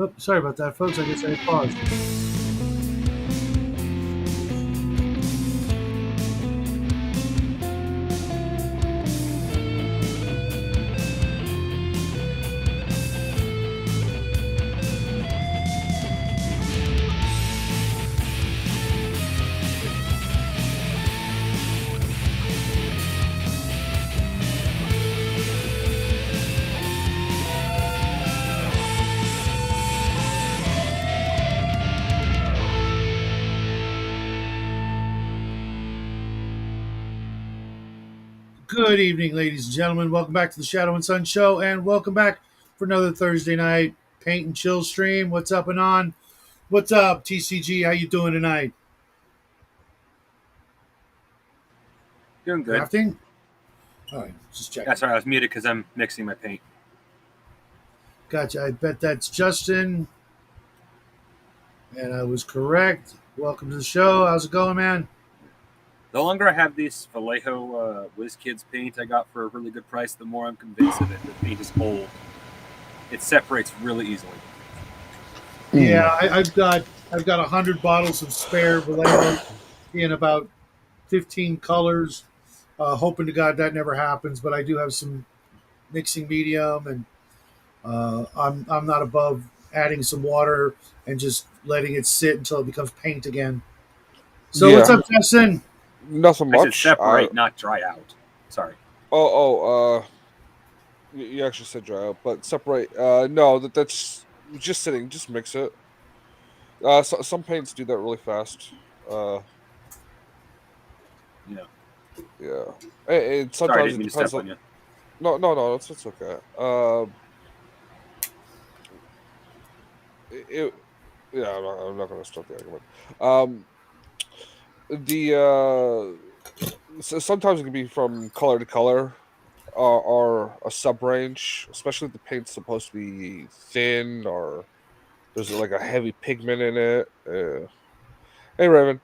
Oh, sorry about that, folks. I guess I paused. Good evening, ladies and gentlemen. Welcome back to the Shadow and Sun Show, and welcome back for another Thursday night paint and chill stream. What's up and on? What's up, TCG? How you doing tonight? Doing good. Crafting? All right, just checking. Yeah, sorry, I was muted because I'm mixing my paint. Gotcha. I bet that's Justin, and I was correct. Welcome to the show. How's it going, man? The longer I have these Vallejo WizKids paint I got for a really good price, the more I'm convinced that the paint is old. It separates really easily. Yeah, I've got 100 bottles of spare Vallejo in about 15 colors. Hoping to God that never happens, but I do have some mixing medium, and I'm not above adding some water and just letting it sit until it becomes paint again. So what's up, Justin? Nothing I said much. separate, not dry out. Sorry. You actually said dry out, but separate. No, that's just sitting. Just mix it. Some paints do that really fast. Yeah. Yeah. And Sorry, I sometimes didn't it mean to depends step on. on you. No, it's okay. It, yeah, I'm not going to start the argument. Sometimes it can be from color to color, or a sub range, especially if the paint's supposed to be thin or there's like a heavy pigment in it. Hey, Raven.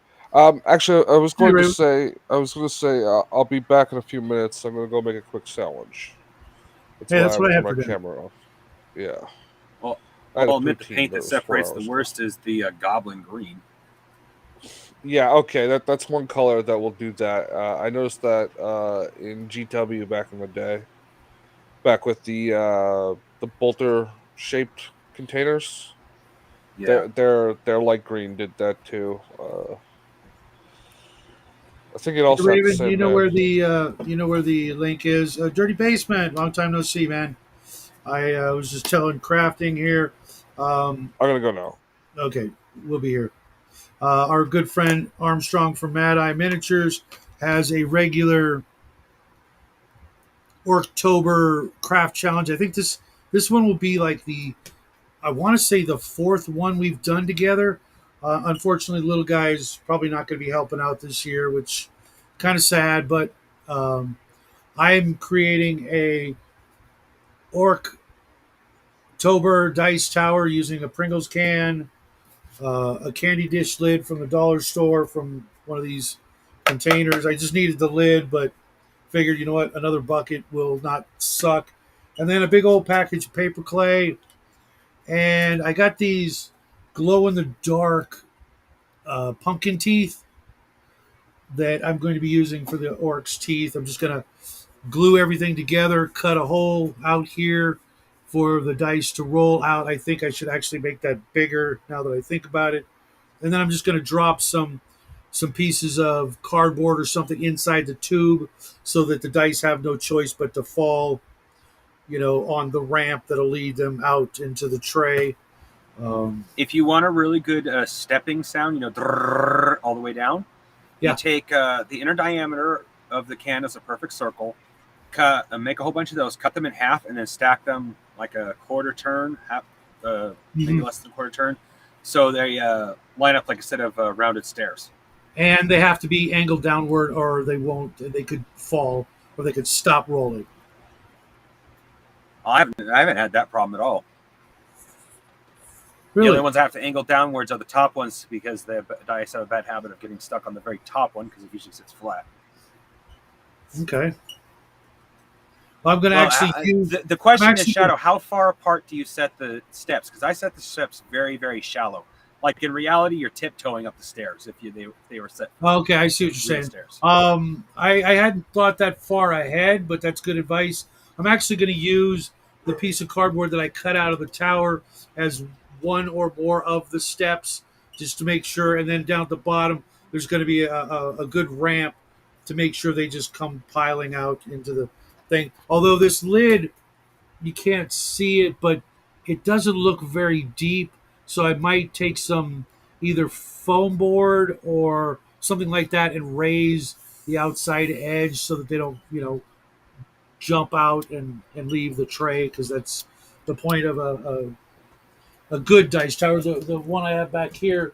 Actually, Hey, Ray. I was gonna say, I'll be back in a few minutes. I'm gonna go make a quick sandwich. That's Hey, why I that's what haven't I turned had my for dinner. camera off. Yeah, Well, I had a I'll admit the poutine, paint but that it was 4 separates the hours ago. worst is the Goblin Green. Yeah, okay, that's one color that will do that. I noticed that in GW back in the day, back with the bolter shaped containers. Yeah. Their light green did that too. I think it Hey, also had the Raven, same name. you know where the link is? Dirty Basement. Long time no see, man. I was just telling crafting here. Um, I'm gonna go now. okay, we'll be here. Our good friend Armstrong from Mad Eye Miniatures has a regular Orctober craft challenge. I think this one will be like I want to say the fourth one we've done together. Unfortunately, little guy's probably not going to be helping out this year, which kind of sad. But um, I'm creating a Orctober dice tower using a Pringles can, a candy dish lid from the dollar store from one of these containers. I just needed the lid, but figured, you know what, another bucket will not suck. And then a big old package of paper clay. And I got these glow in the dark pumpkin teeth that I'm going to be using for the orc's teeth. I'm just going to glue everything together, cut a hole out here for the dice to roll out. I think I should actually make that bigger now that I think about it. And then I'm just going to drop some pieces of cardboard or something inside the tube so that the dice have no choice but to fall, on the ramp that'll lead them out into the tray. If you want a really good stepping sound, all the way down, Yeah. you take the inner diameter of the can as a perfect circle, make a whole bunch of those, cut them in half, and then stack them like a quarter turn, maybe less than a quarter turn, so they line up like a set of rounded stairs. And they have to be angled downward, or they won't. They could fall, or they could stop rolling. I haven't had that problem at all. Really? The only ones that have to angle downwards are the top ones because the dice have a bad habit of getting stuck on the very top one because it usually sits flat. Okay. I'm going to Well, actually use. the I'm question is, actually Shadow, how far apart do you set the steps? Because I set the steps very, very shallow. Like in reality, you're tiptoeing up the stairs if they were set for okay. I see what you're real saying. stairs. I hadn't thought that far ahead, but that's good advice. I'm actually going to use the piece of cardboard that I cut out of the tower as one or more of the steps, just to make sure. And then down at the bottom, there's going to be a good ramp to make sure they just come piling out into the thing. Although this lid, you can't see it, but it doesn't look very deep. So I might take some either foam board or something like that and raise the outside edge so that they don't, jump out and leave the tray, because that's the point of a good dice tower. The one I have back here,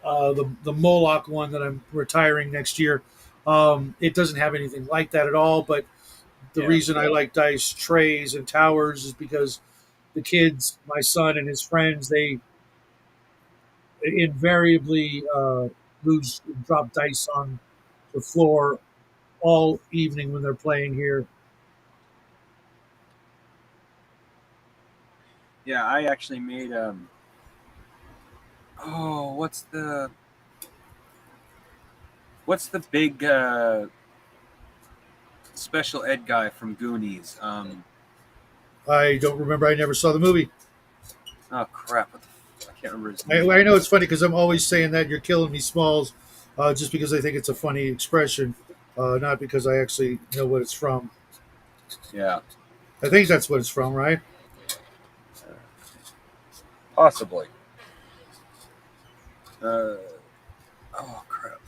the Moloch one that I'm retiring next year, it doesn't have anything like that at all. But the Yeah. reason I like dice trays and towers is because the kids, my son and his friends, they invariably lose, drop dice on the floor all evening when they're playing here. Yeah, I actually made oh, what's the big special ed guy from Goonies? I don't remember. I never saw the movie. Oh crap! I can't remember his I, name. I know it's funny because I'm always saying that you're killing me, Smalls, just because I think it's a funny expression, not because I actually know what it's from. Yeah, I think that's what it's from, right? possibly. Uh, oh crap.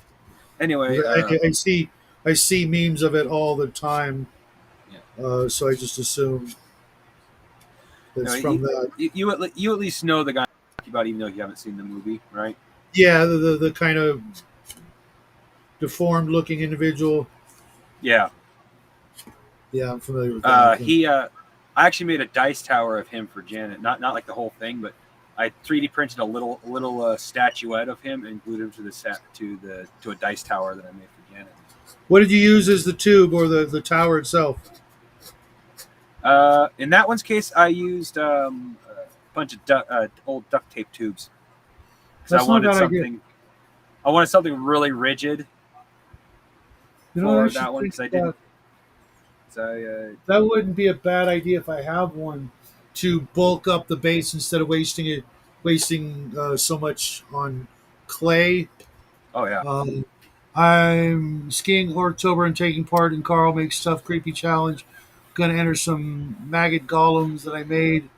Anyway, 'Cause I see memes of it all the time, yeah. so I just assume No, it's from that. you at least know the guy I'm talking about, even though you haven't seen the movie, right? Yeah, the kind of deformed looking individual. Yeah. Yeah, I'm familiar with that. I actually made a dice tower of him for Janet. Not like the whole thing, but I 3D printed a little statuette of him and glued him to a dice tower that I made for Janet. What did you use as the tube or the tower itself? In that one's case, I used a bunch of old duct tape tubes because That's not a bad idea. I wanted something really rigid You know what I for should that one think because I about? didn't. So That wouldn't be a bad idea if I have one, to bulk up the base instead of wasting so much on clay. oh yeah, Um, I'm skiing Orctober and taking part in Carl Makes Stuff Creepy Challenge. Gonna enter some maggot golems that I made,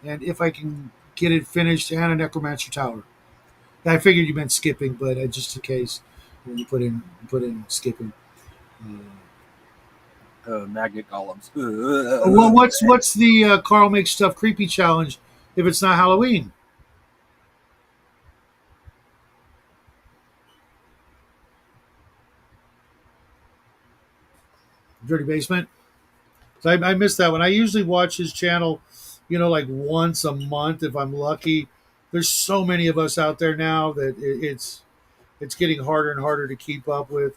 and if I can get it finished, and a necromancer tower. I figured you meant skipping, but just in case, you put in skipping. magnet golems. Well, what's the Carl Makes Stuff Creepy Challenge if it's not Halloween? Dirty Basement. So I missed that one. I usually watch his channel, like once a month if I'm lucky. There's so many of us out there now that it's getting harder and harder to keep up with.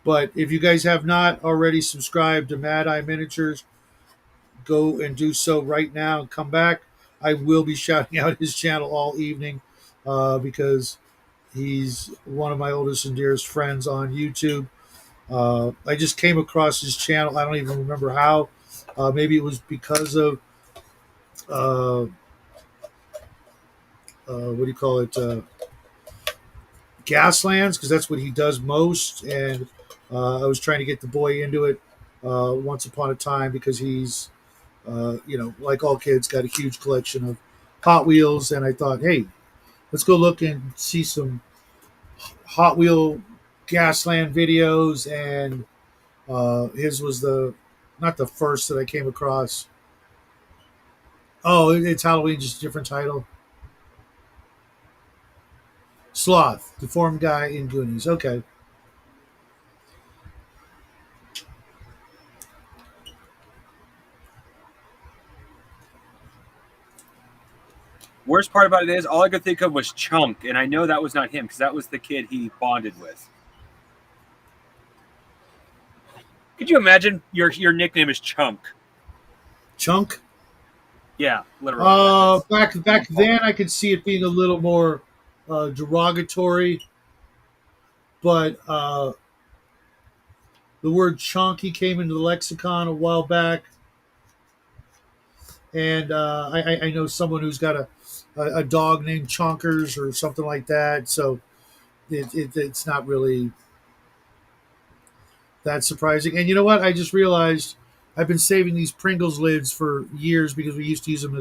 But if you guys have not already subscribed to Mad Eye Miniatures, go and do so right now and come back. I will be shouting out his channel all evening because he's one of my oldest and dearest friends on YouTube. I just came across his channel. I don't even remember how. Maybe it was because of uh, what do you call it? Gaslands, because that's what he does most. And I was trying to get the boy into it once upon a time because he's, like all kids, got a huge collection of Hot Wheels. And I thought, hey, let's go look and see some Hot Wheel Gasland videos. And his was not the first that I came across. Oh, it's Halloween, just a different title. Sloth, deformed guy in Goonies. Okay. Worst part about it is all I could think of was Chunk, and I know that was not him because that was the kid he bonded with. Could you imagine your nickname is Chunk? Chunk. Yeah, literally. That's Back then, I could see it being a little more derogatory, but the word chunky came into the lexicon a while back, and I know someone who's got a dog named Chonkers or something like that. So it's not really that surprising. And you know what? I just realized I've been saving these Pringles lids for years because we used to use them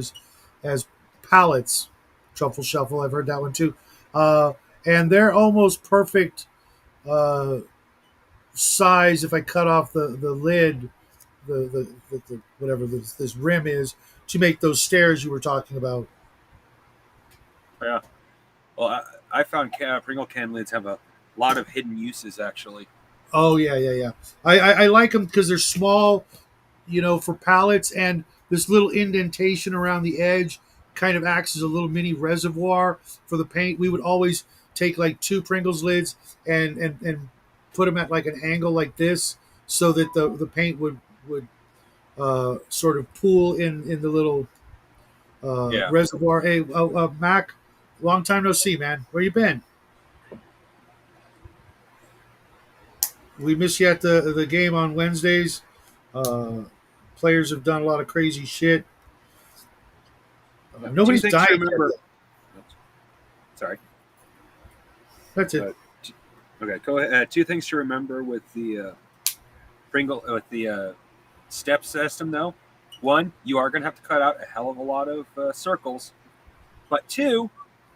as pallets. Truffle shuffle. I've heard that one too. Uh, and they're almost perfect uh, size if I cut off the lid, the whatever this rim is, to make those stairs you were talking about. yeah. Well, I found Pringle can lids have a lot of hidden uses actually. Oh yeah, yeah, yeah. I like them because they're small, for pallets, and this little indentation around the edge kind of acts as a little mini reservoir for the paint. We would always take like two Pringles lids and put them at like an angle like this, so that the paint would sort of pool in the little Yeah. reservoir. Hey, Mac, long time no see, man. Where you been? We miss you at the game on Wednesdays. Uh, Players have done a lot of crazy shit. Two Nobody's things to died yet. remember. Sorry. That's it. Uh, okay, go ahead. Two things to remember with the Pringle with the step system, though. One, you are going to have to cut out a hell of a lot of circles, but two,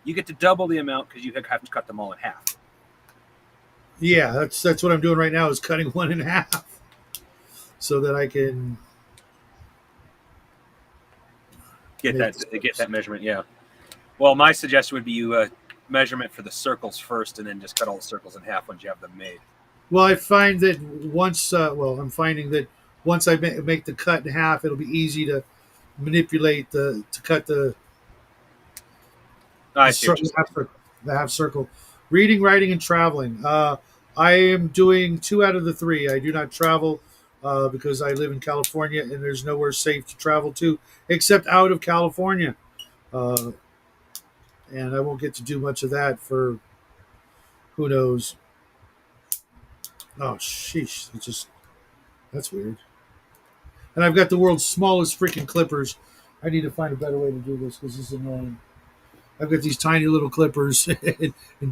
you get to double the amount because you have to cut them all in half. Yeah, that's what I'm doing right now is cutting one in half so that I can Get make that measurement. Yeah. Well, my suggestion would be you measurement for the circles first, and then just cut all the circles in half once you have them made. Well, I find that I'm finding that once I make the cut in half, it'll be easy to manipulate to cut I see what you're saying. the half circle. Reading, writing, and traveling. I am doing two out of the three. I do not travel because I live in California and there's nowhere safe to travel to except out of California. Uh, and I won't get to do much of that for who knows. Oh, sheesh. That's weird. And I've got the world's smallest freaking clippers. I need to find a better way to do this because this is annoying. I've got these tiny little clippers and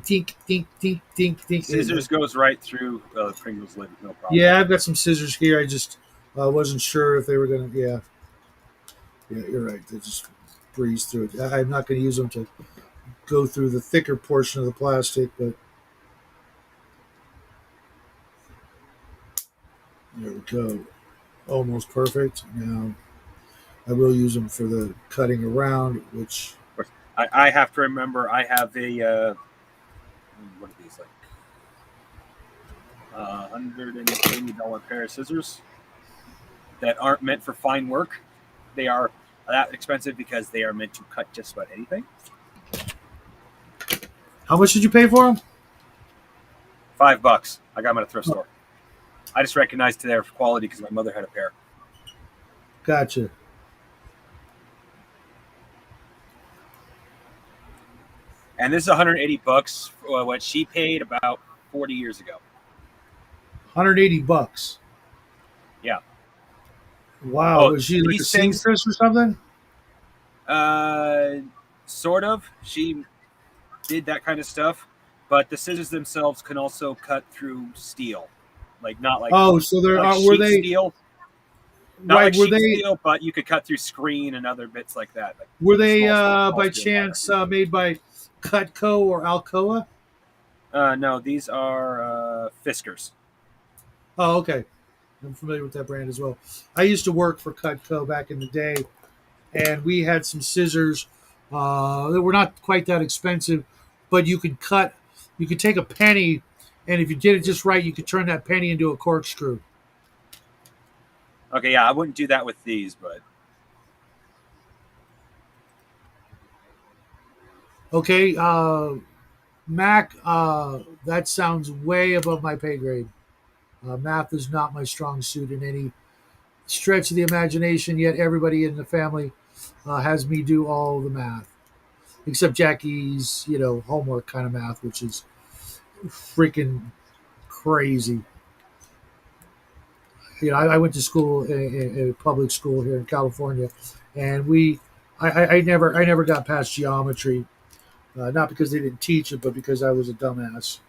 tink, tink, tink, tink, tink. Scissors goes right through Pringles lid, no problem. Yeah, I've got some scissors here. I just wasn't sure if they were going to. Yeah, you're right. They just breeze through it. I'm not going to use them to go through the thicker portion of the plastic, but there we go. Almost perfect. Now I will use them for the cutting around, which I have to remember I have a what are these like $180 pair of scissors that aren't meant for fine work. They are that expensive because they are meant to cut just about anything. how much did you pay for them? $5. I got them at a thrift store. I just recognized their quality because my mother had a pair. Gotcha. And this is $180 for what she paid about 40 years ago. $180. Yeah. Wow. Was she like a these things- seamstress or something? Sort of. She did that kind of stuff, but the scissors themselves can also cut through steel, like not like So there like were sheet they steel, not right? like Were sheet they steel, but you could cut through screen and other bits like that. Like were they small by steel chance wire. made by Cutco or Alcoa? No, these are Fiskars. Oh, okay. I'm familiar with that brand as well. I used to work for Cutco back in the day, and we had some scissors that were not quite that expensive, but you could cut. You could take a penny, and if you did it just right, you could turn that penny into a corkscrew. Okay, yeah, I wouldn't do that with these, but Okay, Mac, that sounds way above my pay grade. Math is not my strong suit in any stretch of the imagination. Yet everybody in the family has me do all the math, except Jackie's, homework kind of math, which is freaking crazy. I went to school in a public school here in California, and I never got past geometry, not because they didn't teach it, but because I was a dumbass.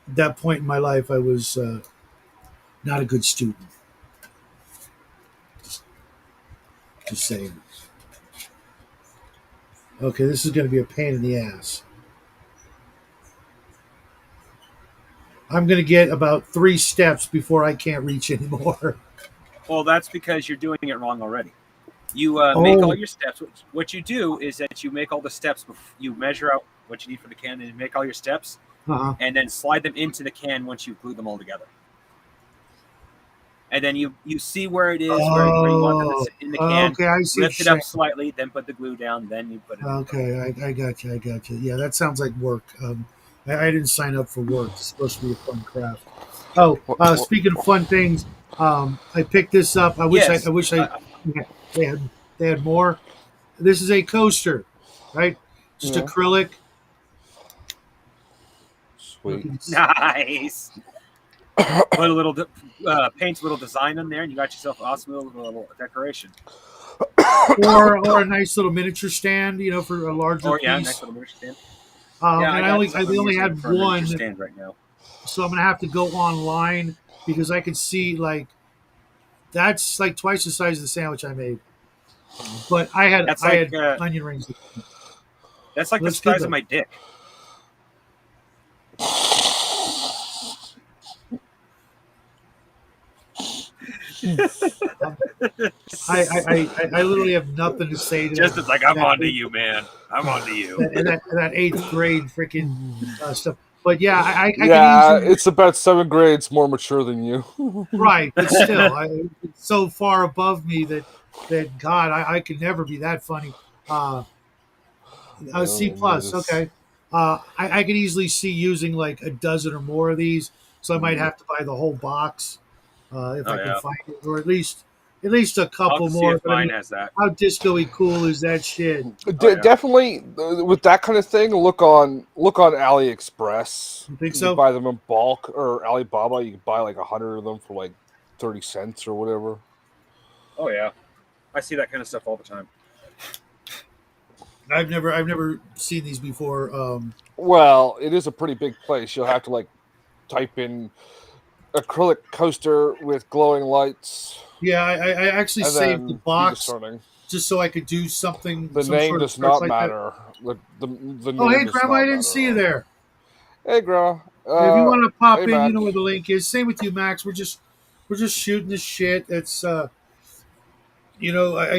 At that point in my life, I was not a good student. Just saying. Okay, this is going to be a pain in the ass. I'm going to get about 3 steps before I can't reach anymore. Well, that's because you're doing it wrong already. You make all Oh, your steps. What you do is that you make all the steps. You measure out what you need for the can, and you make all your steps, uh-huh. and then slide them into the can once you've glued them all together. And then you see where it is, where you want them to Oh, sit in the can. okay. I see what Lift it you're up saying. slightly, then put the glue down, then you put it in. Okay, I got you. I got you. Yeah, that sounds like work. I didn't sign up for work. It's supposed to be a fun craft. Oh, What? speaking of fun things, I picked this up. I Yes. wish they had they had more. This is a coaster, right? Just Yeah. acrylic. Sweet. Nice. Put a little, paint a little design on there, and you got yourself an awesome little decoration. Or a nice little miniature stand, for a larger Or yeah, piece. nice little miniature stand. Yeah, And I I'm only using had for a miniature one, stand right now. so I'm gonna have to go online because I can see like that's like twice the size of the sandwich I made. But That's I like had onion rings. the Looks good size of though. my dick. Um, I literally have nothing to say to Just that it's like I'm that onto eighth, you, man. I'm onto you. that eighth grade freaking stuff. But yeah, I could Yeah, easily it's about 7 grades more mature than you. right, but still, it's so far above me that God, I could never be that funny. Uh, C Oh, plus, goodness. okay. I could easily see using like a dozen or more of these, so I might Mhm. have to buy the whole box if Oh I can yeah, find it, or at least a I'll have couple to see more. if But I mine mean, has that. how disco-y cool is that shit? Oh yeah. Definitely with that kind of thing, look on AliExpress. You think You can so? buy them in bulk, or Alibaba. You can buy like 100 of them for like 30 cents or whatever. Oh yeah. I see that kind of stuff all the time. I've never seen these before. Well, it is a pretty big place. You'll have to like type in acrylic coaster with glowing lights, Yeah, I actually and saved the then be box discerning. just so I could do something, The some name sort of does search not like that. matter. The Oh, name hey, does Grandma, I not didn't matter at see you all. there. Hey, girl. If you want to pop Hey, in, you Mac. know where the link is. Same with you, Max. We're just shooting the shit. It's I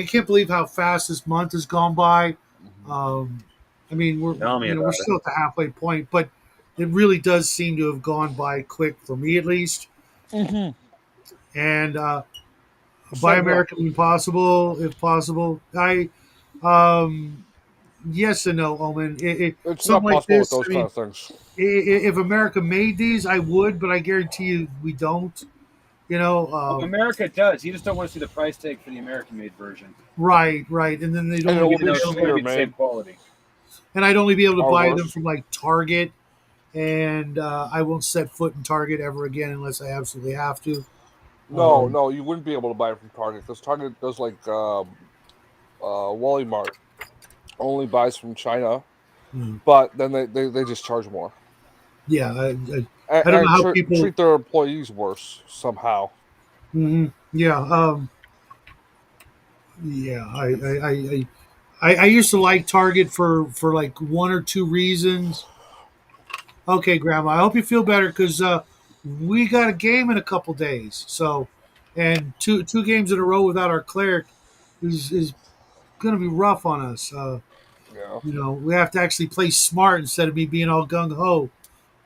can't believe how fast this month has gone by. Mhm. Um, I mean, Tell me we're about it. still at the halfway point, but it really does seem to have gone by quick for me at least. And Buy Same here. American Impossible, if possible. Yes and no, Omen. It's Something not like possible with this. those I kind mean, of things. if America made these, I would, but I guarantee you we don't. You know, Oh, America does. You just don't want to see the price tag for the American-made version, right, right, and then they'd And it only be will even be though it's going to available, shittier be the same made quality. and I'd only be able to or buy them worse. from like Target, and I won't set foot in Target ever again unless I absolutely have to. No, Um, no, you wouldn't be able to buy it from Target because Target does like Wally Mart only buys from China, hmm, but then they just charge more yeah, and, I don't know how people. treat their employees worse somehow. Yeah, yeah. I used to like Target for like one or two reasons. Okay, Grandma, I hope you feel better because we got a game in a couple days. So, and two games in a row without our cleric is going to be rough on us. Yeah. We have to actually play smart instead of me being all gung ho.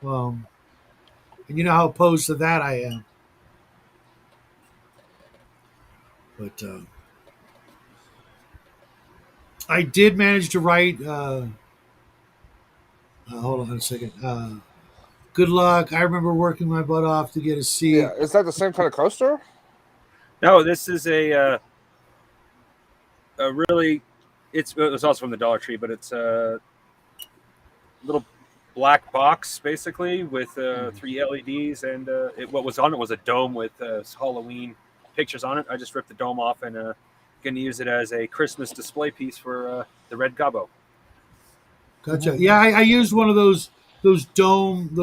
Um, and you know how opposed to that I am. But I did manage to write. Hold on a second. Good luck. I remember working my butt off to get a seat. Yeah, is that the same kind of coaster? No, this is a really. It was also from the Dollar Tree, but it's a little black box basically with 3 LEDs, and what was on it was a dome with Halloween pictures on it. I just ripped the dome off and going to use it as a Christmas display piece for the Red Gobbo. Gotcha. Yeah, I used one of those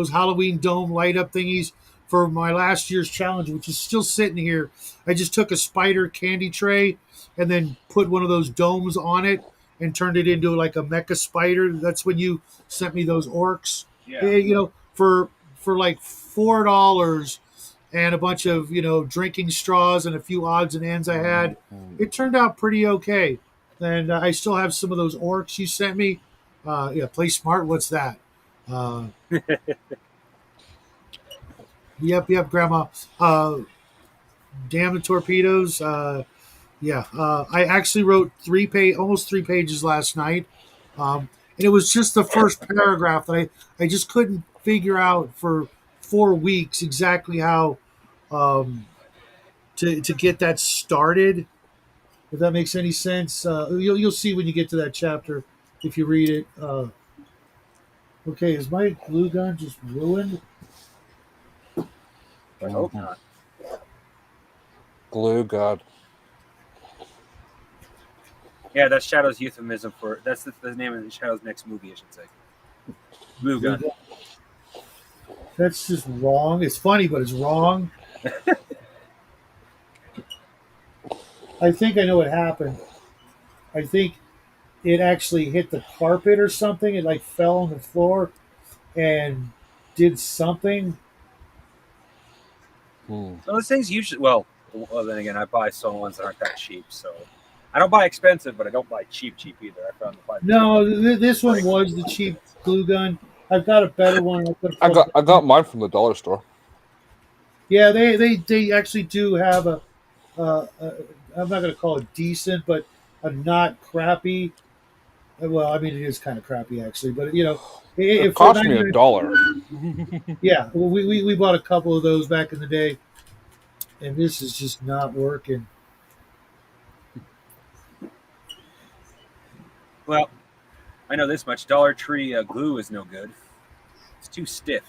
Halloween dome light up thingies for my last year's challenge, which is still sitting here. I just took a spider candy tray and then put one of those domes on it and turned it into like a mecha spider. That's when you sent me those orcs. Yeah. For like $4 and a bunch of drinking straws and a few odds and ends I had, it turned out pretty okay. And I still have some of those orcs you sent me. Yeah, play smart. What's that? Yep, Grandma. Damn the torpedoes. I actually wrote almost 3 pages last night, and it was just the first paragraph that I just couldn't figure out for 4 weeks exactly how to get that started. If that makes any sense, you'll see when you get to that chapter if you read it. Okay, is my glue gun just ruined? I hope not. Glue God. Yeah, that's Shadow's euphemism for that's the name of Shadow's next movie, I should say. Glue gun. That's just wrong. It's funny, but it's wrong. I think I know what happened. I think it actually hit the carpet or something. It like fell on the floor and did something. So those things usually, well, then again, I buy some ones that aren't that cheap. So I don't buy expensive, but I don't buy cheap either. I found this one was the cheap glue gun. I've got a better one. I got mine from the dollar store. Yeah, they actually do have a I'm not going to call it decent, but a not crappy. Well, I mean, it is kind of crappy actually, but it cost me $1. Yeah, well, we bought a couple of those back in the day, and this is just not working. Well, I know this much: Dollar Tree glue is no good. It's too stiff.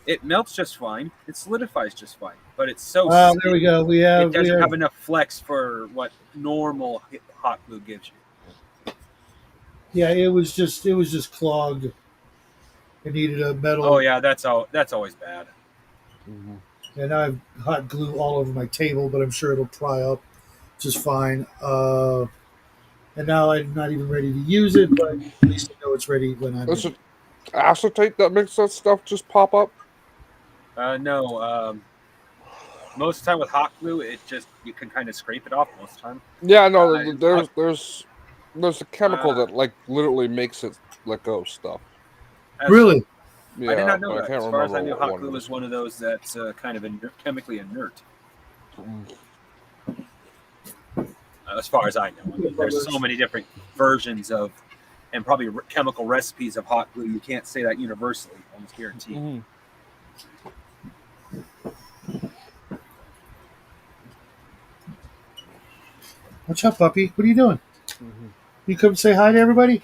It melts just fine. It solidifies just fine, but it's so. There we go. It doesn't have enough flex for what normal hot glue gives you. Yeah, it was just clogged. It needed a metal. Oh yeah, that's always bad. And I have hot glue all over my table, but I'm sure it'll dry up just fine. And now I'm not even ready to use it, but at least I know it's ready when I'm. Is it acetate that makes that stuff just pop up? No. Most of the time with hot glue, you can kind of scrape it off most of the time. Yeah, no. There's a chemical that like literally makes it let go of stuff. Really? Yeah, I did not know that. I can't As far as I remember knew, hot glue is one of those that's kind of chemically inert. As far as I know, I mean, there's so many different versions of, and probably chemical recipes of hot glue. You can't say that universally, almost guaranteed. What's up, puppy? What are you doing? You come say hi to everybody?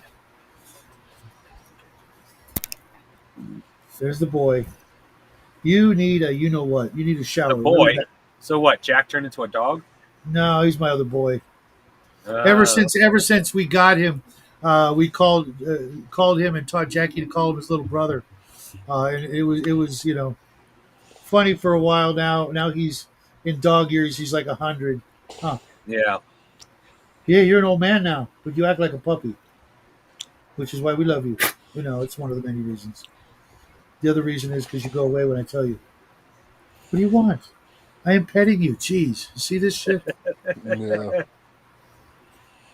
There's the boy. You need a what? You need a shower. The boy? So what? Jack turned into a dog? No, he's my other boy. Ever since we got him, we called him and taught Jackie to call him his little brother. And it was funny for a while now. Now he's in dog years. He's like 100. Huh. Yeah. Yeah, you're an old man now, but you act like a puppy, which is why we love you. It's one of the many reasons. The other reason is because you go away when I tell you. What do you want? I am petting you. Jeez. You see this shit? Yeah.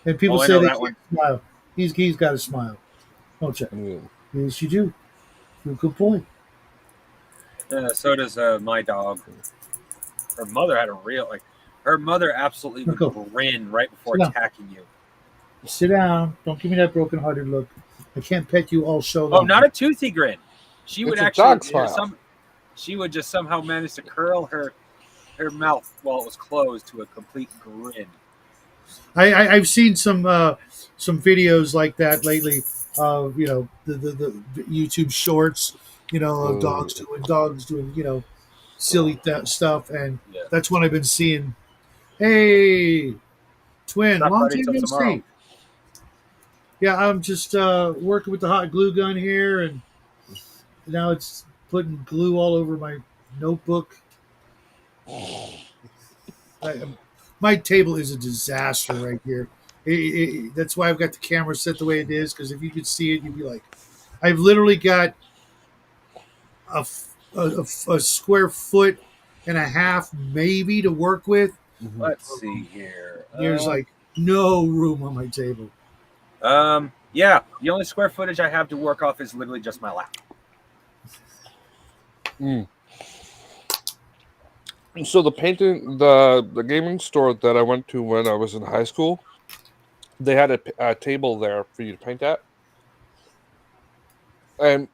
And people say they can't smile. He's got a smile. Don't check. Yeah. Yes, you do. You're a good boy. So does my dog. Her mother had her mother absolutely would grin right before attacking you. Sit down. Don't give me that broken-hearted look. I can't pet you all show long. Oh, not a toothy grin. She would It's a actually dog smile. she would just somehow manage to curl her mouth while it was closed to a complete grin. I've seen some videos like that lately of the YouTube shorts, of dogs doing silly stuff, and Yeah. that's what I've been seeing. Hey, twin, Stop long ready time till no tomorrow. see. Yeah, I'm just working with the hot glue gun here, and now it's putting glue all over my notebook. I, my table is a disaster right here. That's why I've got the camera set the way it is, because if you could see it, you'd be like, I've literally got a square foot and a half maybe to work with. Mhm. Let's see here. There's like no room on my table. Yeah, the only square footage I have to work off is literally just my lap. Mm. So the painting, the gaming store that I went to when I was in high school, they had a table there for you to paint at. And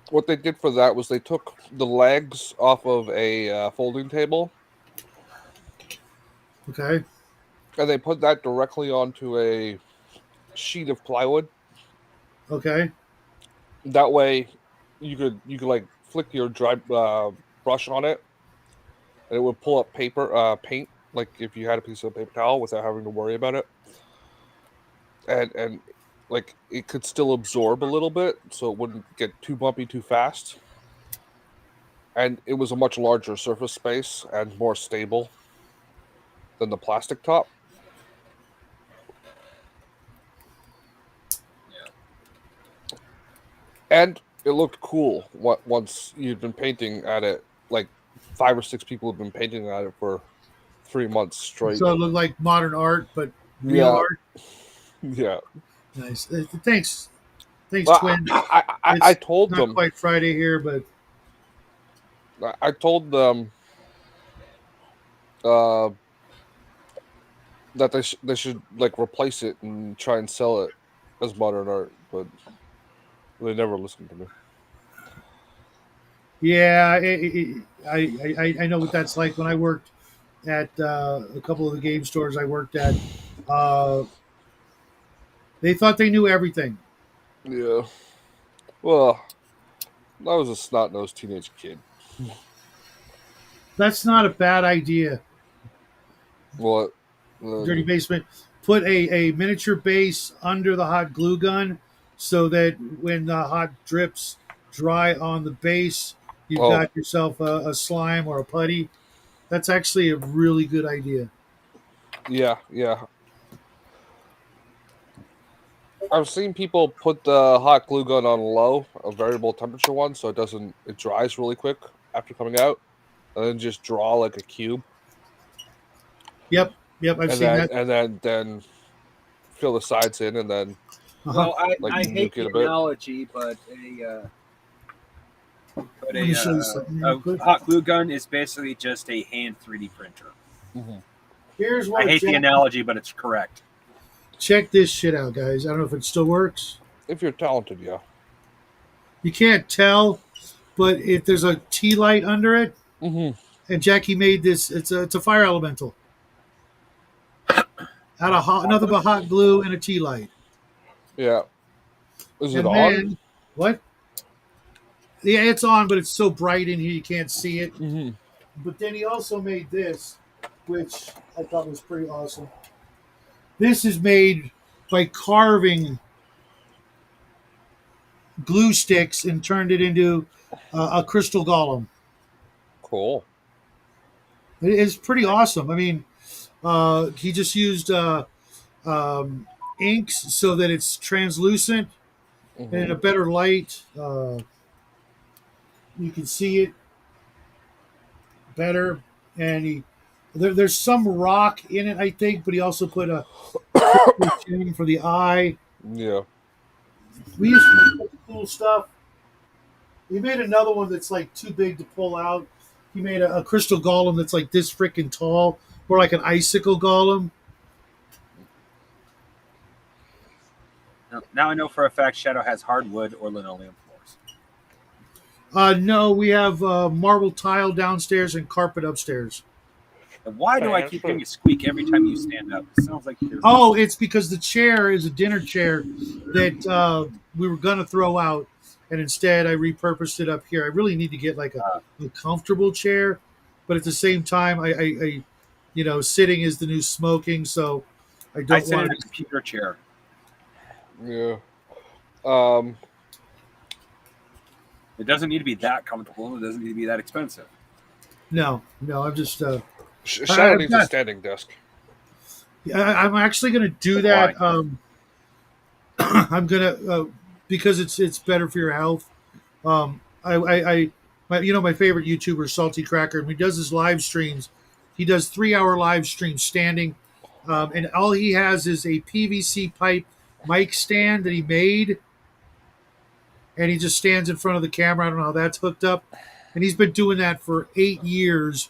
what they did for that was they took the legs off of a folding table Okay, and they put that directly onto a sheet of plywood. okay, That way, you could like flick your dry brush on it, and it would pull up paint, like if you had a piece of paper towel without having to worry about it. And like it could still absorb a little bit, so it wouldn't get too bumpy too fast. And it was a much larger surface space and more stable than the plastic top. And it looked cool once you'd been painting at it. Like 5 or 6 people have been painting at it for 3 months straight. so it looked like modern art, but real Yeah, art. yeah. Nice. Thanks, Well, twin. I It's told not them, quite Friday here, but I told them uh, that they should like replace it and try and sell it as modern art, but they never listened to me. yeah, I know what that's like. When I worked at a couple of the game stores I worked at, uh, they thought they knew everything. Yeah. Well, I was a snot nosed teenage kid. That's not a bad idea. What? Dirty Um, basement. Put a miniature base under the hot glue gun so that when the hot drips dry on the base, you've oh, got yourself a slime or a putty. That's actually a really good idea. yeah, yeah. I've seen people put the hot glue gun on low, a variable temperature one, so it dries really quick after coming out, and then just draw like a cube, Yep, yep, I've and seen then that. fill the sides in, and then Uh huh. Well, like I hate nuke it the a bit. analogy, but Let me show you something real a quick. hot glue gun is basically just a hand 3D printer. Mhm. Here's I what hate the Jack. analogy, but it's correct. Check this shit out, guys. I don't know if it still works. If you're talented, yeah. You can't tell, but if there's a tea light under it, Hmm. and Jackie made this, it's a fire elemental out of nothing but hot glue and a tea light. Yeah. Is it And on? then what? Yeah, it's on, but it's so bright in here you can't see it. Hmm. But then he also made this, which I thought was pretty awesome. This is made by carving glue sticks and turned it into a crystal golem. Cool. It is pretty awesome. I mean, he just used um, inks so that it's translucent and in Hmm. a better light. You can see it better. And there's some rock in it, I think, but he also put a crystal gem for the eye. Yeah. We used to make cool stuff. He made another one that's like too big to pull out. He made a crystal golem that's like this freaking tall, or like an icicle golem. Now I know for a fact Shadow has hardwood or linoleum floors. No, we have marble tile downstairs and carpet upstairs. And why do I keep hearing a squeak every time you stand up? It sounds like you're. Oh, it's because the chair is a dinner chair that we were gonna throw out, and instead I repurposed it up here. I really need to get like a comfortable chair, but at the same time, sitting is the new smoking, so I I don't sit in want a to. computer chair. Yeah. Um, It doesn't need to be that comfortable. It doesn't need to be that expensive. No, no, I'm just. Shadow I've needs a got. standing desk. I'm actually gonna do Why? that. I'm gonna because it's better for your health. My favorite YouTuber, Salty Cracker, when he does his live streams, he does 3 hour live streams standing, and all he has is a PVC pipe mic stand that he made, and he just stands in front of the camera. I don't know how that's hooked up, and he's been doing that for 8 years.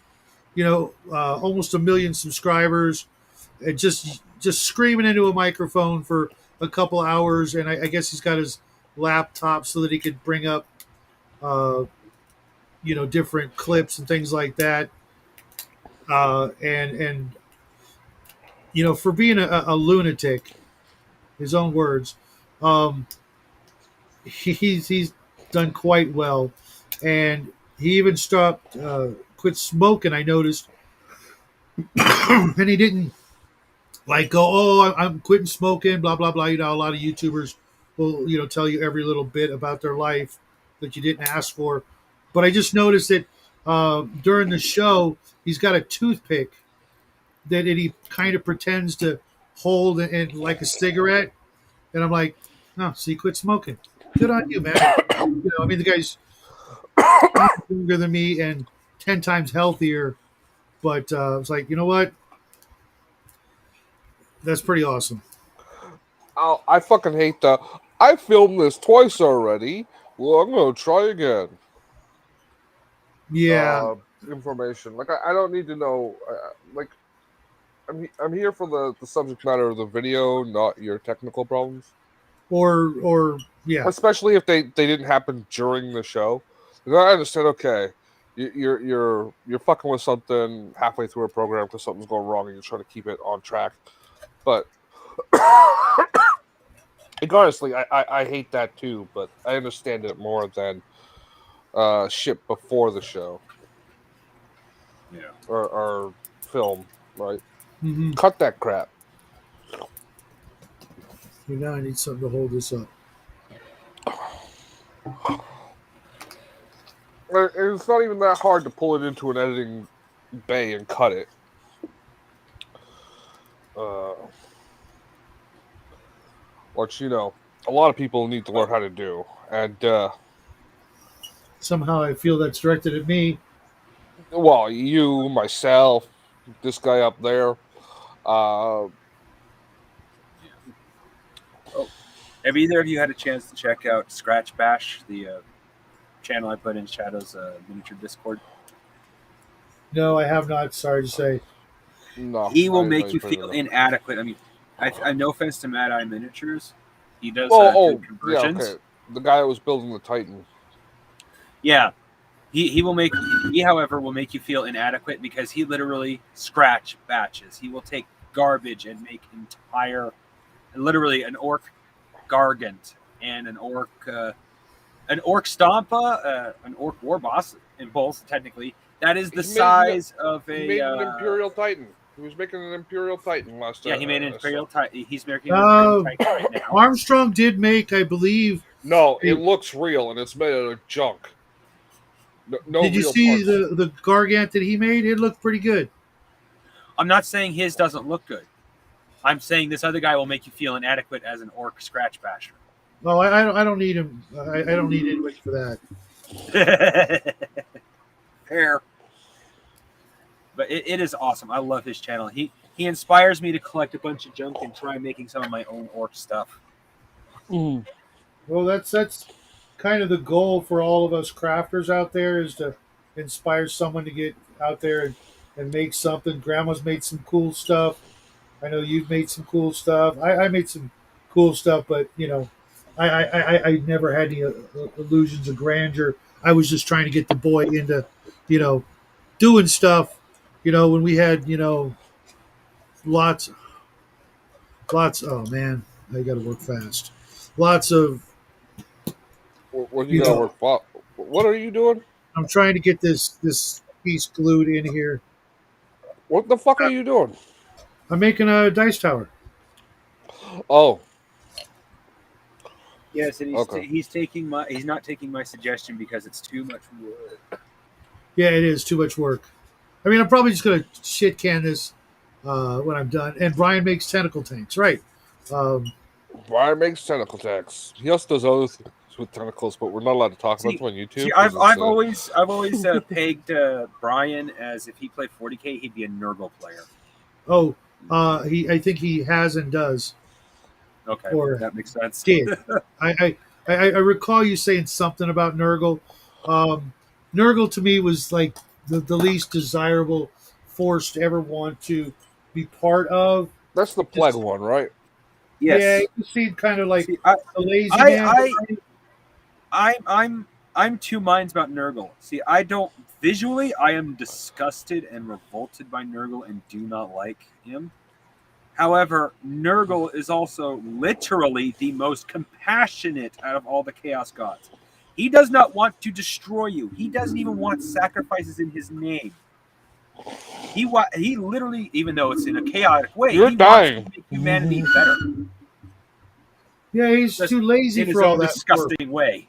Almost 1 million subscribers, and just screaming into a microphone for a couple hours. And I guess he's got his laptop so that he could bring up uh, different clips and things like that. And for being a lunatic, his own words, um, he's done quite well, and he even quit smoking. I noticed, and he didn't like go, oh, I'm quitting smoking, blah blah blah. A lot of YouTubers will tell you every little bit about their life that you didn't ask for. But I just noticed that during the show, he's got a toothpick that he kind of pretends to hold and like a cigarette, and I'm like, oh, so you quit smoking? Good on you, man. I mean, the guy's younger than me and 10 times healthier, but I was like, you know what? That's pretty awesome. I fucking hate that. I filmed this twice already. Well, I'm gonna try again. Yeah, Information like I don't need to know. Like I'm here for the subject matter of the video, not your technical problems. or yeah, Especially if they didn't happen during the show. Because I understand. Okay, you're fucking with something halfway through a program because something's going wrong and you're trying to keep it on track. But like, honestly, I hate that too. But I understand it more than shit before the show. Yeah. Or film, right? mm-hmm. Cut that crap. Now I need something to hold this up. It's not even that hard to pull it into an editing bay and cut it. Which, a lot of people need to learn how to do. And, Somehow I feel that's directed at me. well, you, myself, this guy up there. Oh, have either of you had a chance to check out Scratch Bash, the channel I put in Shadow's miniature Discord? No, I have not. Sorry to say. No, He will I make you put it feel up. inadequate. I mean, I no offense to Mad Eye Miniatures, he does good Yeah, conversions. okay. The guy that was building the Titan. Yeah, he will make he, however, will make you feel inadequate because he literally scratch batches. He will take garbage and make literally an orc gargant and an orc stompa, an orc war boss in both technically. That is the size of He a. made an Imperial Titan. He was making an Imperial Titan last time. Yeah, he made an Imperial Titan. He's making an Imperial Titan right now. Armstrong did make, I believe. No, it looks real and it's made out of junk. No Did you real see parts. the Gargant that he made? It looked pretty good. I'm not saying his doesn't look good. I'm saying this other guy will make you feel inadequate as an orc scratch basher. Oh, I don't need him. I don't need anybody for that. Fair. But it is awesome. I love his channel. He inspires me to collect a bunch of junk and try making some of my own orc stuff. Mm. Well, that's kind of the goal for all of us crafters out there, is to inspire someone to get out there and make something. Grandma's made some cool stuff. I know you've made some cool stuff. I made some cool stuff, but I never had any illusions of grandeur. I was just trying to get the boy into, you know, doing stuff. When we had, lots, lots. Oh man, I got to work fast. Lots of, What you you gotta know. work for? What are you doing? I'm trying to get this piece glued in here. What the fuck are you doing? I'm making a dice tower. Oh, Yes, and okay. he's not taking my suggestion because it's too much work. Yeah, it is too much work. I mean, I'm probably just gonna shit can this when I'm done. And Brian makes tentacle tanks, right? Um, Brian makes tentacle attacks. He also does other things with tentacles, but we're not allowed to talk about them on YouTube See, because it's. I've always pegged Brian as if he played 40k, he'd be a Nurgle player. oh, I think he has and does Okay, or that makes sense. did. I recall you saying something about Nurgle. Um, Nurgle to me was like the least desirable force to ever want to be part of. That's the It plague just, one, right? yeah, Yes. it just seemed kind of like See, a lazy I, man. I, I'm two minds about Nurgle. See, I don't visually. I am disgusted and revolted by Nurgle and do not like him. However, Nurgle is also literally the most compassionate out of all the Chaos Gods. He does not want to destroy you. He doesn't even want sacrifices in his name. He literally, even though it's in a chaotic way, You're he wants to dying. make humanity better. Yeah, he's Just too lazy in his for all own that work. disgusting way.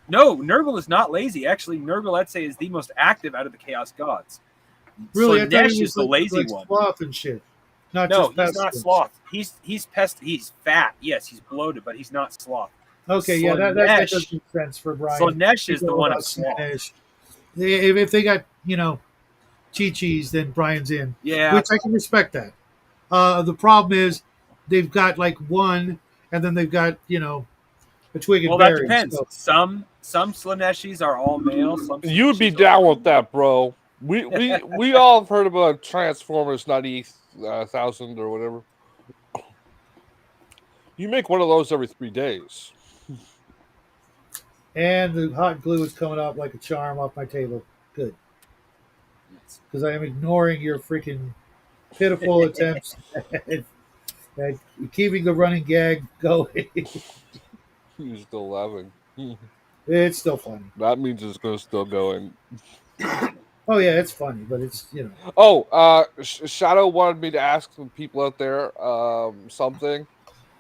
No, Nurgle is not lazy. Actually, Nurgle, I'd say, is the most active out of the Chaos Gods. Really, I thought he Slanesh is was the lazy like one. sloth and shit, not No, just he's not pestilence. sloth. He's fat. Yes, he's bloated, but he's not sloth. Okay, yeah, that does Slanesh, make sense for Brian. Slanesh He's is the all one of about sloth. Spanish. If they got Chi-Chis, then Brian's in, Yeah. which I can respect that. The problem is they've got like one, and then they've got a twig and Well, that berries. depends. So, Some Slaneshis are all male. Some You would be Slaneshis are down all with that, bro. We all have heard about Transformers 90,000 or whatever. You make one of those every 3 days. and the hot glue is coming off like a charm off my table. Good, because I am ignoring your freaking pitiful attempts at keeping the running gag going. You're still laughing. It's still funny. That means it's going to still going. Oh yeah, it's funny, but it's Oh, Shadow wanted me to ask some people out there something.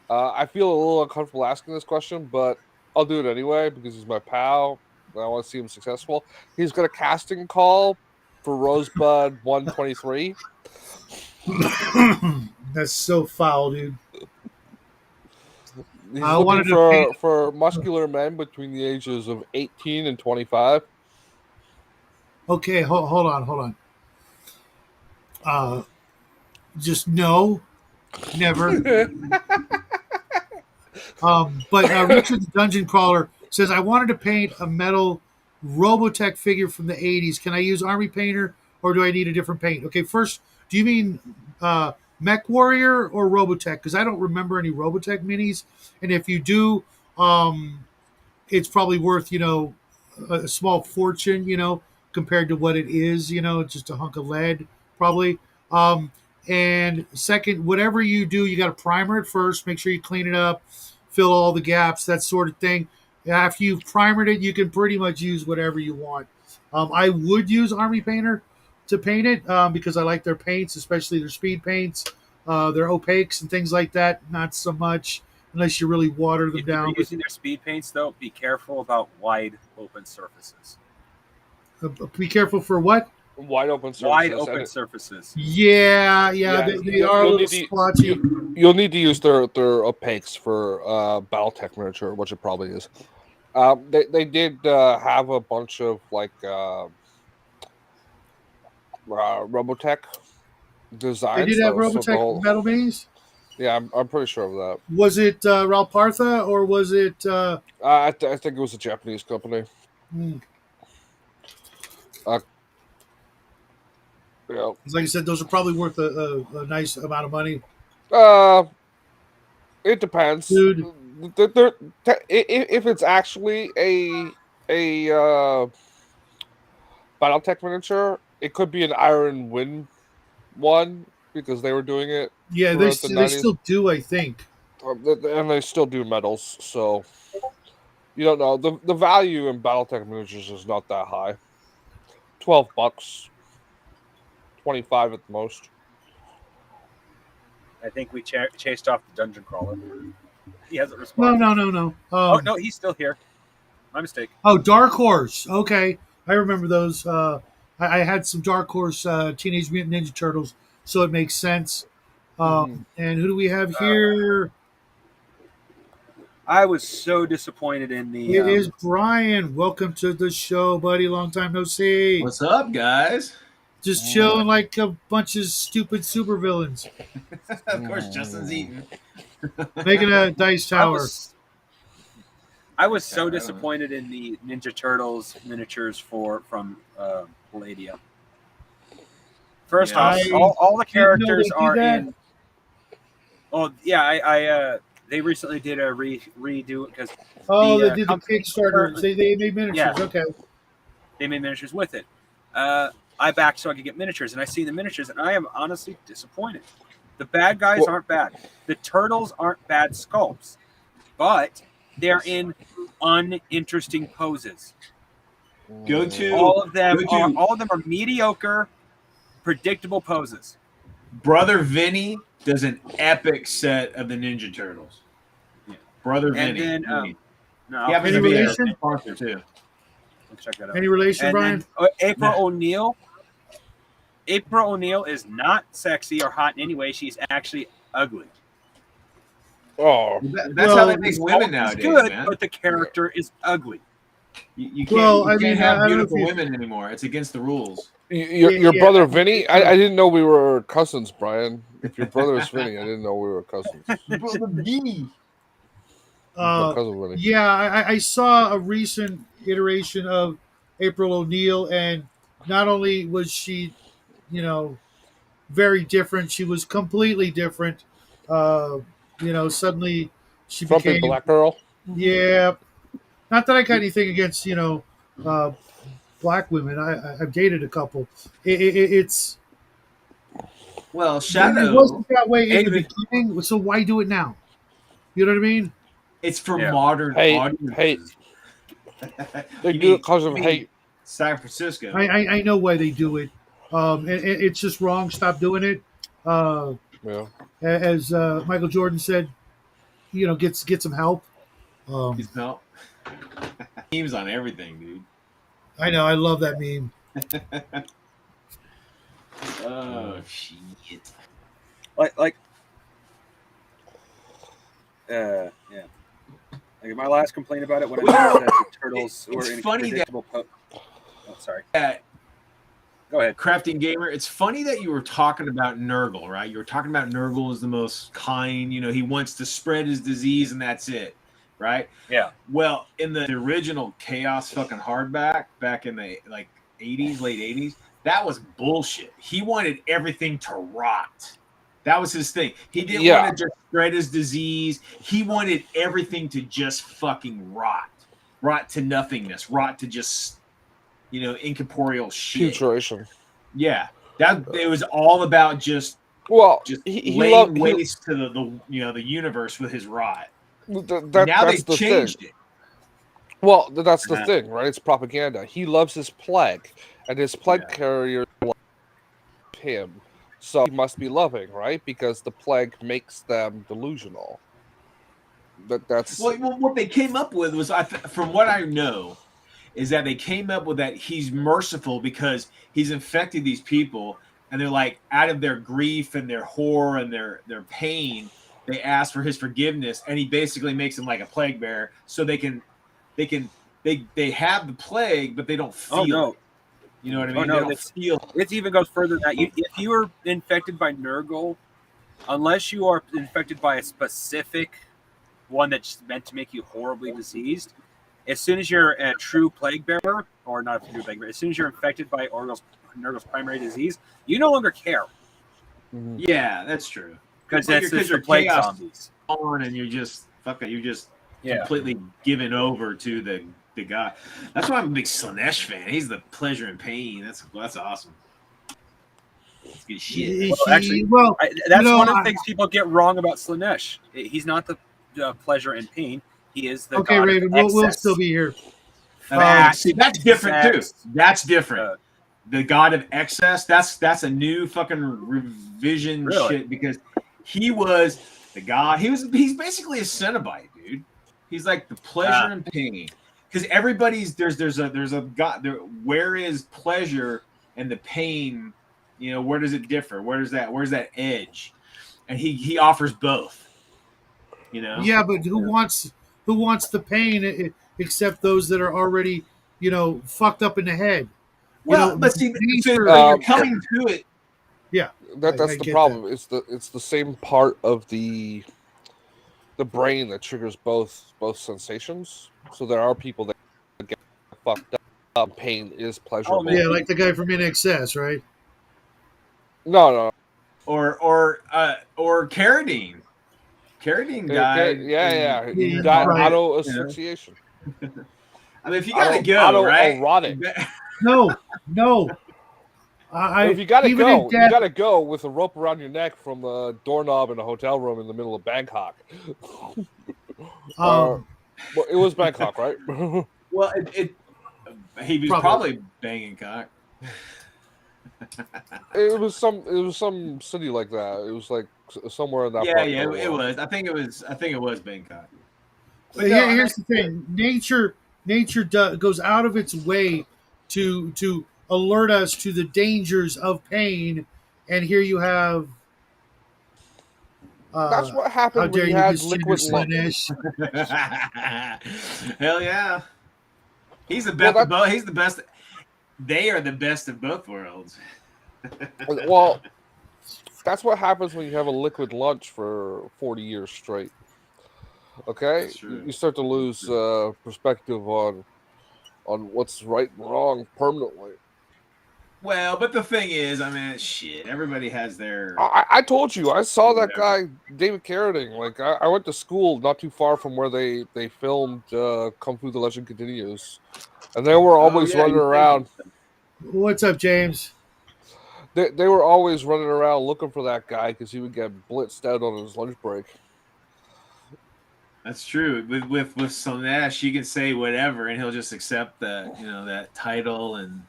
I feel a little uncomfortable asking this question, but I'll do it anyway because he's my pal. And I want to see him successful. He's got a casting call for Rosebud 123. that's so foul, dude. He's I looking wanted to paint. for muscular men between the ages of 18 and 25. Okay, hold on, hold on. Uh, just no, never. But Richard the Dungeon Crawler says, I wanted to paint a metal Robotech figure from the 80s. Can I use Army Painter or do I need a different paint? Okay, first, do you mean Mech Warrior or Robotech? Because I don't remember any Robotech minis. And if you do, it's probably worth, a small fortune, compared to what it is, just a hunk of lead, probably. And second, whatever you do, you got to primer it first. Make sure you clean it up, fill all the gaps, that sort of thing. After you've primered it, you can pretty much use whatever you want. I would use Army Painter to paint it because I like their paints, especially their speed paints, their opaques and things like that. Not so much unless you really water them If you're down. using their speed paints, though, be careful about wide open surfaces. Be careful for what? Wide open surfaces. Wide open surfaces. Yeah, they are a little splotchy. You'll need to use their opaques for Battletech miniature, which it probably is. They did have a bunch of like Robotech They designs. did That have was sort of the Robotech whole. metal minis. Yeah, I'm pretty sure of that. Was it Ralpartha or was it? I think it was a Japanese company. Hmm. Yeah. Like I said, those are probably worth a nice amount of money, It depends. dude. If it's actually a a BattleTech miniature. It could be an Iron Wind one because they were doing it Yeah, throughout the they 90s. still do, I think. And they still do medals, so you don't know. The value in BattleTech miniatures is not that high. $12, 25 at the most. I think we chased off the dungeon crawler. He hasn't No, responded. no, no, no. Oh no, he's still here. My mistake. Oh, Dark Horse. Okay, I remember those. I had some Dark Horse Teenage Mutant Ninja Turtles, so it makes sense. And who do we have here? I was so disappointed in the. It is Brian. Welcome to the show, buddy. Long time no see. What's up, guys? Just chilling like a bunch of stupid supervillains, Of course, Justin's eating. making a dice tower. I was so disappointed in the Ninja Turtles miniatures from Palladia. First Yeah. off, all the characters they do are that. in. Oh yeah, I they recently did a redo because Oh, the, they did the company Kickstarter. currently- They made miniatures. Yeah. Okay. they made miniatures with it. I backed so I could get miniatures, and I see the miniatures, and I am honestly disappointed. The bad guys aren't bad. The turtles aren't bad sculpts, but they're in uninteresting poses. Go to All of them go to- are mediocre, predictable poses. Brother Vinny does an epic set of the Ninja Turtles. Yeah. Brother And Vinny. then no, he happens Any to be a relation? sponsor too. I'll check that out. Any relation, And Brian? then April O'Neil. April O'Neil is not sexy or hot in any way. She's actually ugly. Oh, That's how they make women It's nowadays, good, man. but the character is ugly. You can't, Well, I you mean, can't have I don't know if beautiful you- women anymore. It's against the rules. your Yeah. brother Vinny? I didn't know we were cousins, Brian. If your brother is Vinny, I didn't know we were cousins. Brother Vinny. My cousin Vinny. Yeah, I saw a recent iteration of April O'Neil, and not only was she, very different, she was completely different. Suddenly she Frumpy became, black girl. yeah. Not that I got anything against, black women. I've dated a couple. It's Well, it Shadow. wasn't that way in the David. beginning, so why do it now? You know what I mean? It's for Yeah. modern Hate. audiences. They You do mean- it because of you mean hate. San Francisco. I know why they do it. And it's just wrong. Stop doing it. Yeah. As Michael Jordan said, get some help. He's not. Memes on everything, dude. I know. I love that meme. Oh shit. Yeah. Like my last complaint about it when I said the turtles It's were in funny that- predictable. Oh, sorry. Yeah, Go ahead. Crafting Gamer, it's funny that you were talking about Nurgle, right? You were talking about Nurgle is the most kind, he wants to spread his disease and that's it, right? Yeah. Well, in the original Chaos fucking hardback back in the late 80s, that was bullshit. He wanted everything to rot. That was his thing. He didn't want to just spread his disease. He wanted everything to just fucking rot. Rot to nothingness. Rot to just, incorporeal shit. Putrefaction. Yeah. It was all about just He laying loved waste to the universe with his rot. now Now that's they've the changed thing. it. Well, that's the Yeah. thing, right? It's propaganda. He loves his plague, and his plague carrier loves him. So he must be loving, right? Because the plague makes them delusional. That's Well, what they came up with was, from what I know, is that they came up with that he's merciful because he's infected these people, and they're like, out of their grief and their horror and their pain, they ask for his forgiveness, and he basically makes them like a plague bearer, so they have the plague, but they don't feel Oh no. it. You know what I mean? Oh, no, They don't it's- feel. It even goes further than that. If you are infected by Nurgle, unless you are infected by a specific one that's meant to make you horribly diseased, as soon as you're a true plague bearer, or not a true plague bearer, as soon as you're infected by Nurgle's primary disease, you no longer care Yeah, that's true. because Well, that's because just the you're plague chaos zombies. On and you're just Yeah. completely given over to the guy. That's why I'm a big Slanesh fan. He's the pleasure and pain. That's awesome. That's good shit. Well, actually, that's one of the things people get wrong about Slanesh. He's not the pleasure and pain. He is the okay, god Raven. of We'll excess. still be here. See, that's different too. That's different. The god of excess. That's a new fucking revision shit because he was the god. He's basically a Cenobite, dude. He's like the pleasure and pain. Because everybody's there's a god there. Where is pleasure and the pain? You know, where does it differ? Where's that edge? And he offers both. You know. Yeah, but who wants the pain except those that are already, fucked up in the head? Well, but see, you're coming to it. Yeah, that's the problem. That. It's the same part of the brain that triggers both sensations. So there are people that get fucked up. Pain is pleasurable. Yeah, like the guy from NXS, right? No. Or Carradine. Carradine died. Yeah. He died auto asphyxiation. I mean, if you gotta go, right? Erotic. No. If you gotta go with a rope around your neck from a doorknob in a hotel room in the middle of Bangkok. Well, it was Bangkok, right? Well, he was probably banging cock. It was some city like that. It was like somewhere in that. Yeah, it was. I think it was Bangkok. But here's the thing: nature goes out of its way to alert us to the dangers of pain, and here you have. That's what happened when you had liquid lunch. Hell yeah, he's the best of both. He's the best. They are the best of both worlds. Well, that's what happens when you have a liquid lunch for 40 years straight. Okay, you start to lose perspective on what's right and wrong permanently. Well, but the thing is, I mean, shit. Everybody has their. I told you, I saw that guy, David Carradine. Like, I went to school not too far from where they filmed Kung Fu: The Legend Continues, and they were always running around. What's up, James? They were always running around looking for that guy because he would get blitzed out on his lunch break. That's true. With Slanesh, you can say whatever, and he'll just accept that title and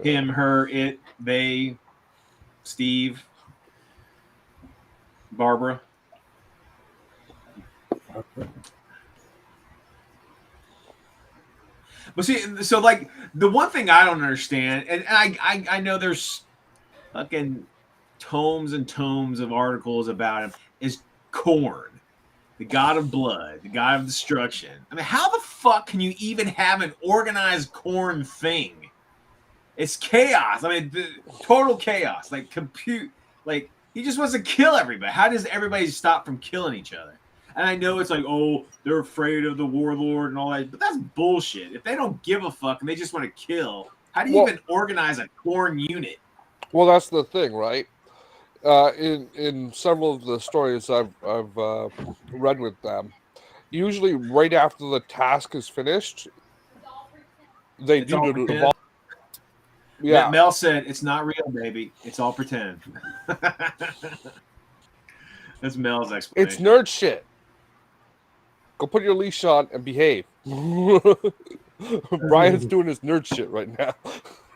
him, her, it, they, Steve, Barbara. But see, so like the one thing I don't understand, and I know there's fucking tomes and tomes of articles about him, is Korn. The god of blood, the god of destruction. I mean, how the fuck can you even have an organized Korn thing? It's chaos. I mean, total chaos. Like he just wants to kill everybody. How does everybody stop from killing each other? And I know it's like, oh, they're afraid of the warlord and all that, but that's bullshit. If they don't give a fuck and they just want to kill, how do you even organize a Korn unit? Well, that's the thing, right? In several of the stories I've read with them, usually right after the task is finished, they do the. Yeah, Mel said it's not real, baby. It's all pretend. That's Mel's explanation. It's nerd shit. Go put your leash on and behave. Brian's doing his nerd shit right now.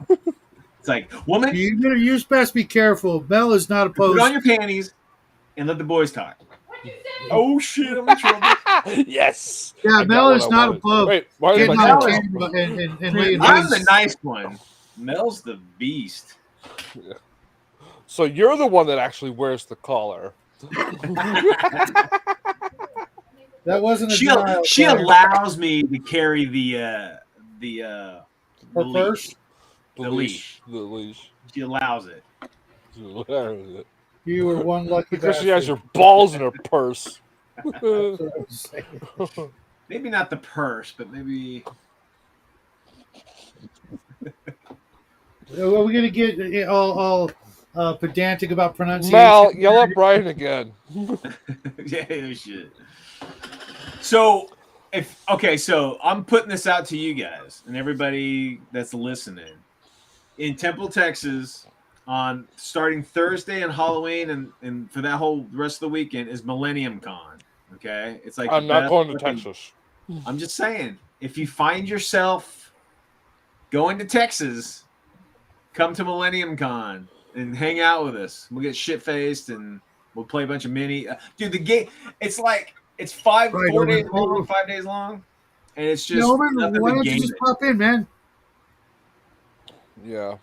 It's like, woman, you're supposed to be careful. Mel is not opposed. Put on your panties and let the boys talk. Oh shit, I'm in trouble. Yes. Yeah, Mel is not opposed. Wait, why is I'm the nice one. Mel's the beast. Yeah. So you're the one that actually wears the collar. That wasn't. She allows me to carry the purse. The leash. The leash. She allows it. You were one lucky because she has your balls in her purse. Maybe not the purse, but maybe. Are we gonna get all pedantic about pronunciation? Mal, yell at Brian again. Yeah, shit. So So I'm putting this out to you guys and everybody that's listening. In Temple, Texas, on starting Thursday and Halloween and for that whole rest of the weekend is Millennium Con. Okay, it's like I'm not going to Texas. I'm just saying, if you find yourself going to Texas, come to Millennium Con and hang out with us. We'll get shit faced and we'll play a bunch of mini. Dude, the game. It's like it's 4 days long, 5 days long, and it's just nothing why but don't you just pop in, man? Yeah.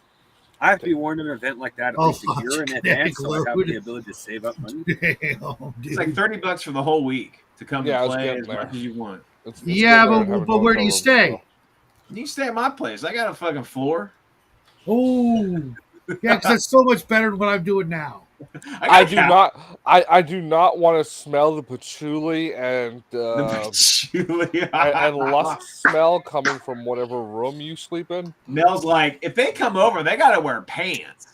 I have to be warned of an event like that at least a year in advance, so I have the ability to save up money. Damn, it's like $30 for the whole week to come and play as much as you want. It's but where do you stay? You stay at my place. I got a fucking floor. Oh, yeah, because that's so much better than what I'm doing now. I do not want to smell the patchouli and and lust smell coming from whatever room you sleep in. Nell's like, if they come over, they gotta wear pants.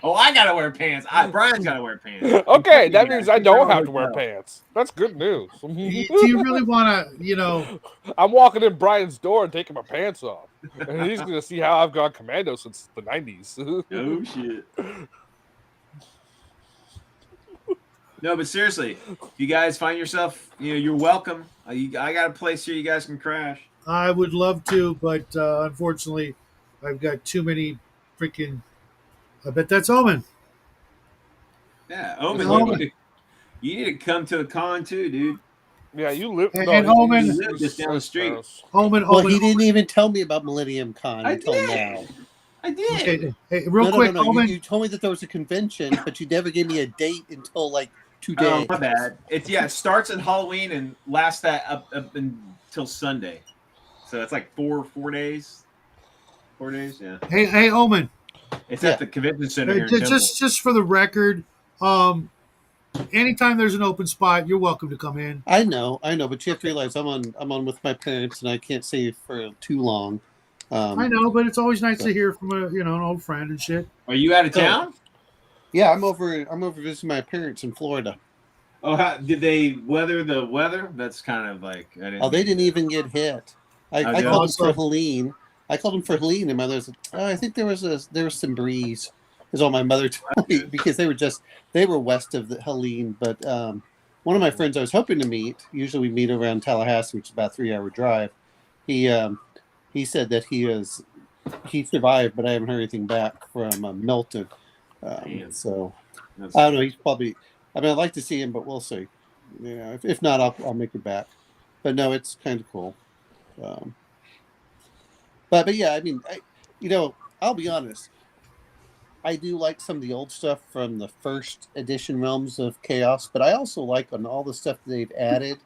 Oh, I gotta wear pants. Brian's gotta wear pants. Okay, that means I don't have to wear pants. That's good news. Do you really want to, I'm walking in Brian's door and taking my pants off. And he's going to see how I've gone commando since the 90s. Oh, shit. No, but seriously, if you guys find yourself, you're welcome. I got a place here you guys can crash. I would love to, but unfortunately, I've got too many freaking... I bet that's Omen. Yeah, Omen. You need to come to the con too, dude. Yeah, you live. And Omen, you live just down the street. Omen. He didn't even tell me about Millennium Con until now. I did. Hey, real quick, Omen. You told me that there was a convention, but you never gave me a date until like 2 days. Oh, my bad. It starts at Halloween and lasts that up until Sunday. So it's like four days. 4 days, yeah. Hey, Omen. It's at the convention center here in Temple. Just for the record, anytime there's an open spot, you're welcome to come in. I know, but you have to realize I'm on with my parents, and I can't stay for too long. I know, but it's always nice to hear from an old friend and shit. Are you out of town? Yeah, I'm over visiting my parents in Florida. Oh, did they weather the weather? That's kind of like they didn't even get hit. I called them for Helene. And my mother's I think there was some breeze, is all my mother told me, because they were west of the Helene. But one of my friends I was hoping to meet, usually we meet around Tallahassee, which is about a 3-hour drive. He said that he survived, but I haven't heard anything back from Milton. So I don't know. He's probably. I'd like to see him, but we'll see. If not, I'll make it back. But no, it's kind of cool. But yeah, I'll be honest. I do like some of the old stuff from the first edition Realms of Chaos, but I also like on all the stuff that they've added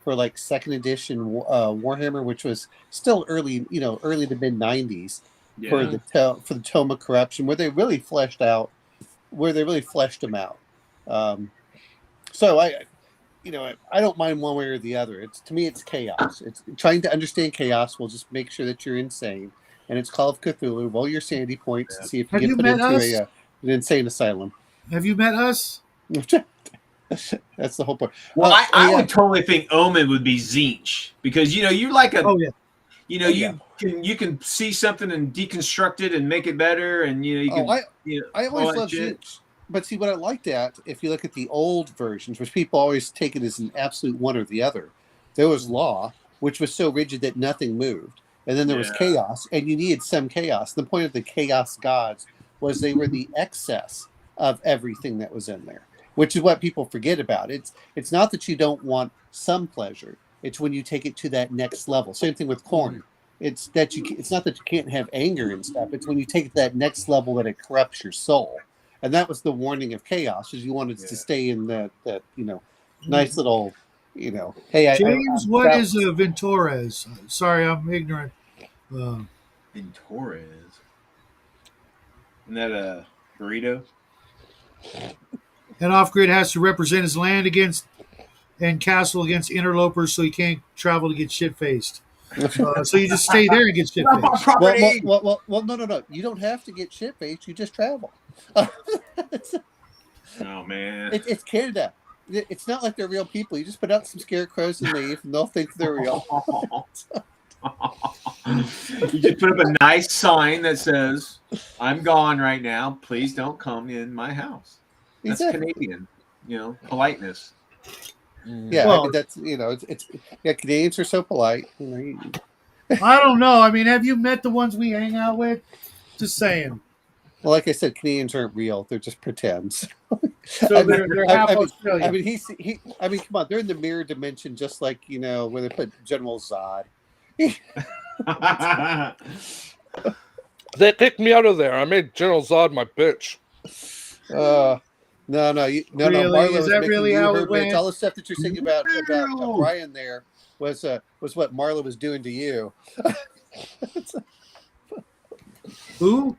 for like second edition Warhammer, which was still early to mid 90s for the Tome of Corruption, where they really fleshed them out. So I don't mind one way or the other. To me, it's chaos. It's trying to understand chaos. Will just make sure that you're insane. And it's Call of Cthulhu. Roll your sanity points to see if you get put into an insane asylum. Have you met us? That's the whole point. Well, I would totally think Omen would be Zinch, because you're like a. Oh yeah. You can see something and deconstruct it and make it better, and you can. I always love Zinch. But see, what I liked if you look at the old versions, which people always take it as an absolute one or the other, there was Law, which was so rigid that nothing moved. And then there was Chaos, and you needed some chaos. The point of the Chaos Gods was they were the excess of everything that was in there, which is what people forget about. It's not that you don't want some pleasure. It's when you take it to that next level. Same thing with Khorne. It's not that you can't have anger and stuff. It's when you take it to that next level that it corrupts your soul. And that was the warning of Chaos, is you wanted to stay in that nice little, hey, James, what is a Ventores? Sorry, I'm ignorant. Ventores? Isn't that a burrito? And off-grid has to represent his land against and castle against interlopers, so he can't travel to get shit-faced. So you just stay there and get shit-faced. Well, no. You don't have to get shit-faced. You just travel. Oh, man. It's Canada. It's not like they're real people. You just put out some scarecrows and leave, and they'll think they're real. You just put up a nice sign that says, "I'm gone right now. Please don't come in my house." That's Canadian, politeness. Yeah, Well, I mean, that's it's Canadians are so polite. I don't know. I mean, have you met the ones we hang out with? Just saying. Well, like I said, Canadians aren't real; they're just pretends. So they're half Australian. I mean, come on, they're in the mirror dimension, just like when they put General Zod. They kicked me out of there. I made General Zod my bitch. No, Really? Marla Is that really how it went? All the stuff that you're saying about Brian there was what Marla was doing to you. Who?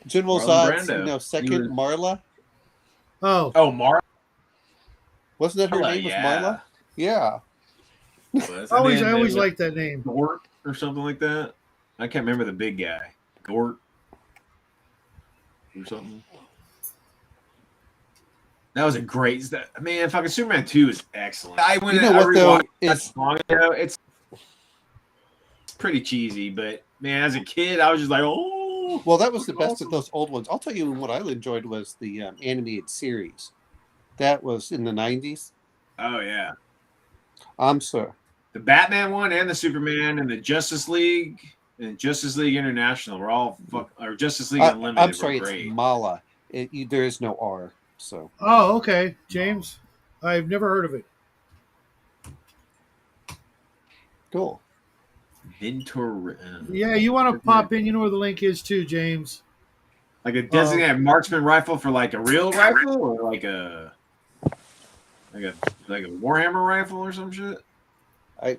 General Zod's, second Marla. Oh, Marla. Wasn't that her name? Yeah. Was Marla? Yeah. I always liked that name. Gort or something like that. I can't remember the big guy. Gort or something. That was a great. Man, fucking Superman 2 is excellent. It's pretty cheesy, but man, as a kid, I was just like, oh. Well, that was the best of those old ones. I'll tell you what I enjoyed was the animated series. That was in the 90s. Oh yeah. I'm sorry. The Batman one and the Superman and the Justice League and Justice League International were all or Justice League Unlimited. I'm sorry, were great. It's Mala. There is no R. So. Oh, okay, James. I've never heard of it. Cool. Ventura. Yeah, you want to pop in? You know where the link is too, James. Like a designated marksman rifle for like a real rifle, or like a Warhammer rifle or some shit. I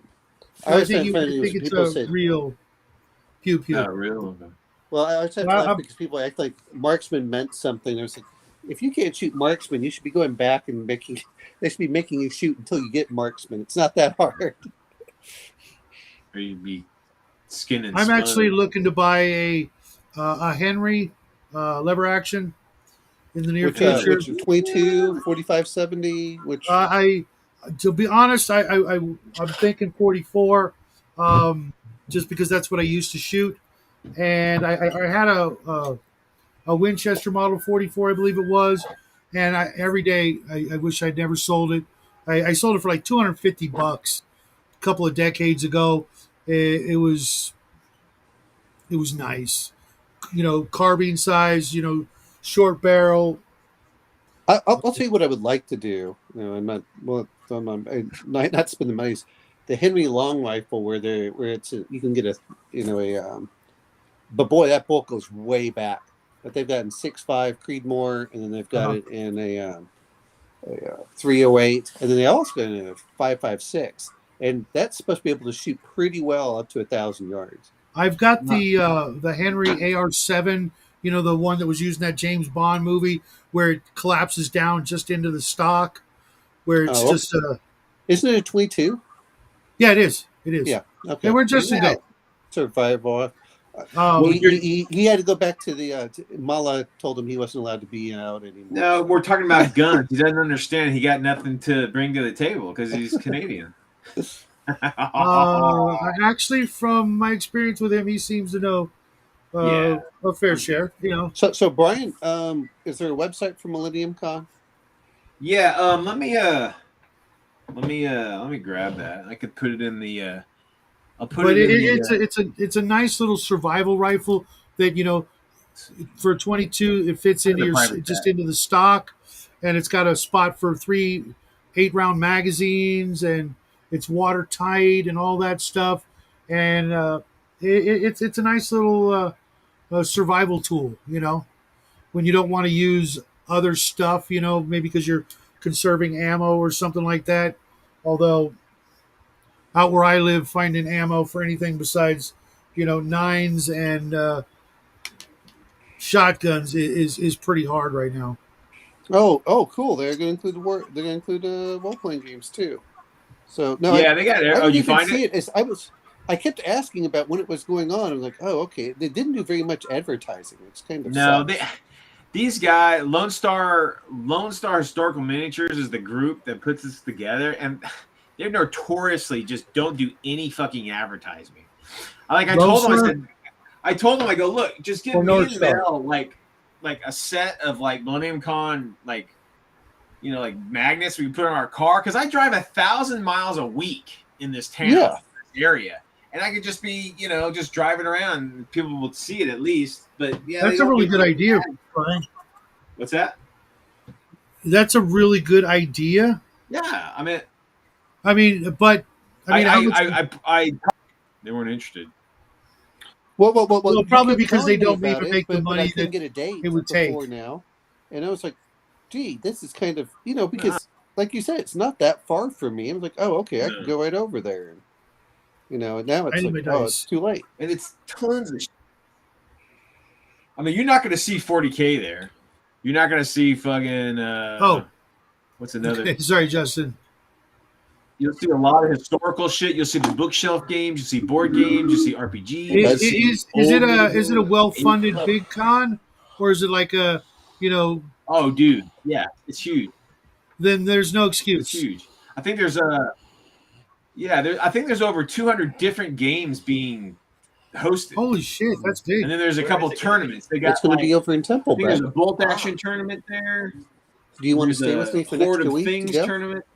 think it's a real pew pew. Oh, real. Okay. Well, I was laughing because people act like marksman meant something. I was like, if you can't shoot marksman, you should be going back and they should be making you shoot until you get marksman. It's not that hard. Or you'd be skinning. I'm actually looking to buy a Henry lever action in the near future. Which 22, 45, 70, which to be honest, I'm thinking 44, just because that's what I used to shoot, and I had a Winchester Model 44, I believe it was, and every day I wish I'd never sold it. I sold it for like $250 a couple of decades ago. It was nice, carbine size, short barrel. I'll tell you what I would like to do. I'm not spend the money. The Henry long rifle, where you can get but boy, that bolt goes way back. But they've got in 6.5 Creedmoor, and then they've got it in a 308, and then they also got in a 5.56, and that's supposed to be able to shoot pretty well up to 1,000 yards. I've got the Henry AR7, the one that was used in that James Bond movie where it collapses down just into the stock, where it's just Isn't it a 22? Yeah, it is. It is. Yeah. Okay. And we're just a go. Survival. He had to go back to the Mala told him he wasn't allowed to be out anymore. No, we're talking about guns. He doesn't understand. He got nothing to bring to the table because he's Canadian. Actually, from my experience with him, he seems to know a fair share. So Brian, is there a website for Millennium Con? Yeah. Let me grab that. I could put it in the. It's a nice little survival rifle that for 22 it fits into into the stock, and it's got a spot for 3 8-round magazines, and it's watertight and all that stuff, and it's a nice little survival tool. When you don't want to use other stuff, maybe because you're conserving ammo or something like that. Although out where I live, finding ammo for anything besides, 9s and shotguns is pretty hard right now. Oh, cool! They're going to include They're going to include role-playing games too. So no, they got it. Oh, you find it? I kept asking about when it was going on. I'm like, oh, okay. They didn't do very much advertising. It's kind of these guys, Lone Star Historical Miniatures is the group that puts this together, and they're notoriously just don't do any fucking advertising. I told them, I go, look, just give me and Mel like a set of like Millennium Con like magnets we can put on our car, because I drive 1,000 miles a week in this town, this area, and I could just be just driving around. People will see it at least. But yeah, that's a really good idea, Brian. What's that? That's a really good idea. Yeah, I mean, but they weren't interested. Well, probably because they don't even make the money I couldn't get a date it would take now, and I was like, "Gee, this is kind of because, like you said, it's not that far from me." I was like, "Oh, okay, I can go right over there," and and now it's like, oh, it's too late, and it's tons of. I mean, you're not going to see 40K there. You're not going to see fucking. What's another? Sorry, Justin. You'll see a lot of historical shit. You'll see the bookshelf games. You see board games. You see RPGs. Is it a well-funded big con, or is it like a Oh, dude, yeah, it's huge. Then there's no excuse. It's huge. I think there's I think there's over 200 different games being hosted. Holy shit, that's big. And then there's a couple tournaments. They got. It's going to be over in Temple. There's a bolt action tournament there. Do you want to stay with me for next week? Things tournament.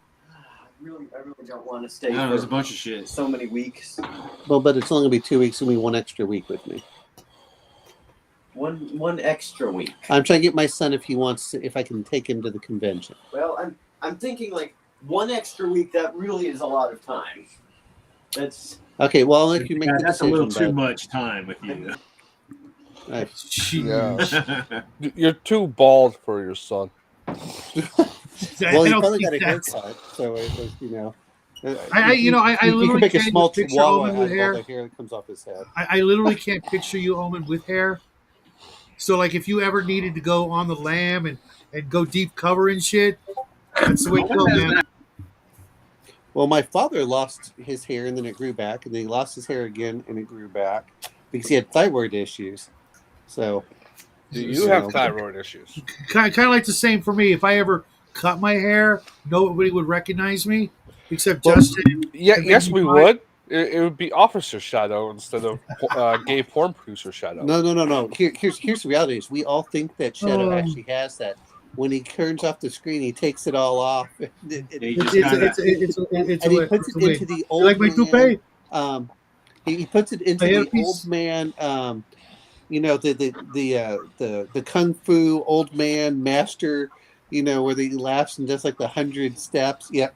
I really don't want to stay. There's a bunch of shit. So many weeks. Well, but it's only going to be 2 weeks. It's going to be 1 extra week with me. One extra week. I'm trying to get my son if I can take him to the convention. Well, I'm thinking like 1 extra week. That really is a lot of time. That's okay. Well, I'll let you make the that's decision. That's a little too much time with you. Yeah. You're too bald for your son. Well, he probably got a haircut, so it was, I literally can make a small picture chihuahua Omen with out of hair. all the hair that comes off his head. I literally can't picture you, Omen, with hair. So, like, if you ever needed to go on the lam and go deep cover and shit, that's the way to go, man. Well, my father lost his hair and then it grew back, and then he lost his hair again and it grew back because he had thyroid issues. So, you have thyroid issues. Kind of like the same for me. If I ever cut my hair, nobody would recognize me except Justin. Yeah, yes, we would. It would be Officer Shadow instead of gay porn producer Shadow. No. Here's the reality: is we all think that Shadow actually has that. When he turns off the screen, he takes it all off. And he puts it into the old like my toupee. He puts it into the old man. The kung fu old man master. Where he laughs and does like the 100 steps. Yeah,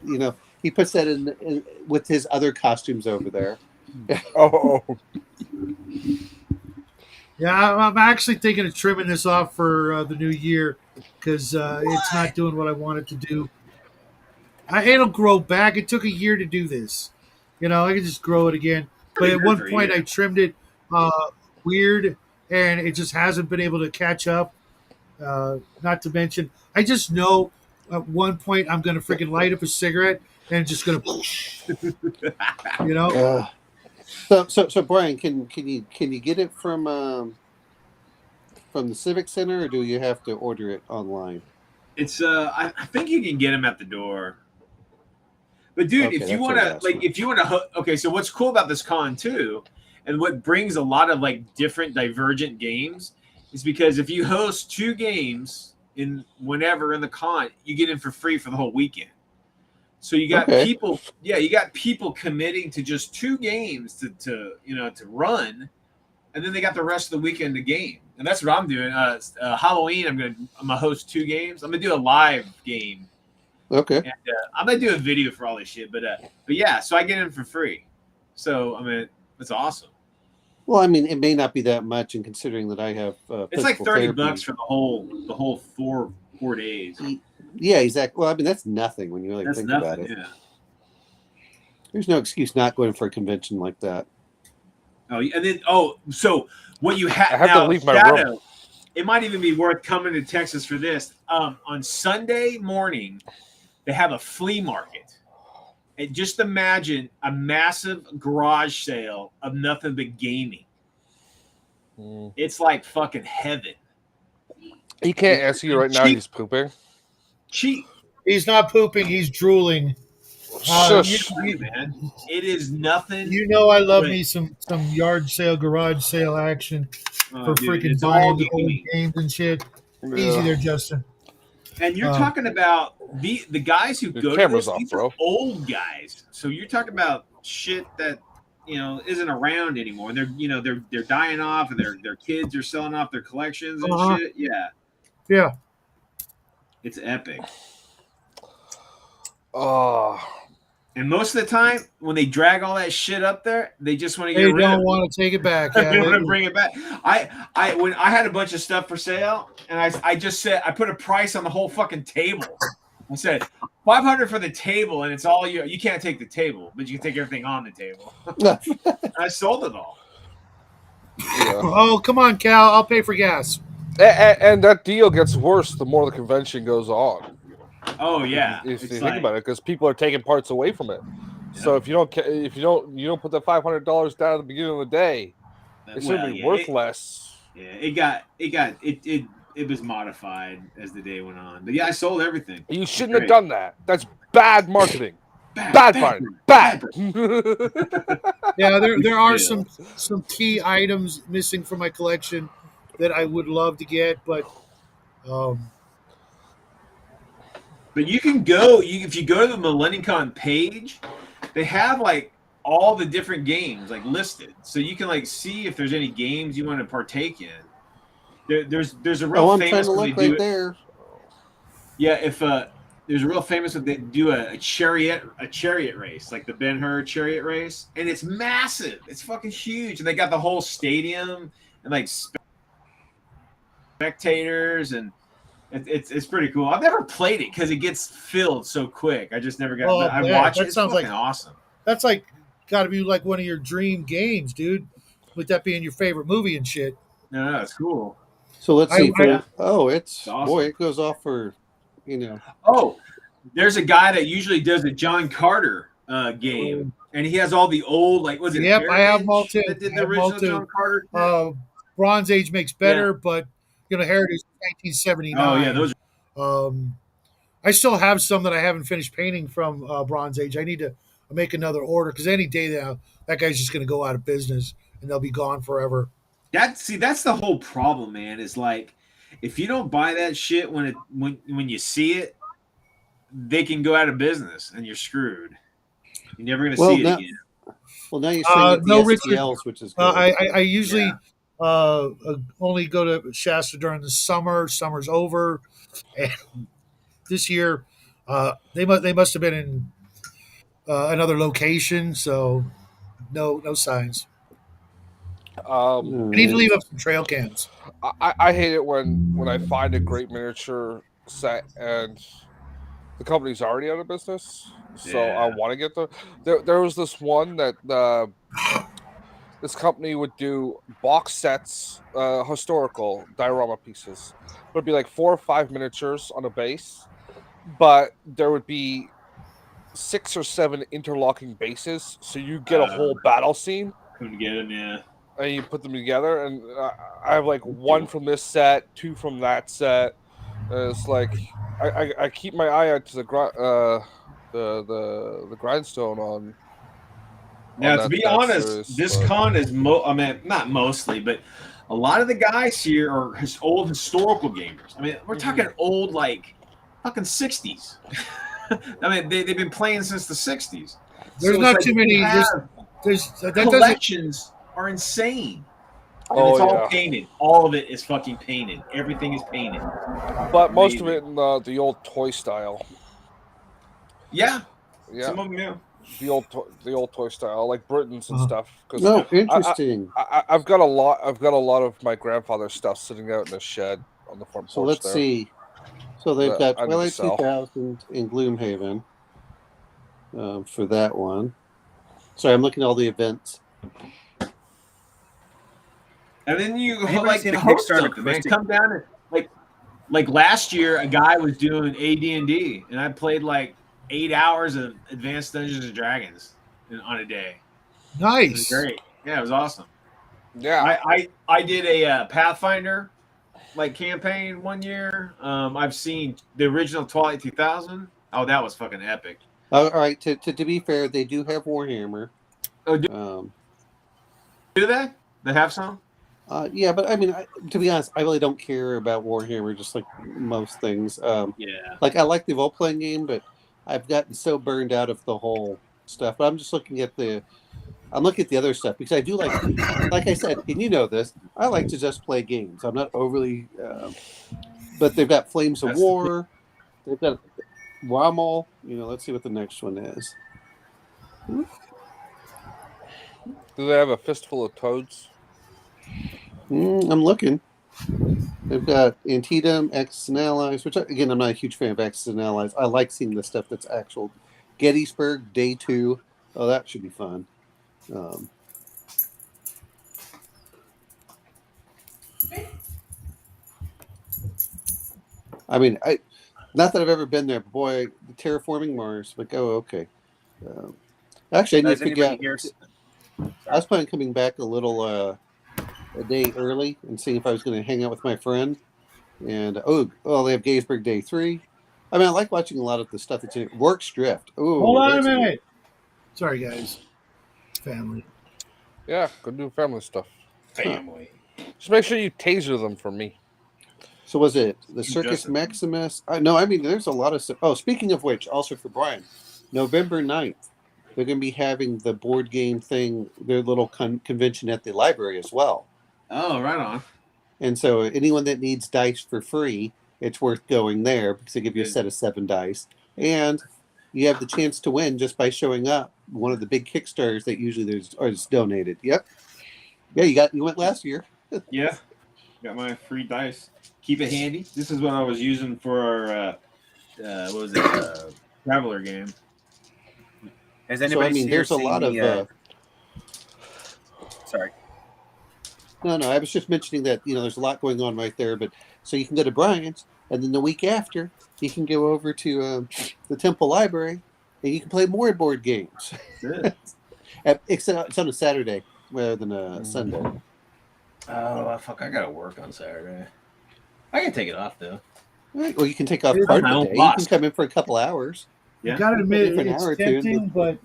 he puts that in with his other costumes over there. Oh. Yeah, I'm actually thinking of trimming this off for the new year because it's not doing what I want it to do. It'll grow back. It took a year to do this. I can just grow it again. But at one point, I trimmed it weird, and it just hasn't been able to catch up. Not to mention, I just know at one point I'm going to freaking light up a cigarette and just going to, So Brian, can you get it from the Civic Center, or do you have to order it online? It's I think you can get them at the door. But dude, if you want to, so what's cool about this con too, and what brings a lot of like different divergent games, is because if you host 2 games in whenever in the con, you get in for free for the whole weekend. So you got people committing to just 2 games to run, and then they got the rest of the weekend to game. And that's what I'm doing. Halloween, I'm gonna host 2 games. I'm gonna do a live game. Okay. And I'm gonna do a video for all this shit, but yeah, so I get in for free. So that's awesome. Well, it may not be that much, and considering that I have it's like $30 for the whole 4 days. Yeah, exactly. Well, that's nothing when you really think about it. Yeah. There's no excuse not going for a convention like that. Oh, and then so what you have? I have to leave my room. It might even be worth coming to Texas for this. On Sunday morning, they have a flea market. And just imagine a massive garage sale of nothing but gaming. It's like fucking heaven. He can't answer you right now. Cheap. He's pooping. Cheap. He's not pooping. He's drooling. Shush. Man, it is nothing. You know I love but- me some yard sale, garage sale action for dude, freaking it's all buying old gaming. games and shit. Yeah. Easy there, Justin. And you're talking about the guys who Your go to camera's this. off, These bro. are old guys. So you're talking about shit that isn't around anymore. And they're dying off, and their kids are selling off their collections and shit. Yeah, Yeah. it's epic. Oh, And most of the time, when they drag all that shit up there, they just want to get They rid of don't it. want to take it back. They Yeah, want to bring it back. When I had a bunch of stuff for sale, and I just said I put a price on the whole fucking table. I said $500 for the table, and it's all you. You can't take the table, but you can take everything on the table. I sold it all. yeah. Oh, come on, Cal. I'll pay for gas. And that deal gets worse the more the convention goes on. Oh yeah, If it's you like, think about it, because people are taking parts away from it. So if you don't put the $500 down at the beginning of the day, it's gonna be worth less. It was modified as the day went on. But yeah, I sold everything. You shouldn't have done that. That's bad marketing. Bad marketing. Bad. Yeah, there are some key items missing from my collection that I would love to get, but But you can go. If you go to the Millennium Con page, they have like all the different games like listed, so you can like see if there's any games you want to partake in. There's a real I'm trying famous to one look they do right there. Yeah, if there's a real famous one they do a chariot race, like the Ben-Hur chariot race, and it's massive. It's fucking huge, and they got the whole stadium and like spectators and. It's pretty cool. I've never played it because it gets filled so quick. I just never got. Oh, I man, watch that it. It's sounds fucking like- awesome. that's like got to be like one of your dream games, dude. With that being your favorite movie and shit. No, it's cool. So let's see. I- It's awesome. boy, it goes off for Oh, there's a guy that usually does a John Carter game, and he has all the old was it? Yep, I have them all too. That did I the have them all original too. John Carter. Bronze Age makes better, but Heritage is 1979. Oh yeah, those. I still have some that I haven't finished painting from Bronze Age. I need to make another order because any day now that guy's just going to go out of business and they'll be gone forever. That's the whole problem, man. Is like if you don't buy that shit when you see it, they can go out of business and you're screwed. You're never going to see it again. Well, now you're saying No, the Richard, STLs, which is good. I usually only go to Shasta during the summer. Summer's over, and this year they must have been in another location, so no signs. I need to leave up some trail cans. I hate it when I find a great miniature set and the company's already out of business. So I want to get there was this one that this company would do box sets, historical diorama pieces. It would be like 4 or 5 miniatures on a base, but there would be 6 or 7 interlocking bases, so you get a whole battle scene. Couldn't get them, yeah. And you put them together, and I have like 1 from this set, 2 from that set. And it's like I keep my eye out to the grindstone on. Now, on to that- be that honest, series, this but- con is I mean, not mostly, but a lot of the guys here are old historical gamers. I mean, we're talking old, like fucking 60s. I mean, they've been playing since the 60s. There's So not it's too like many. you have That doesn't. collections are insane. And it's all painted. All of it is fucking painted. Everything is painted. But most of it in the old toy style. Yeah. Yeah, Some of them, yeah. the old toy style, like Britain's and stuff. Because No, interesting. I've got a lot of my grandfather's stuff sitting out in the shed on the front porch. So let's there. see. So they've that got I need to Twilight sell. 2000 in Gloomhaven for that one. Sorry, I'm looking at all the events. And then you Anybody like seen a host Kickstarter something, man. Christie? Come down and like last year, a guy was doing AD&D, and I played like 8 hours of Advanced Dungeons and Dragons on a day. It was Nice. great. Yeah, it was awesome. Yeah, I did a Pathfinder like campaign one year. I've seen the original Twilight 2000. Oh, that was fucking epic. All right. To be fair, they do have Warhammer. Oh, do they? They have some. Yeah, but I mean, to be honest, I really don't care about Warhammer. Just like most things. Yeah. Like I like the role playing game, but I've gotten so burned out of the whole stuff. But I'm just looking at the other stuff because I do like I said, and you know this. I like to just play games. I'm not overly. But they've got Flames of War. They've got Rommel. Let's see what the next one is. Do they have a fistful of toads? I'm looking. They've got Antietam, Axis and Allies, which again, I'm not a huge fan of Axis and Allies. I like seeing the stuff that's actual. Gettysburg, Day 2. Oh, that should be fun. I mean, not that I've ever been there, but boy, the terraforming Mars. Like, oh, okay. Actually, I need to figure out. I was planning on coming back a day early and seeing if I was going to hang out with my friend. And they have Gettysburg Day 3. I mean, I like watching a lot of the stuff that's in it. Works Drift. Oh, hold on a minute. Sorry, guys. Family. Yeah, go do family stuff. Family. Just make sure you taser them for me. So was it the Circus Maximus? No, I mean, there's a lot of stuff. Oh, speaking of which, also for Brian, November 9th, they're going to be having the board game thing, their little convention at the library as well. Oh, right on. And so anyone that needs dice for free, it's worth going there because they give you a set of 7 dice. And you have the chance to win just by showing up. One of the big Kickstarters that usually is donated. Yep. Yeah, you went last year. Yeah. Got my free dice. Keep it handy. This is what I was using for our Traveler game. Has anybody there's a lot of sorry. No, I was just mentioning that, there's a lot going on right there, but so you can go to Brian's, and then the week after, you can go over to the Temple Library, and you can play more board games. Except it's on a Saturday rather than a Sunday. Oh, fuck, I gotta work on Saturday. I can take it off, though. Right. Well, you can take off part of the day. You can come in for a couple hours. Yeah. You gotta admit, it's tempting, but...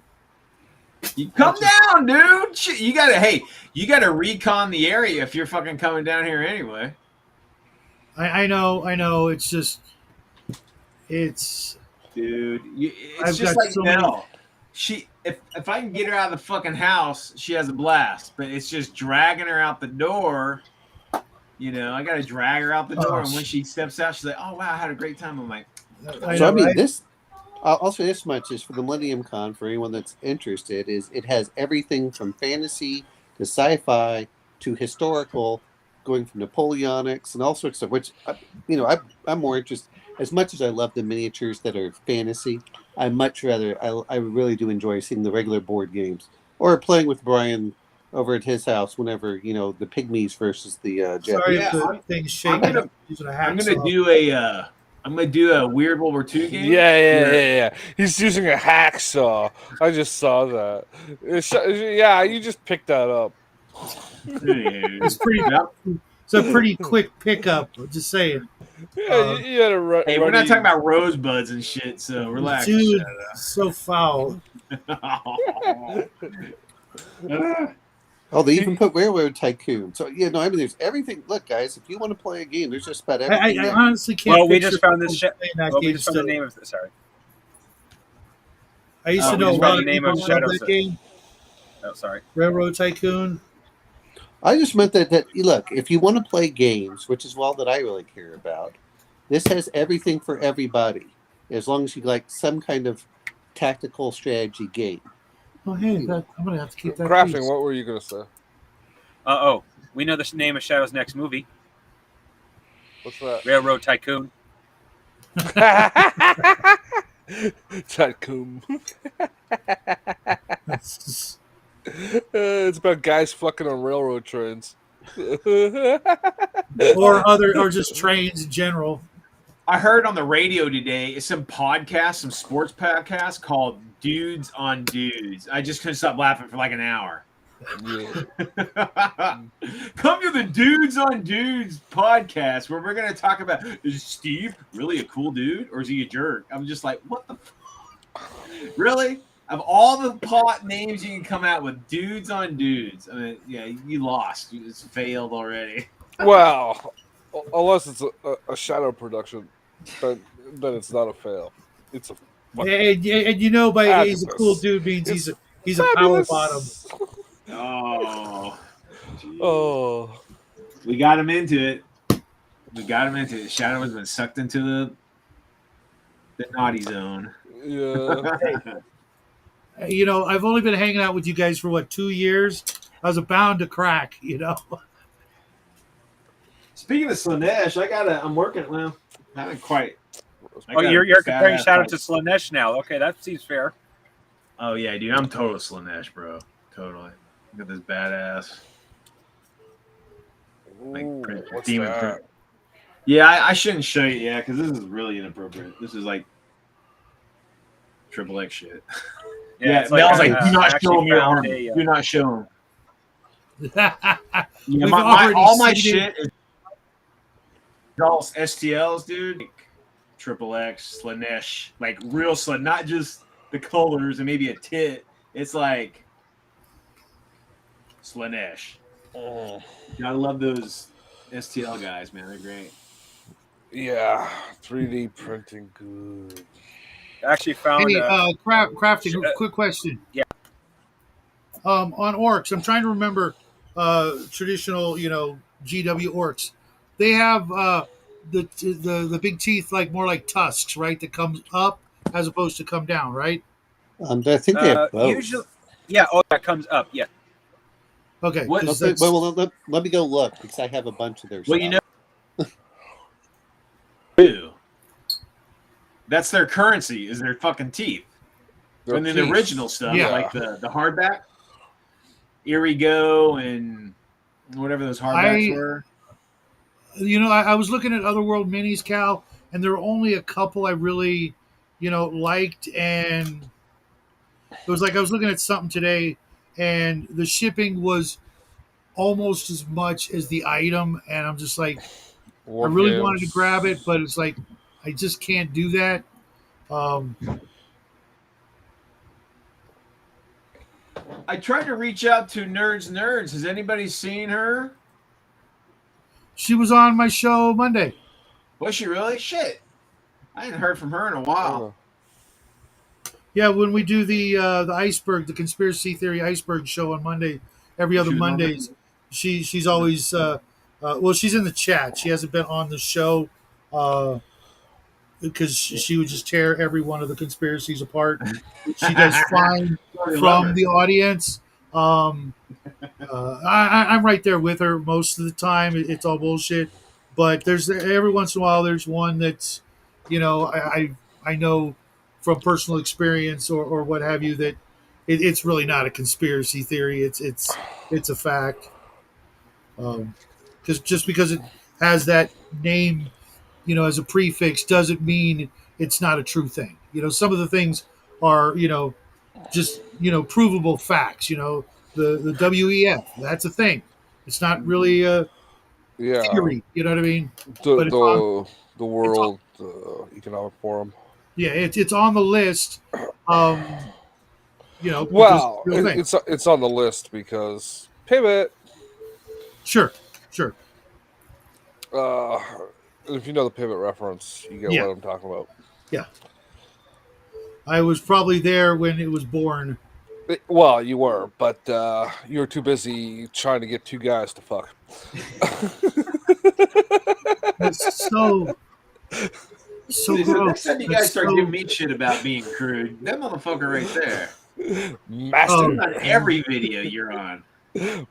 You come down, dude. You gotta recon the area if you're fucking coming down here anyway. I know. It's just, dude. It's just like Nell. If I can get her out of the fucking house, she has a blast. But it's just dragging her out the door. I gotta drag her out the door, and when she steps out, she's like, "Oh wow, I had a great time." I'm like, this. I'll say this much is for the Millennium Con, for anyone that's interested, is it has everything from fantasy to sci-fi to historical, going from Napoleonics and all sorts of which, I'm more interested. As much as I love the miniatures that are fantasy, I much rather, I really do enjoy seeing the regular board games or playing with Brian over at his house whenever, the Pygmies versus the Japanese. Sorry if the thing's shaking. I'm gonna do a weird World War II game. Yeah. He's using a hacksaw. I just saw that. You just picked that up. It's a pretty quick pickup. Just saying. Yeah, you had to run. Hey, we're not talking about rosebuds and shit, so relax. Dude, so foul. Oh, they even put Railroad Tycoon. So, there's everything. Look, guys, if you want to play a game, there's just about everything. I honestly can't. Well, we just found this. We just found the name of it. Sorry. I used to know a lot of people love that game. Oh, sorry. Railroad Tycoon. I just meant that look, if you want to play games, which is all that I really care about, this has everything for everybody. As long as you like some kind of tactical strategy game. Oh, hey, I'm going to have to keep that. Crafting, piece. what were you going to say? We know the name of Shadow's next movie. What's that? Railroad Tycoon. Tycoon. It's about guys fucking on railroad trains. or just trains in general. I heard on the radio today some sports podcast called Dudes on Dudes. I just couldn't stop laughing for like an hour. Come to the Dudes on Dudes podcast where we're gonna talk about, is Steve really a cool dude or is he a jerk? I'm just like, what the really? Of all the pot names you can come out with, Dudes on Dudes. I mean, yeah, you lost. You just failed already. Well, unless it's a shadow production, then it's not a fail. It's a And you know, by he's a cool fabulous. dude means It's he's a power bottom. Oh, Oh, we got him into it. Shadow has been sucked into the naughty zone. yeah. You know, I've only been hanging out with you guys for what, 2 years. I was bound to crack. You know. Speaking of Slanesh, I'm working. Well, I haven't quite. Oh, you're comparing Shadow to Slanesh now. Okay, that seems fair. Oh yeah, dude, I'm total Slanesh, bro. Totally. Look at this badass. Like Ooh, what's demon that? print. Yeah, I shouldn't show you. Yeah, because this is really inappropriate. This is like triple X shit. Yeah, Mel's like, do not show him your arm. Do not show him. Yeah, all my shit is all STLs, dude. Like, triple X, Slanesh, like real Slanesh, not just the colors and maybe a tit. It's like Slanesh. Oh. Gotta love those STL guys, man. They're great. Yeah, 3D printing, good. I actually found. Hey, crafting. Quick question. Yeah. On orcs, I'm trying to remember traditional, you know, GW orcs. They have the big teeth, like more like tusks, right? That comes up as opposed to come down, right? I think they have both. Usually, yeah. Oh, that comes up. Yeah. Okay. What? Let me go look because I have a bunch of their Well, stuff. you know, that's their currency is their fucking teeth. Their and then teeth. the original stuff, Yeah. like the hardback, Irigo, and whatever those hardbacks were. You know, I was looking at Otherworld minis, Cal, and there were only a couple I really, you know, liked, and it was like I was looking at something today, and the shipping was almost as much as the item, and I'm just like, I really wanted to grab it, but it's like I just can't do that. I tried to reach out to Nerds. Has anybody seen her? She was on my show Monday. Was she really? Shit. I hadn't heard from her in a while. Yeah, when we do the iceberg, the conspiracy theory iceberg show on Monday, every other Mondays, she's always well, she's in the chat. She hasn't been on the show because she would just tear every one of the conspiracies apart. She does fine from the audience. I'm right there with her most of the time. It's all bullshit, but there's every once in a while there's one that's, you know, I know from personal experience or what have you that it's really not a conspiracy theory. It's a fact. Because just because it has that name, you know, as a prefix doesn't mean it's not a true thing. You know, some of the things are, you know, just, you know, provable facts. You know, the WEF, that's a thing. It's not really a theory. You know what I mean? But The World Economic Forum. Yeah, it's on the list. You know, well, it's on the list because pivot. Sure. If you know the pivot reference, you get what I'm talking about. Yeah. I was probably there when it was born. Well, you were, but you were too busy trying to get two guys to fuck. It's so gross. Next time you guys start giving me shit about being crude, that motherfucker right there. Master. On every video you're on.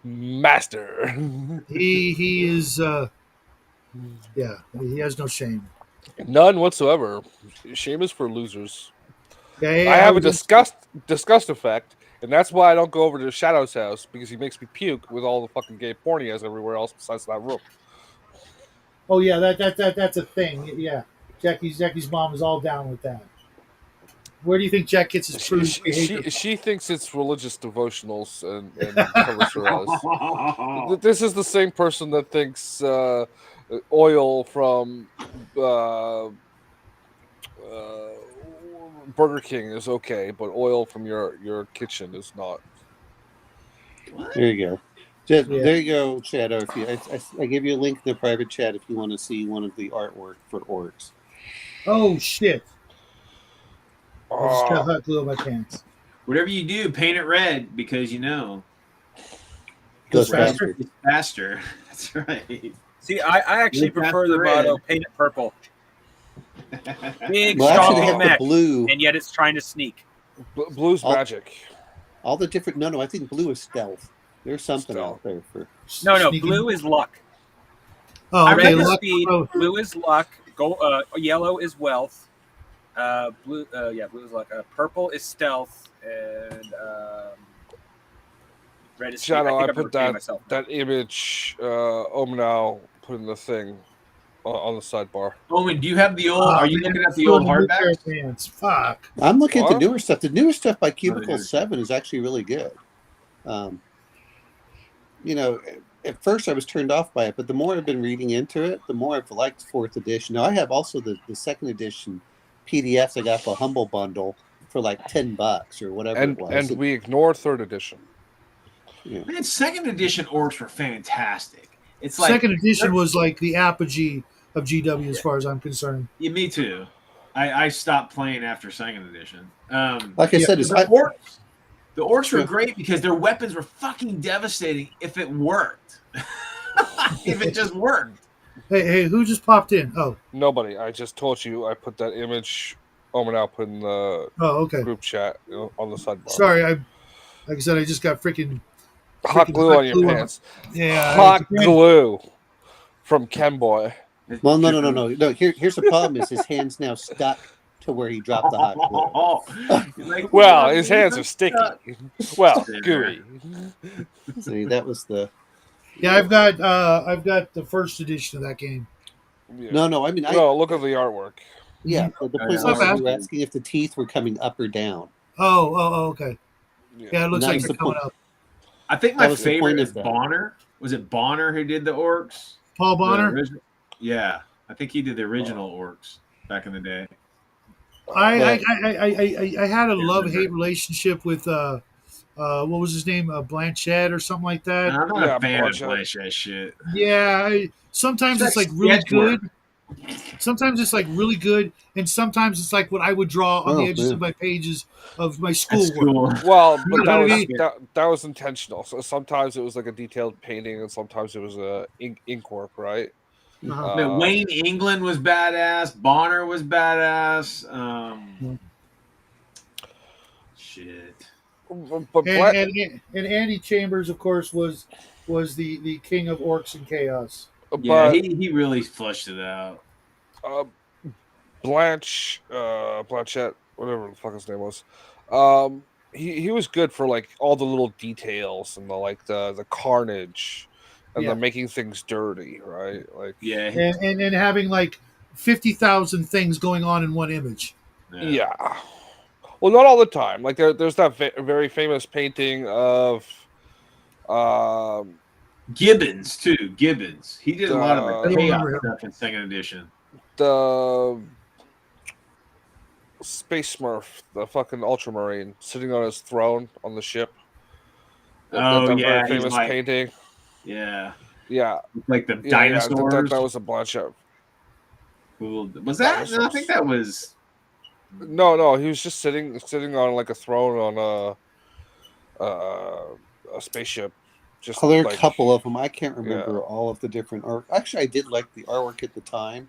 Master. He is yeah, he has no shame. None whatsoever. Shame is for losers. Yeah, I have a disgust effect, and that's why I don't go over to Shadow's house, because he makes me puke with all the fucking gay porn he has everywhere else besides that room. Oh yeah, that's a thing. Yeah, Jackie's mom is all down with that. Where do you think Jack gets his prudish behavior? She thinks it's religious devotionals and covers her eyes. This is the same person that thinks oil from Burger King is okay, but oil from your kitchen is not. There you go. There you go, Shadow. If you, I gave you a link in the private chat if you want to see one of the artwork for orcs. Oh shit! I just got hot glue on my pants. Whatever you do, paint it red because Goes faster. It's faster. That's right. See, I actually prefer the motto paint it purple. Big, Well, strong actually, they have mech, the blue. and yet it's trying to sneak. Blue's magic. All the different. No, I think blue is stealth. There's something out there for. No, Sneaking. blue is luck. Oh, okay. Red is Luck. speed. Oh. Blue is luck. Yellow is wealth. Blue is luck. Purple is stealth, and red is speed. Shadow, I I'm put repeating myself. that image Omnow put in the thing on the sidebar. Omen, do you have the old? Are you looking at the old hardback? Pants. Fuck. I'm looking at the What? newer stuff. The newer stuff by Cubicle 7 is actually really good. You know, at first I was turned off by it, but the more I've been reading into it, the more I've liked 4th edition. Now I have also the 2nd edition PDFs I got the Humble Bundle for like $10 or whatever it was. And we ignore 3rd edition. Yeah. Man, 2nd edition orcs were fantastic. It's like Second edition was like the apogee of GW as far as I'm concerned. Yeah, me too. I stopped playing after 2nd edition. Like I said, the orcs were great because their weapons were fucking devastating if it worked. If it just worked. Hey, who just popped in? Oh, Nobody. I just told you I put that image Omnow put in the group chat on the sidebar. Sorry, like I said, I just got freaking hot glue on your pants. Yeah, hot glue from Kenboy. Well, no. Here's the problem: is his hands now stuck to where he dropped the hot glue. Well, his hands are sticky. Well, gooey. See, that was the. Yeah, I've got the 1st edition of that game. Yeah. No. I mean, look at the artwork. Yeah, the point was you were asking if the teeth were coming up or down. Oh, okay. Yeah, it looks like they're coming up. I think my favorite is Bonner. Was it Bonner who did the orcs? Paul Bonner? Yeah, I think he did the original orcs back in the day. I had a love-hate relationship with what was his name, Blanchett or something like that. I'm not a fan of Blanchett shit. Yeah, sometimes it's like really good. Sometimes it's like really good, and sometimes it's like what I would draw on the edges of my pages of my schoolwork. Well, but that was intentional. So sometimes it was like a detailed painting, and sometimes it was a ink work, right? Wayne England was badass. Bonner was badass. Shit. But and Andy Chambers, of course, was the king of orcs and chaos. Yeah, he really flushed it out. Blanchett, whatever the fuck his name was, he was good for like all the little details and the carnage and the making things dirty, right? Like and having like 50,000 things going on in one image. Yeah. Well, not all the time. Like there's that very famous painting of Gibbons too. Gibbons. He did a lot of the chaos stuff in 2nd edition. The Space Smurf, the fucking Ultramarine, sitting on his throne on the ship. That very famous painting. Yeah. Yeah. Like the dinosaurs. That was a Blanchett. Was that? No, I think that was. No. He was just sitting on like a throne on a spaceship. There are a couple of them. I can't remember all of the different art. Actually, I did like the artwork at the time,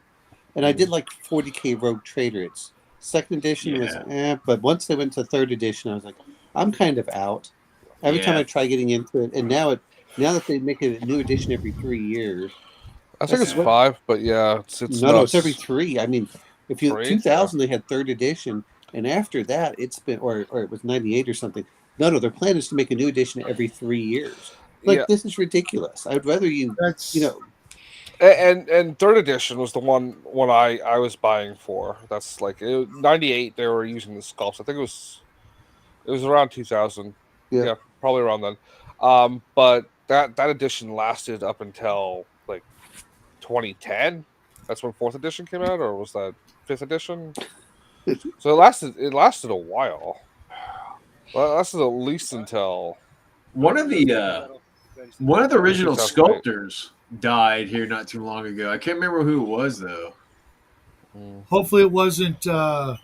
and I did like 40K Rogue Trader. It's 2nd edition was but once they went to 3rd edition, I was like, I'm kind of out. Every time I try getting into it, and now that they make a new edition every 3 years. I think it's 5, but yeah, it's no, it's every 3. I mean, if you 2000 they had 3rd edition, and after that it's been or it was 98 or something. No, their plan is to make a new edition every 3 years. Like this is ridiculous. I'd rather And third edition was the one I was buying for. That's like 98. They were using the sculpts. I think it was around 2000. Yeah, probably around then. But that edition lasted up until like 2010. That's when fourth edition came out, or was that fifth edition? So it lasted a while. Well, it lasted at least until One of the original 2008. sculptors died here not too long ago. I can't remember who it was though. Hopefully, it wasn't. Well,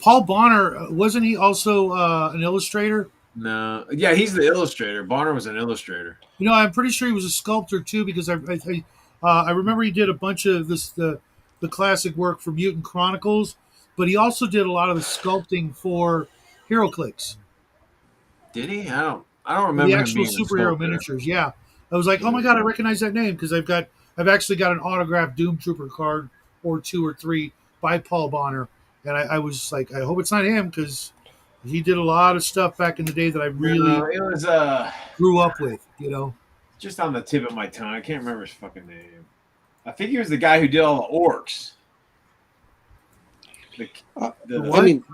Paul Bonner, wasn't he also an illustrator? No, yeah, he's the illustrator. Bonner was an illustrator. You know, I'm pretty sure he was a sculptor too, because I remember he did a bunch of the classic work for Mutant Chronicles, but he also did a lot of the sculpting for HeroClix. Did he? I don't remember The him actual being a superhero sculptor. miniatures. Yeah, I was like, oh my god, I recognize that name because I've actually got an autographed Doom Trooper card or 2 or 3 by Paul Bonner, and I was like, I hope it's not him because he did a lot of stuff back in the day that I really it was grew up with. You know, just on the tip of my tongue. I can't remember his fucking name. I think he was the guy who did all the orcs. what? I mean,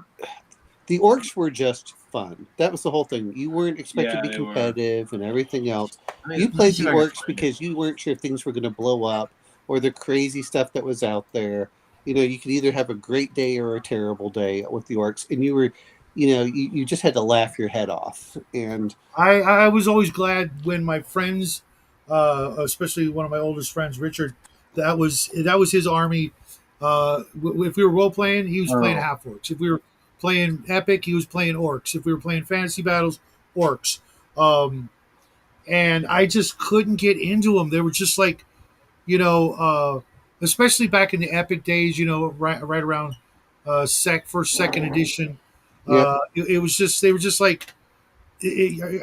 the orcs were just fun. That was the whole thing. You weren't expected to be they were. competitive and everything else. I mean, You played see the if I can orcs find because you weren't sure if things were going to blow up or the crazy stuff that was out there. You know, you could either have a great day or a terrible day with the orcs, and you were, you just had to laugh your head off. And I was always glad when my friends, especially one of my oldest friends, Richard, that was his army. If we were role playing, he was playing half orcs. If we were playing epic, he was playing orcs. If we were playing fantasy battles, orcs. And I just couldn't get into them. They were just like, especially back in the epic days. Right around first second edition. It was just they were just like, are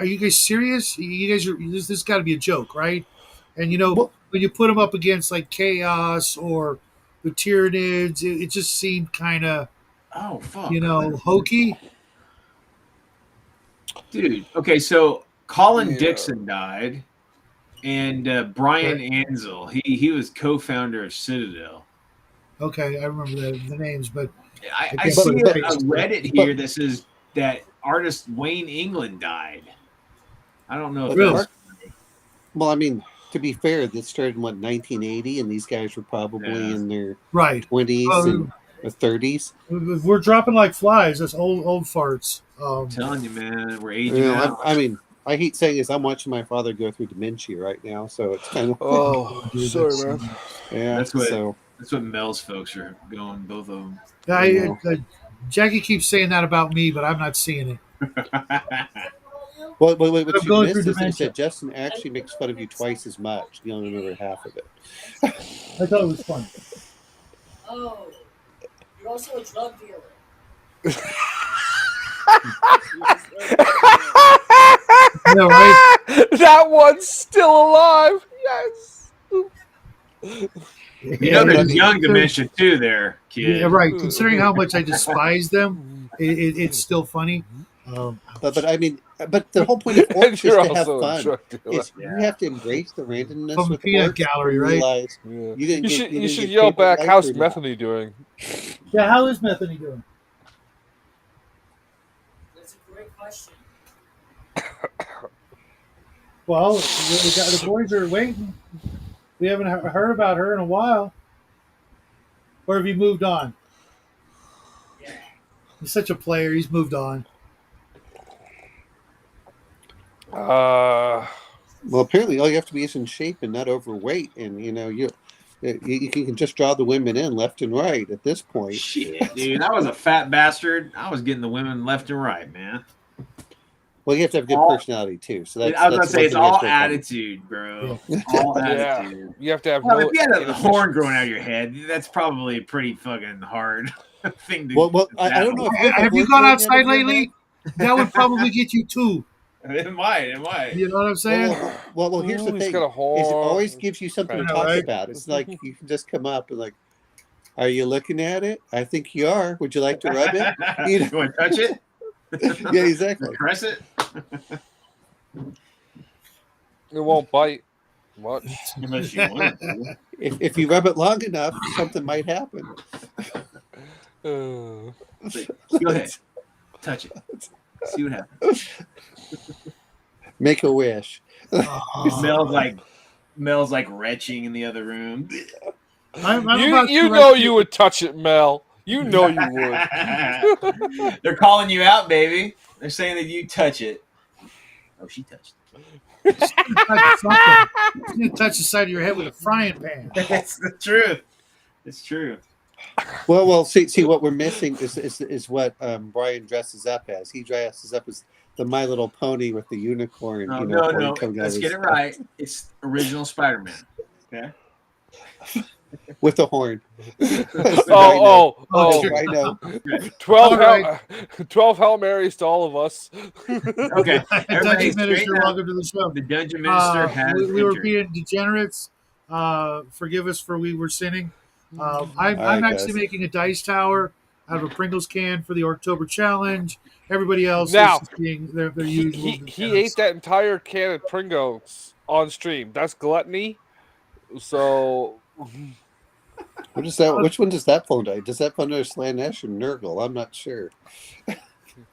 you guys serious? You guys are this got to be a joke, right? And well, when you put them up against like Chaos or the Tyranids, it just seemed kind of Oh fuck! hokey. Dude. Okay, so Colin Yeah. Dixon died, and Brian Ansel. He was co-founder of Citadel. Okay, I remember the names, but I see a Reddit here that says that artist Wayne England died. I don't know if Really? that's well, I mean, to be fair, this started in 1980, and these guys were probably in their right 20s and 30s. We're dropping like flies. That's old farts. I'm telling you, man, we're aging out. I mean, I hate saying this. I'm watching my father go through dementia right now, so it's kind of sorry, man. Yeah, That's what Mel's folks are going. Both of them. Jackie keeps saying that about me, but I'm not seeing it. Well, what you going missed through is dementia. that Justin actually makes fun of you twice as much. You only remember half of it. I thought it was fun. Oh, you're also a drug dealer. Yeah, right. That one's still alive. Yes. There's young dementia too, there, kid. Yeah, right. Considering how much I despise them, it's still funny. But I mean, but the whole point of orcs is You're to have also a fun. drug dealer. You have to embrace the randomness From with the peanut orcs gallery, and right? realize Yeah. you should yell back, how's Methany doing? Yeah, how is Methany doing? That's a great question. Well, the boys are waiting. We haven't heard about her in a while. Or have you moved on? Yeah. He's such a player. He's moved on. Well, apparently all you have to be is in shape and not overweight, and you can just draw the women in left and right at this point. Shit, dude, I was a fat bastard. I was getting the women left and right, man. Well, you have to have good personality too. So that's, I was gonna that's say one it's thing you have all to have. attitude, bro. All Yeah. attitude. You have to have Well, no if you had a horn inhibitions. growing out of your head, that's probably a pretty fucking hard thing to. Well, I don't know. If Have you gone outside lately? That would probably get you too. It might. You know what I'm saying? Well, here's the He's thing: got a is it horn. always gives you something to I know, talk right? about. It's like you can just come up and like, "Are you looking at it? I think you are. Would you like to rub it?" You want to touch it? Yeah, exactly. Press it. It won't bite. much. Unless you want to. If you rub it long enough, something might happen. Uh, Go ahead, touch it. See what happens. Make a wish. Mel's like retching in the other room. I'm you about you to know write you would touch it, Mel. You know you would. They're calling you out, baby. They're saying that you touch it. Oh, she touched touch something. You're gonna touch the side of your head with a frying pan. it. It's the truth. It's true. Well. See, what we're missing is what Brian dresses up as. He dresses up as the My Little Pony with the unicorn. No, horn coming out Let's of get his it right. It's original Spider-Man. Okay. with the horn. Oh, I know. 12 Hail Marys to all of us. Okay. Everybody Dungeon Minister, straighten up. welcome to the show. The dungeon minister has we were entered. being degenerates. Forgive us for we were sinning. I'm right, actually guys. making a dice tower out of a Pringles can for the Orctober challenge. Everybody else Now, is just being their usual. He ate that entire can of Pringles on stream. That's gluttony. So What is that? Which one does that phone die? Does that phone know Slanesh or Nurgle? I'm not sure.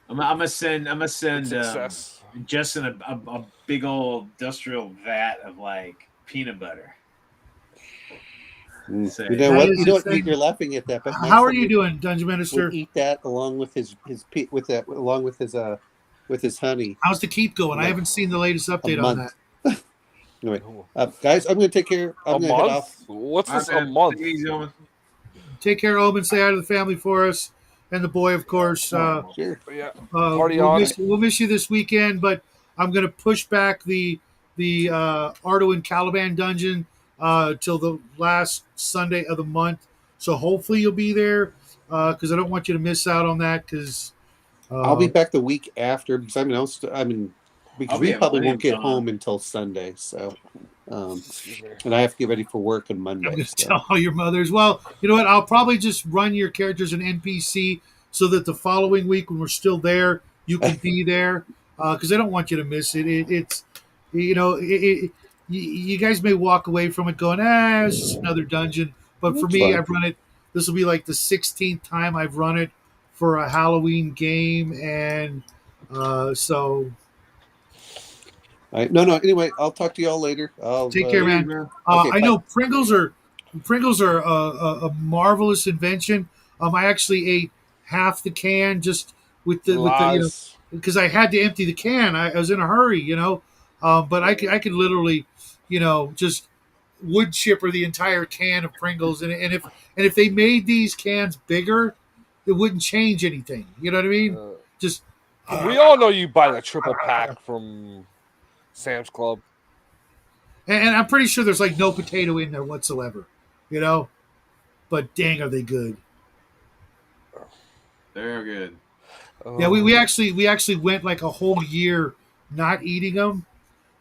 I'm gonna send success. Justin a big old industrial vat of like peanut butter. So, You know what? is You know what? insane. You're laughing at that, but How are you doing, Dungeon Minister? Would eat that along with his honey. How's the keep going? I haven't seen the latest update on that. Anyway, guys, I'm going to take care. I'm going to head off. What's this? All A right, month? take it easy, Owen. Take care, Omen. Say hi to the family for us, and the boy, of course. Sure. Yeah. Party we'll on. we'll miss you this weekend, but I'm going to push back the Ardo and Caliban dungeon till the last Sunday of the month. So hopefully you'll be there because I don't want you to miss out on that. Because I'll be back the week after because because we probably won't get John. home until Sunday. So, Excuse me. and I have to get ready for work on Monday. I'm going to so. tell all your mothers. Well, you know what? I'll probably just run your characters an NPC so that the following week when we're still there, you can be there because I don't want you to miss it. It's you guys may walk away from it going, it's just another dungeon. But for That's me, fine. I've run it. This will be like the 16th time I've run it for a Halloween game, and so All right. No. Anyway, I'll talk to y'all later. take care, man. Okay, I bye. know Pringles are a marvelous invention. I actually ate half the can just with the Lies. because I had to empty the can. I was in a hurry, but I could literally, just wood chipper the entire can of Pringles, and if they made these cans bigger, it wouldn't change anything. You know what I mean? Just We all know you buy the triple pack from Sam's Club. and I'm pretty sure there's like no potato in there whatsoever, But dang, are they good? They're good. Yeah, we actually went like a whole year not eating them.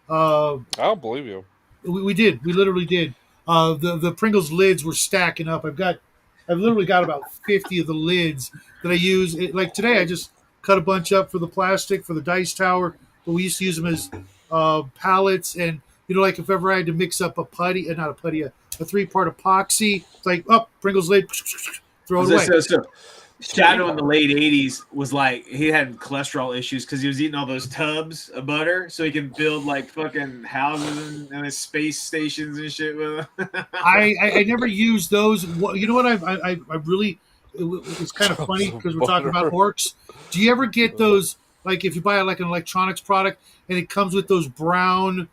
I don't believe you. We did. We literally did. The Pringles lids were stacking up. I've literally got about 50 of the lids that I use. Like today, I just cut a bunch up for the plastic for the dice tower, but we used to use them as pallets. And like if ever I had to mix up a 3-part epoxy, it's like Pringles lid, throw it away. So Shadow in the late 80s was like he had cholesterol issues because he was eating all those tubs of butter so he can build like fucking houses and his space stations and shit with them. I never used those. You know what? I really it's kind of funny because we're talking about orcs. Do you ever get those like if you buy like an electronics product and it comes with those brown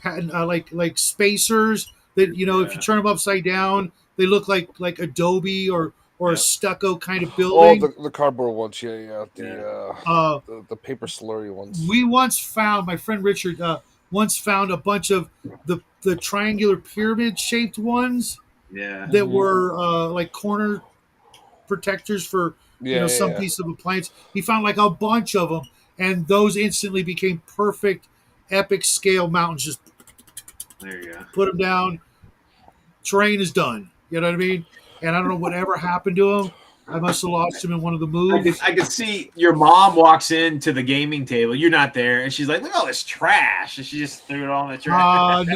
like spacers that if you turn them upside down they look like Adobe or a stucco kind of building. Oh, the cardboard ones, yeah. The paper slurry ones. We once found my friend Richard once found a bunch of the triangular pyramid shaped ones. Yeah. That were like corner protectors for some piece of appliance. He found like a bunch of them, and those instantly became perfect, epic scale mountains. Just there you go. Put them down. Terrain is done. You know what I mean? And I don't know whatever happened to them, I must have lost him in one of the I moves. could see your mom walks into the gaming table. You're not there, and she's like, "Look at all this trash," and she just threw it all in the trash.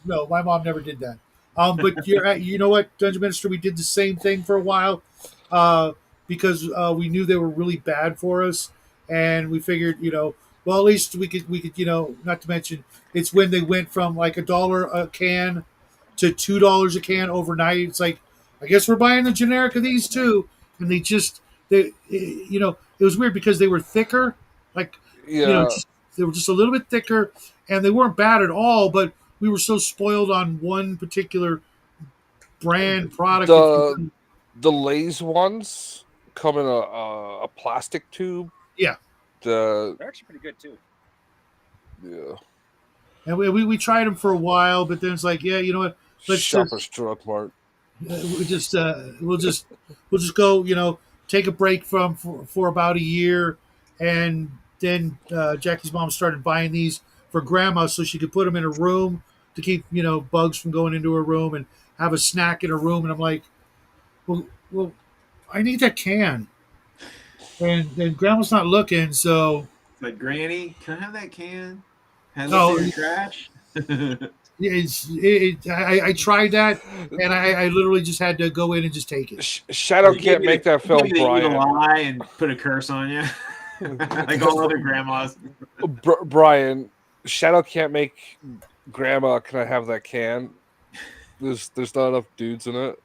No, my mom never did that. But you know what, Dungeon Minister, we did the same thing for a while, because we knew they were really bad for us, and we figured, well, at least we could, not to mention, it's when they went from like $1 a can to $2 a can overnight. It's like, I guess we're buying the generic of these too, and it was weird because they were thicker, like, Yeah. they were just a little bit thicker, and they weren't bad at all, but we were so spoiled on one particular brand product. The Lay's ones come in a plastic tube. Yeah. They're actually pretty good too. Yeah. And we tried them for a while, but then it's like, yeah, you know what? Let's Shoppers Drug Mart. we'll just go, take a break for about a year, and then Jackie's mom started buying these for grandma so she could put them in her room to keep bugs from going into her room and have a snack in her room. And I'm like, well, I need that can, and then grandma's not looking, so Like, Granny, can I have that can? Has No. it in your trash? I tried that, and I literally just had to go in and just take it. Shadow can't make that film, Brian. Lie and put a curse on you, like all other grandmas. Brian, Shadow can't make grandma. Can I have that can? There's not enough dudes in it.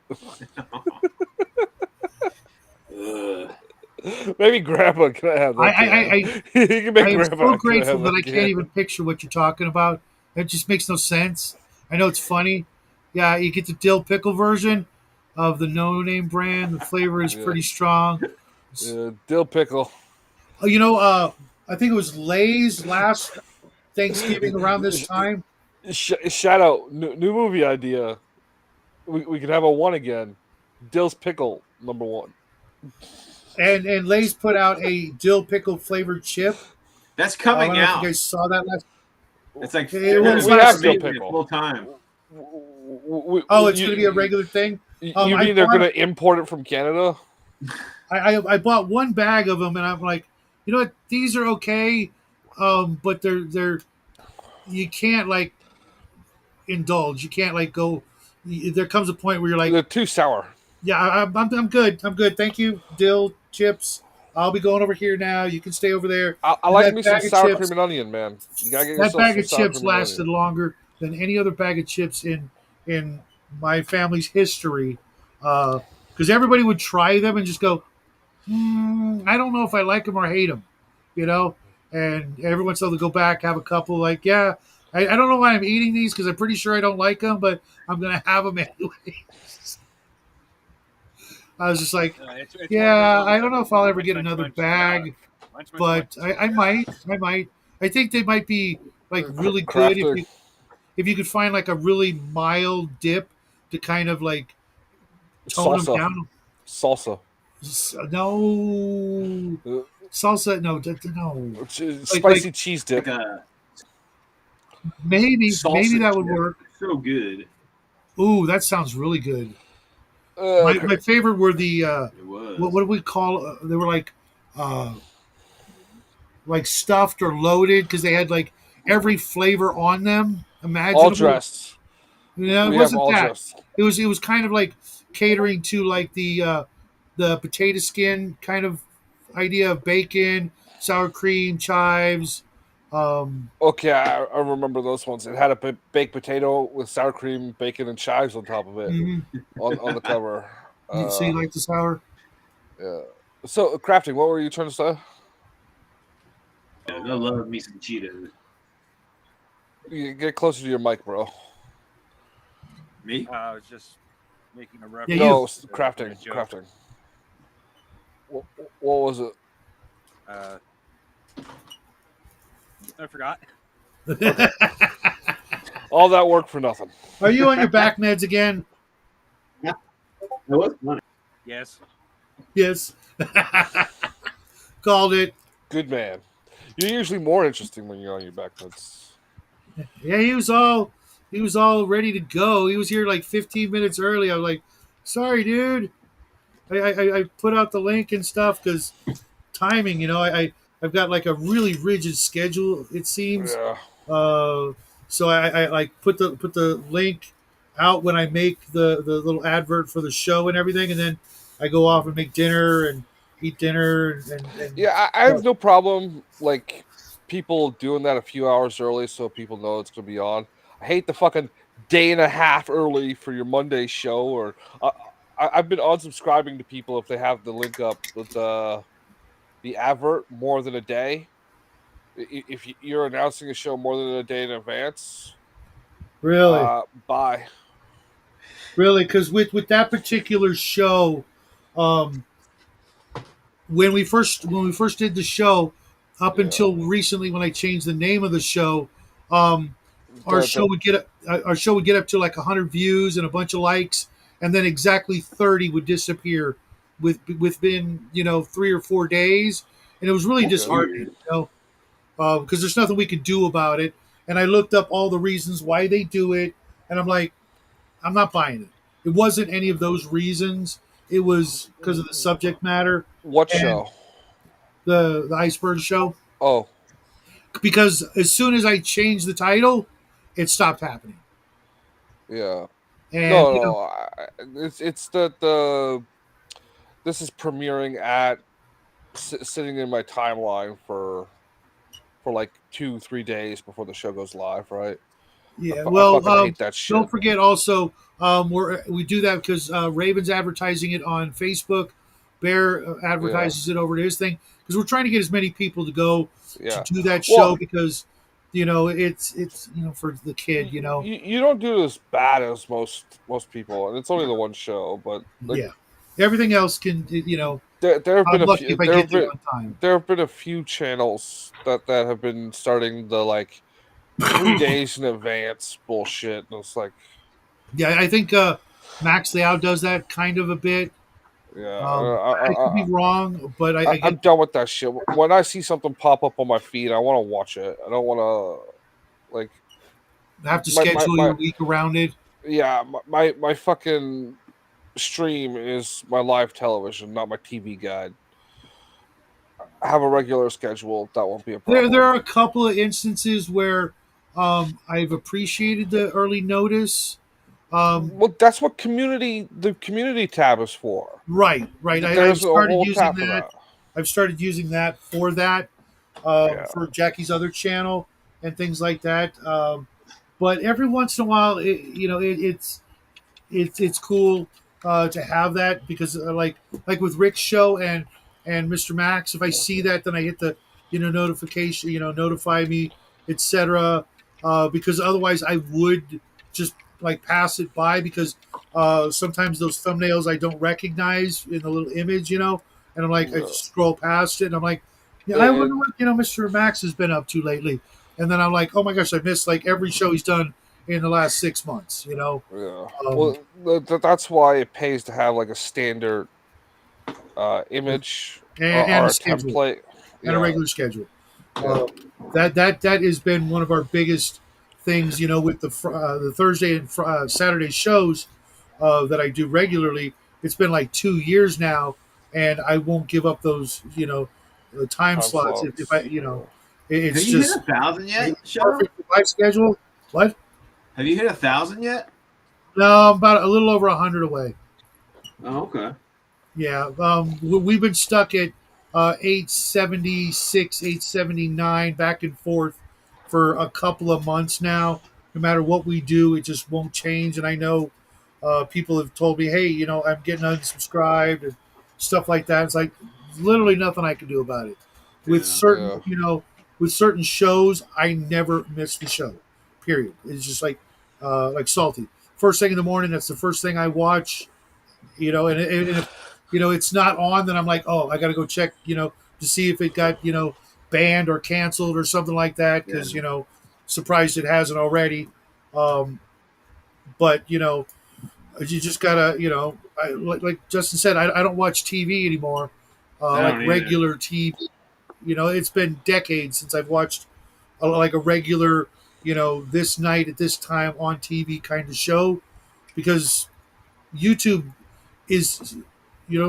Maybe grandma, can I have that? I can make am grandma. so grateful that I can. can't even picture what you're talking about. It just makes no sense. I know it's funny. Yeah, you get the dill pickle version of the No Name brand. The flavor is pretty strong. Dill pickle. Oh, I think it was Lay's last Thanksgiving around this time. Shadow, new movie idea. We could have a one again. Dill's pickle #1. And Lay's put out a dill pickle flavored chip. That's I coming don't know if out. you guys saw that last. It's like It was we last have dill season. pickle full time. It's going to be a regular thing. You mean they're going to import it from Canada? I bought one bag of them, and I'm like, you know what? These are okay, but they're you can't like indulge. You can't like go. There comes a point where you're like, they're too sour. Yeah, I'm good. I'm good. Thank you, dill chips. I'll be going over here now. You can stay over there. I like me some sour cream and onion, man. You gotta get yourself that bag some of sour chips cream and lasted onion. longer than any other bag of chips in my family's history, because everybody would try them and just go, I don't know if I like them or hate them, And every once in a while they go back, have a couple. Like, yeah, I don't know why I'm eating these because I'm pretty sure I don't like them, but I'm gonna have them anyway. I was just like, I don't know if I'll ever get another bag, but I might. I think they might be like really good if you could find like a really mild dip to kind of like tone them down. Salsa. No. Salsa, no. Spicy cheese dip. Maybe that would work. So good. Ooh, that sounds really good. My favorite were the what do we call? They were like stuffed or loaded because they had like every flavor on them imaginable. All dressed. No, it wasn't that. Dressed. It was kind of like catering to like the potato skin kind of idea of bacon, sour cream, chives. Okay, I remember those ones. It had a baked potato with sour cream, bacon, and chives on top of it on the cover. So you like the sour? Yeah. So, Crafting, what were you trying to say? I love me some Cheetos. You get closer to your mic, bro. Me? I was just making a reference. Yeah, no, crafting. What was it? I forgot. All that work for nothing. Are you on your back meds again? Yeah. That was funny. Yes. Yes. Called it. Good man. You're usually more interesting when you're on your back meds. Yeah, he was all ready to go. He was here like 15 minutes early. I was like, sorry, dude. I put out the link and stuff because timing. I've got like a really rigid schedule. It seems. Yeah. So I like put the link out when I make the little advert for the show and everything, and then I go off and make dinner and eat dinner and Yeah, I have no problem like people doing that a few hours early so people know it's gonna be on. I hate the fucking day and a half early for your Monday show. Or I've been unsubscribing to people if they have the link up with the advert more than a day. If you're announcing a show more than a day in advance, really. bye. Really, because with that particular show, um, when we first did the show, up Yeah. until recently when I changed the name of the show, um, our show The would get up to like 100 views and a bunch of likes, and then exactly 30 would disappear within 3 or 4 days, and it was really Okay. disheartening, because there's nothing we could do about it. And I looked up all the reasons why they do it, and I'm like, I'm not buying it. It wasn't any of those reasons. It was because of the subject matter What and show? the iceberg show. Oh, Because as soon as I changed the title, it stopped happening. yeah. And No, no. It's the this is premiering at sitting in my timeline for like 2-3 days before the show goes live, right? yeah, I well, fucking hate that shit. don't forget also, we do that because Raven's advertising it on Facebook. Bear advertises it over to his thing because we're trying to get as many people to go to Yeah. do that Well, show because it's for the kid. you don't do it as bad as most people, and it's only the one show. But like, Yeah, everything else can. there have been I'm a lucky few if I get there on time. there have been a few channels that have been starting the like 3 days in advance bullshit, and it's like, Yeah, I think Max Liao does that kind of a bit. yeah, I could be wrong, but I I'm get. done with that shit. When I see something pop up on my feed, I want to watch it. I don't want to like Have to schedule my your week around it. yeah, my fucking stream is my live television, not my TV guide. Have a regular schedule. That won't be a There problem. are a couple of instances where I've appreciated the early notice. Well, that's what the community tab is for. Right. I've There's a started whole using tab for that. that. I've started using that Yeah, for Jackie's other channel and things like that. But every once in a while, it's cool to have that because like with Rick's show and Mr. Max, if I see that, then I hit the notification, notify me, etc. Because otherwise, I would just like pass it by because sometimes those thumbnails I don't recognize in the little image, and I'm like I yeah. just scroll past it and I'm like, yeah, I It, wonder what Mr. Max has been up to lately, and then I'm like, oh my gosh, I missed like every show he's done in the last 6 months. yeah. Um, Well, that's why it pays to have like a standard image and or a a schedule template. and a Yeah, regular schedule. yeah. That has been one of our biggest things, with the Thursday and Saturday shows that I do regularly. It's been like 2 years now, and I won't give up those, the time Time slots. If I, slots. Yeah. it's Have you hit just 1,000 yet, Shadow? perfect for my schedule. What? Have you hit 1,000 yet? No, I'm about a little over 100 away. Oh, okay. Yeah, we've been stuck at 876, 879, back and forth for a couple of months now. No matter what we do, it just won't change. And I know people have told me, hey, I'm getting unsubscribed and stuff like that. It's like literally nothing I can do about it. With Yeah. certain, Yeah. with certain shows, I never miss the show. Period. It's just like Salty. First thing in the morning, that's the first thing I watch. And if it's not on, then I'm like, oh, I got to go check, to see if it got banned or canceled or something like that because surprised it hasn't already. But you just gotta like Justin said, I don't watch TV anymore, I like don't either. regular TV. It's been decades since I've watched like a regular this night at this time on TV kind of show because YouTube is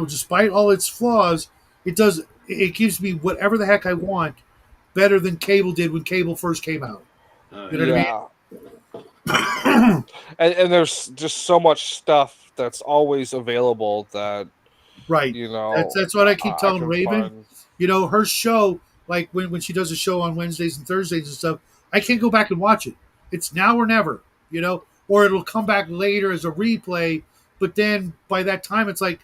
despite all its flaws, it gives me whatever the heck I want better than cable did when cable first came out. You know what I mean? And there's just so much stuff that's always available that Right. That's what I keep I telling can Raven. find. Her show, like when she does a show on Wednesdays and Thursdays and stuff, I can't go back and watch it. It's now or never, or it'll come back later as a replay. But then by that time, it's like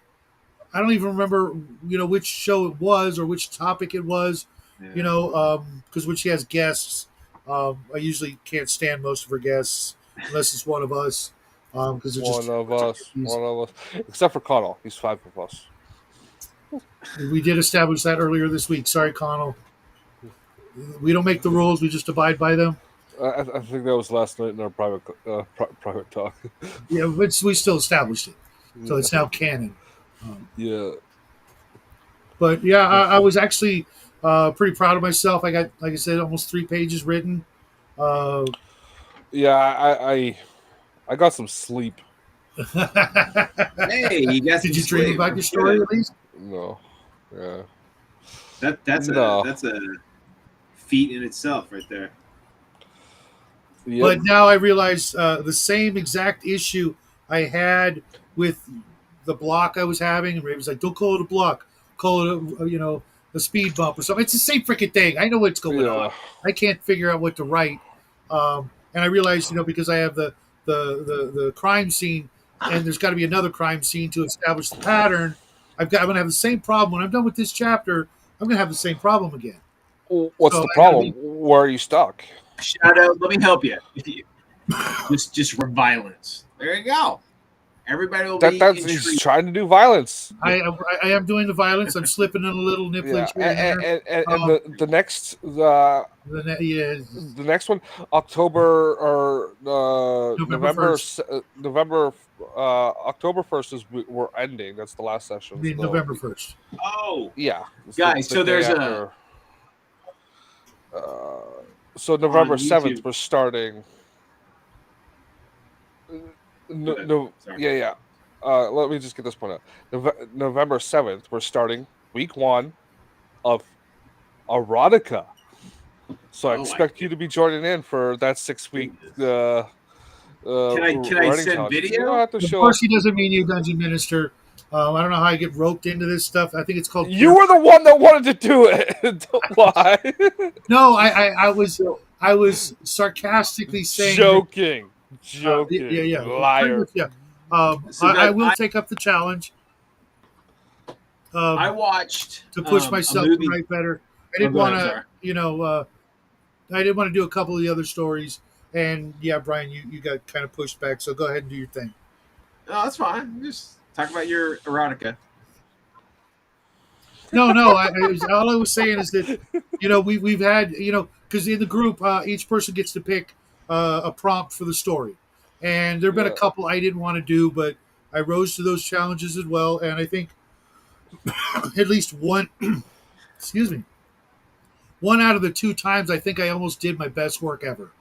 I don't even remember, which show it was or which topic it was, because when she has guests, I usually can't stand most of her guests unless it's one of us, because they're just One of us, except for Connell. He's 5 of us. We did establish that earlier this week. Sorry, Connell. We don't make the rules; we just abide by them. I think that was last night in our private talk. Yeah, but we still established it, so it's now canon. Yeah. But yeah, I was actually pretty proud of myself. I got, like I said, almost 3 pages written. Yeah, I got some sleep. Hey, you got some Did you dream sleep. about your story at least? No. Yeah. That's a feat in itself, right there. Yep. But now I realize the same exact issue I had with the block I was having. And Ray was like, "Don't call it a block, call it a speed bump or something." It's the same freaking thing. I know what's going on. I can't figure out what to write. And I realized, because I have the crime scene, and there's got to be another crime scene to establish the pattern. I'm going to have the same problem when I'm done with this chapter. I'm going to have the same problem again. What's the problem? Where are you stuck? Shout out. Let me help you. Just violence. There you go. Everybody will be. He's trying to do violence. I am doing the violence. I'm slipping in a little nipplage here and the next the next one, October or November 1st is we're ending. That's the last session. So November 1st. Oh yeah, guys. So there's so November 7th we're starting. Yeah. Let me just get this point out. November 7th, we're starting week 1 of Erotica. So I expect you to be joining in for that 6-week. Can I send challenge. video? Of course, he doesn't mean you, Dungeon Minister. I don't know how I get roped into this stuff. I think it's called. You were the one that wanted to do it. Why? No, I was sarcastically saying. Joking. Yeah. Liar. Yeah. I will take up the challenge. I watched to push myself to write better. I didn't want to, I didn't want to do a couple of the other stories. And yeah, Brian, you got kind of pushed back. So go ahead and do your thing. No, that's fine. Just talk about your erotica. No. All I was saying is that we've had because in the group each person gets to pick a prompt for the story, and there've been a couple I didn't want to do, but I rose to those challenges as well, and I think at least one, excuse me, 1 out of the 2 times I think I almost did my best work ever.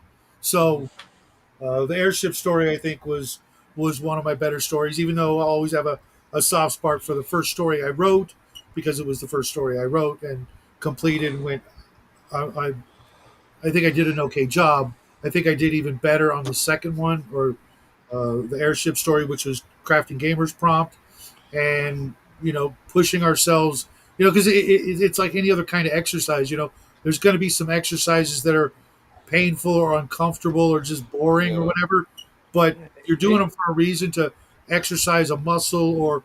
So the airship story I think was one of my better stories, even though I always have a soft spot for the first story I wrote because it was the first story I wrote and completed and went. I think I did an okay job. I think I did even better on the second one, or the airship story, which was crafting gamers prompt, and pushing ourselves. Because it's like any other kind of exercise. There's going to be some exercises that are painful or uncomfortable or just boring or whatever, but you're doing them for a reason, to exercise a muscle or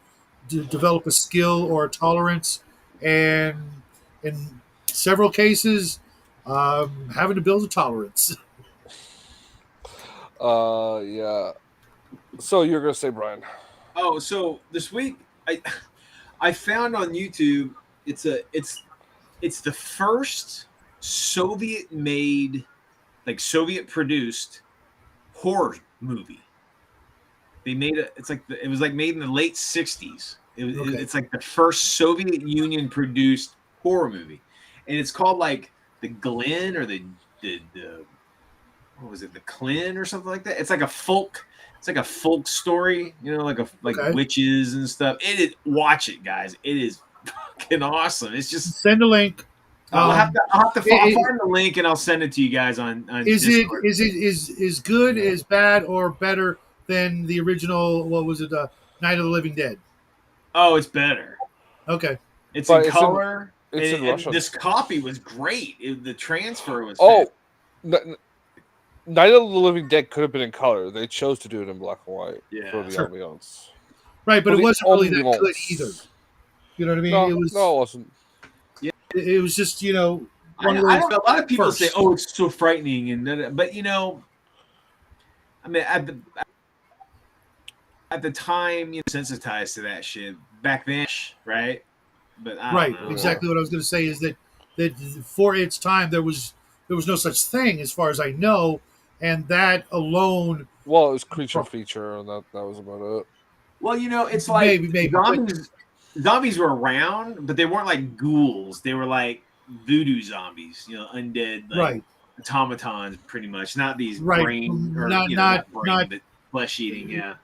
to develop a skill or a tolerance, and in several cases having to build a tolerance. Yeah. So you're gonna say, Brian? Oh, so this week I found on YouTube it's the first Soviet-made, like Soviet-produced horror movie. They made it. It was made in the late '60s. It's like the first Soviet Union produced horror movie, and it's called like the Glen or the what was it, the Klin or something like that. It's like a folk. It's like a folk story, like Okay. witches and stuff. Watch it, guys. It is fucking awesome. It's just Send a link. I'll have to I'll find the link and I'll send it to you guys on Is Discord. is good, is bad, or better than the original? What was it? Night of the Living Dead. Oh, it's better. Okay. It's But in it's in- color. It's in and Russian. this copy was great. The transfer was Oh, fantastic. Night of the Living Dead could have been in color. They chose to do it in black and white Yeah. for the Sure. ambiance. Right, but For it the wasn't really that good ambiance. either. You know what I mean? No, it was. no, it wasn't. It was just I one of know, those. a lot of people say, first. "Oh, it's so frightening," but I mean, at the time, sensitized to that shit back then, right? But I Right, don't know. exactly what I was going to say is that for its time there was no such thing as far as I know, and that alone. Well, it was creature feature, and that was about it. Well, it's like maybe zombies were around, but they weren't like ghouls. They were like voodoo zombies, undead, like right, automatons, pretty much. Not these right, brain or not but flesh eating. Yeah,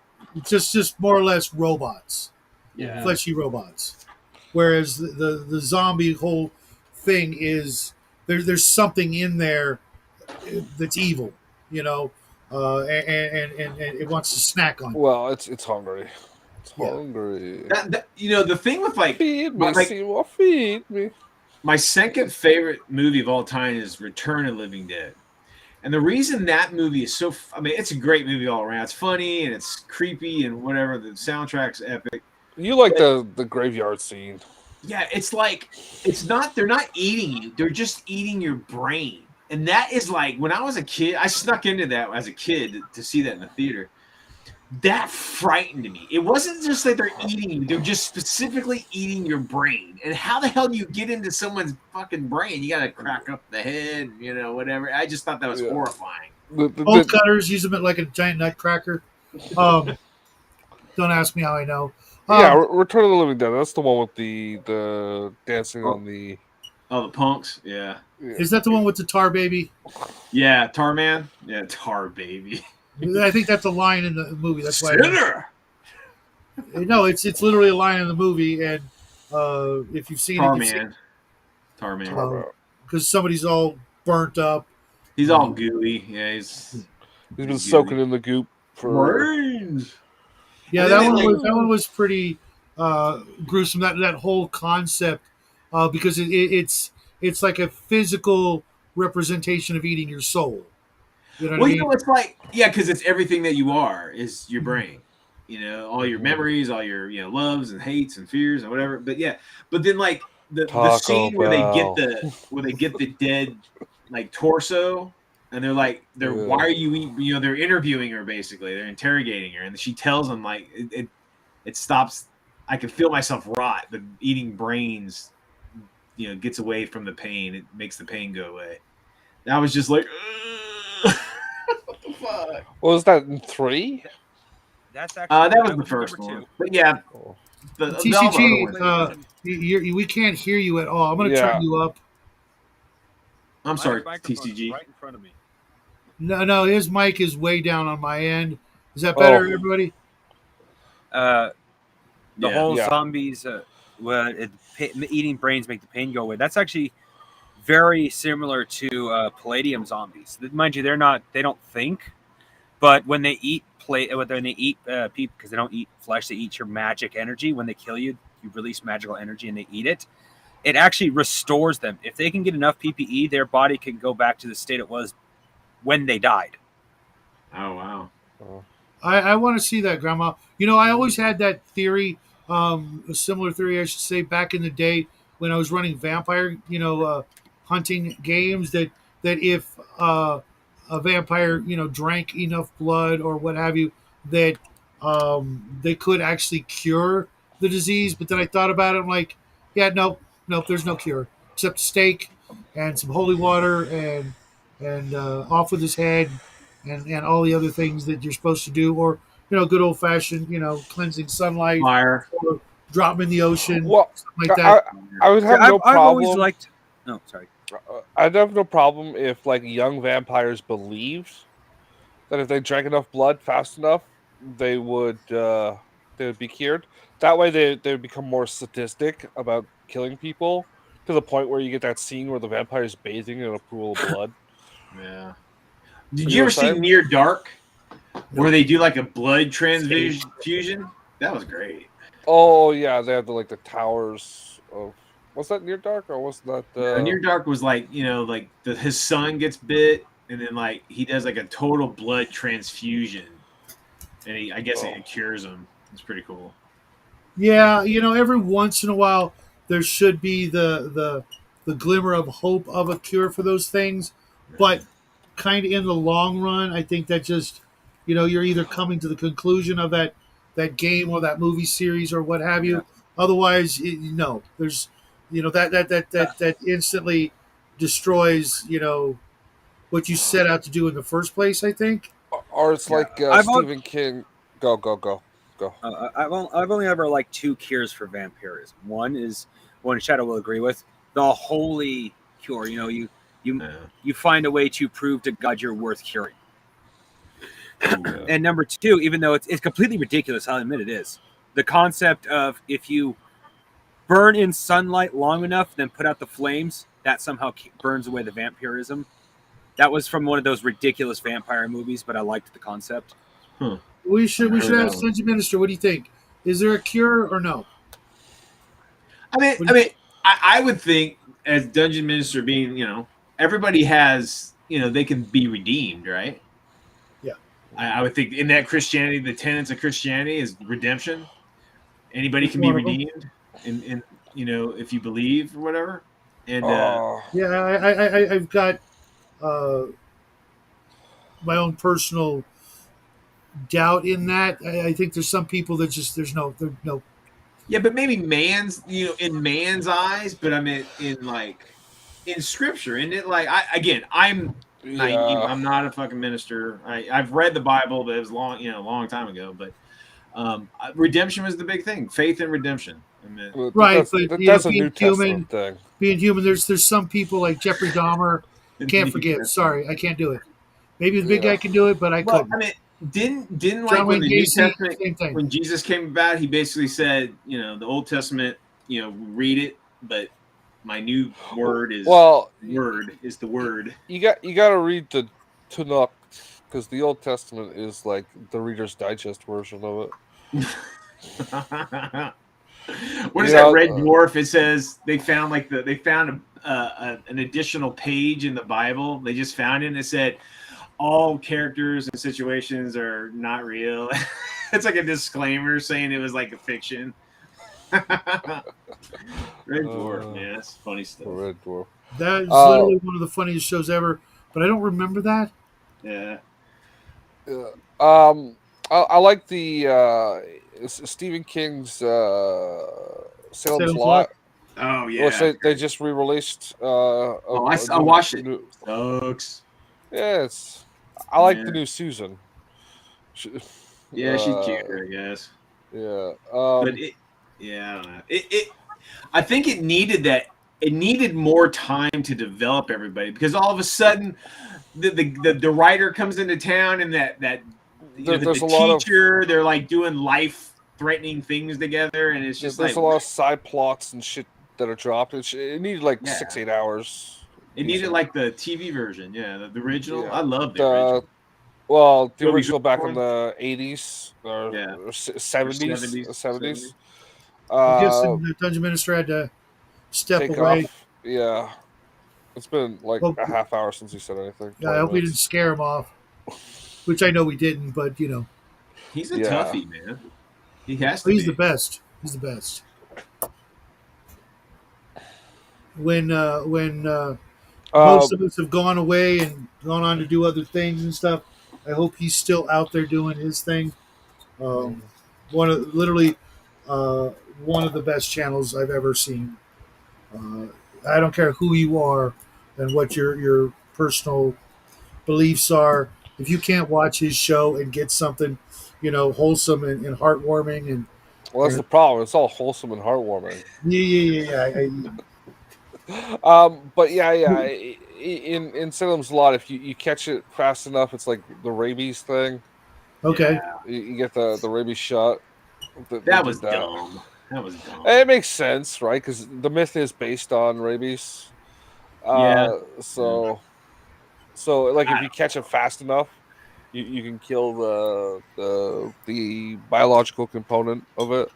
just more or less robots, yeah. fleshy robots. Whereas the zombie whole thing is there's something in there that's evil, and it wants to snack on you. Well, it's hungry. It's Yeah. hungry. The thing with like Feed me, Seymour, feed me. my second favorite movie of all time is Return of the Living Dead. And the reason that movie is so, it's a great movie all around. It's funny and it's creepy and whatever. The soundtrack's epic. You like the graveyard scene. Yeah, it's like, they're not eating you. They're just eating your brain. And that is like, when I was a kid, I snuck into that as a kid to see that in the theater. That frightened me. It wasn't just that they're eating you. They're just specifically eating your brain. And how the hell do you get into someone's fucking brain? You got to crack up the head, whatever. I just thought that was horrifying. Bolt cutters use them like a giant nutcracker. Don't ask me how I know. Yeah, Return of the Living Dead. That's the one with the dancing on the. Oh, the punks. Yeah. Is that the one with the tar baby? Yeah, Tar Man. Yeah, Tar Baby. I think that's a line in the movie. That's why. Sinner! No, it's literally a line in the movie, and if you've seen Tar Man. Because somebody's all burnt up. He's all gooey. Yeah, he's been soaking in the goop for brains. Yeah, that one was pretty gruesome. That whole concept, because it's like a physical representation of eating your soul. You know what I mean? It's like, because it's everything that you are is your brain. All your memories, all your loves and hates and fears and whatever. But then like the scene where they get the dead like torso, and they're why are you eating? They're interviewing her basically. They're interrogating her, and she tells them like it stops. I can feel myself rot. The eating brains, gets away from the pain. It makes the pain go away. And I was just like. What the fuck? What was that in 3? That's actually that was the first one. But yeah, TCG, we can't hear you at all. I'm going to turn you up. I'm sorry, TCG. Right in front of me. No, his mic is way down on my end. Is that better, everybody? The whole zombies, eating brains make the pain go away. That's actually very similar to Palladium zombies. Mind you, they don't think, but when they eat people, because they don't eat flesh, they eat your magic energy. When they kill you, you release magical energy and they eat it. It actually restores them. If they can get enough PPE, their body can go back to the state it was when they died. Oh, wow. I want to see that, Grandma. I always had that theory, a similar theory, I should say, back in the day when I was running vampire, hunting games, that if a vampire, drank enough blood or what have you, that they could actually cure the disease. But then I thought about it. I'm like, yeah, nope, there's no cure except steak and some holy water and off with his head and all the other things that you're supposed to do, or good old fashioned, cleansing sunlight, fire, or drop them in the ocean, well, something like that. I would have no problem. I've always liked. No, sorry. I'd have no problem if like young vampires believed that if they drank enough blood fast enough, they would be cured. That way, they would become more sadistic about killing people to the point where you get that scene where the vampire is bathing in a pool of blood. Yeah. Did You you know ever what I'm see saying? Near Dark, where they do like a blood transfusion? That was great. Oh yeah, they had the towers of. Was that Near Dark or was that? Near Dark was like like his son gets bit, and then like he does like a total blood transfusion, and I guess it cures him. It's pretty cool. Yeah, every once in a while there should be the glimmer of hope of a cure for those things, but kind of in the long run, I think that just you're either coming to the conclusion of that game or that movie series or what have Yeah. you. Otherwise, no, there's that instantly destroys what you set out to do in the first place. I think. Or it's Yeah, like I've Stephen King. Go. I've only ever liked two cures for vampirism. One is one Shadow will agree with, the holy cure. You find a way to prove to God you're worth curing. And number two, even though it's completely ridiculous, I'll admit it is, the concept of if you burn in sunlight long enough, then put out the flames, that somehow burns away the vampirism. That was from one of those ridiculous vampire movies, but I liked the concept. We should heard that ask one. Dungeon Minister. What do you think? Is there a cure or no? I would think as Dungeon Minister being, everybody has, they can be redeemed, right? Yeah. I would think in that Christianity, the tenets of Christianity is redemption. Anybody It's can be one of them. redeemed, in if you believe or whatever. And Yeah, I've got my own personal doubt in that. I think there's some people that just there's no. yeah, but maybe in man's eyes, but I mean in scripture, isn't it? Like I'm naive. I'm not a fucking minister. I've read the Bible, but it was a long time ago. But redemption was the big thing. Faith and redemption. I mean, Right, that's a being New human, Testament thing. being human. There's some people like Jeffrey Dahmer can't forgive. Sorry, I can't do it. Maybe the big guy can do it, but I couldn't. I mean, didn't like John when Wayne the New Gacy, Testament, same thing. when Jesus came about, he basically said, the Old Testament, read it, but my new word is the word. You got to read the Tanakh because the Old Testament is like the Reader's Digest version of it. What is that Red Dwarf? It says they found an additional page in the Bible. They just found it and it said all characters and situations are not real. It's like a disclaimer saying it was like a fiction. Red Dwarf, man, that's funny stuff. Red Dwarf. That's literally one of the funniest shows ever, but I don't remember that. Yeah. I like the Stephen King's Salem's Lot. Oh yeah. They just re-released. I watched it. Sucks. Yeah, I like the new Susan. Yeah, she's cute, I guess. Yeah. But I don't know. I think it needed that. It needed more time to develop everybody because all of a sudden, the writer comes into town and the teacher, they're like doing life-threatening things together, and it's just there's a lot of side plots and shit that are dropped. It needed 6-8 hours. It needed like the TV version, the original. Yeah. I love the original. Well, the original back in the 80s or 70s. I guess the Dungeon Minister had to step away. Yeah. It's been like a half hour since he said anything. Yeah, I hope we didn't scare him off, which I know we didn't, but He's a toughie, man. He has to He's the best. He's the best. When most of us have gone away and gone on to do other things and stuff, I hope he's still out there doing his thing. One of the best channels I've ever seen. I don't care who you are and what your personal beliefs are. If you can't watch his show and get something, wholesome and heartwarming, and that's the problem. It's all wholesome and heartwarming. Yeah. But in Salem's Lot, if you catch it fast enough, it's like the rabies thing. Okay. Yeah, You get the rabies shot. They that did was dumb. That was dumb. It makes sense, right? Because the myth is based on rabies. Yeah. So like if you catch it fast enough, you can kill the biological component of it.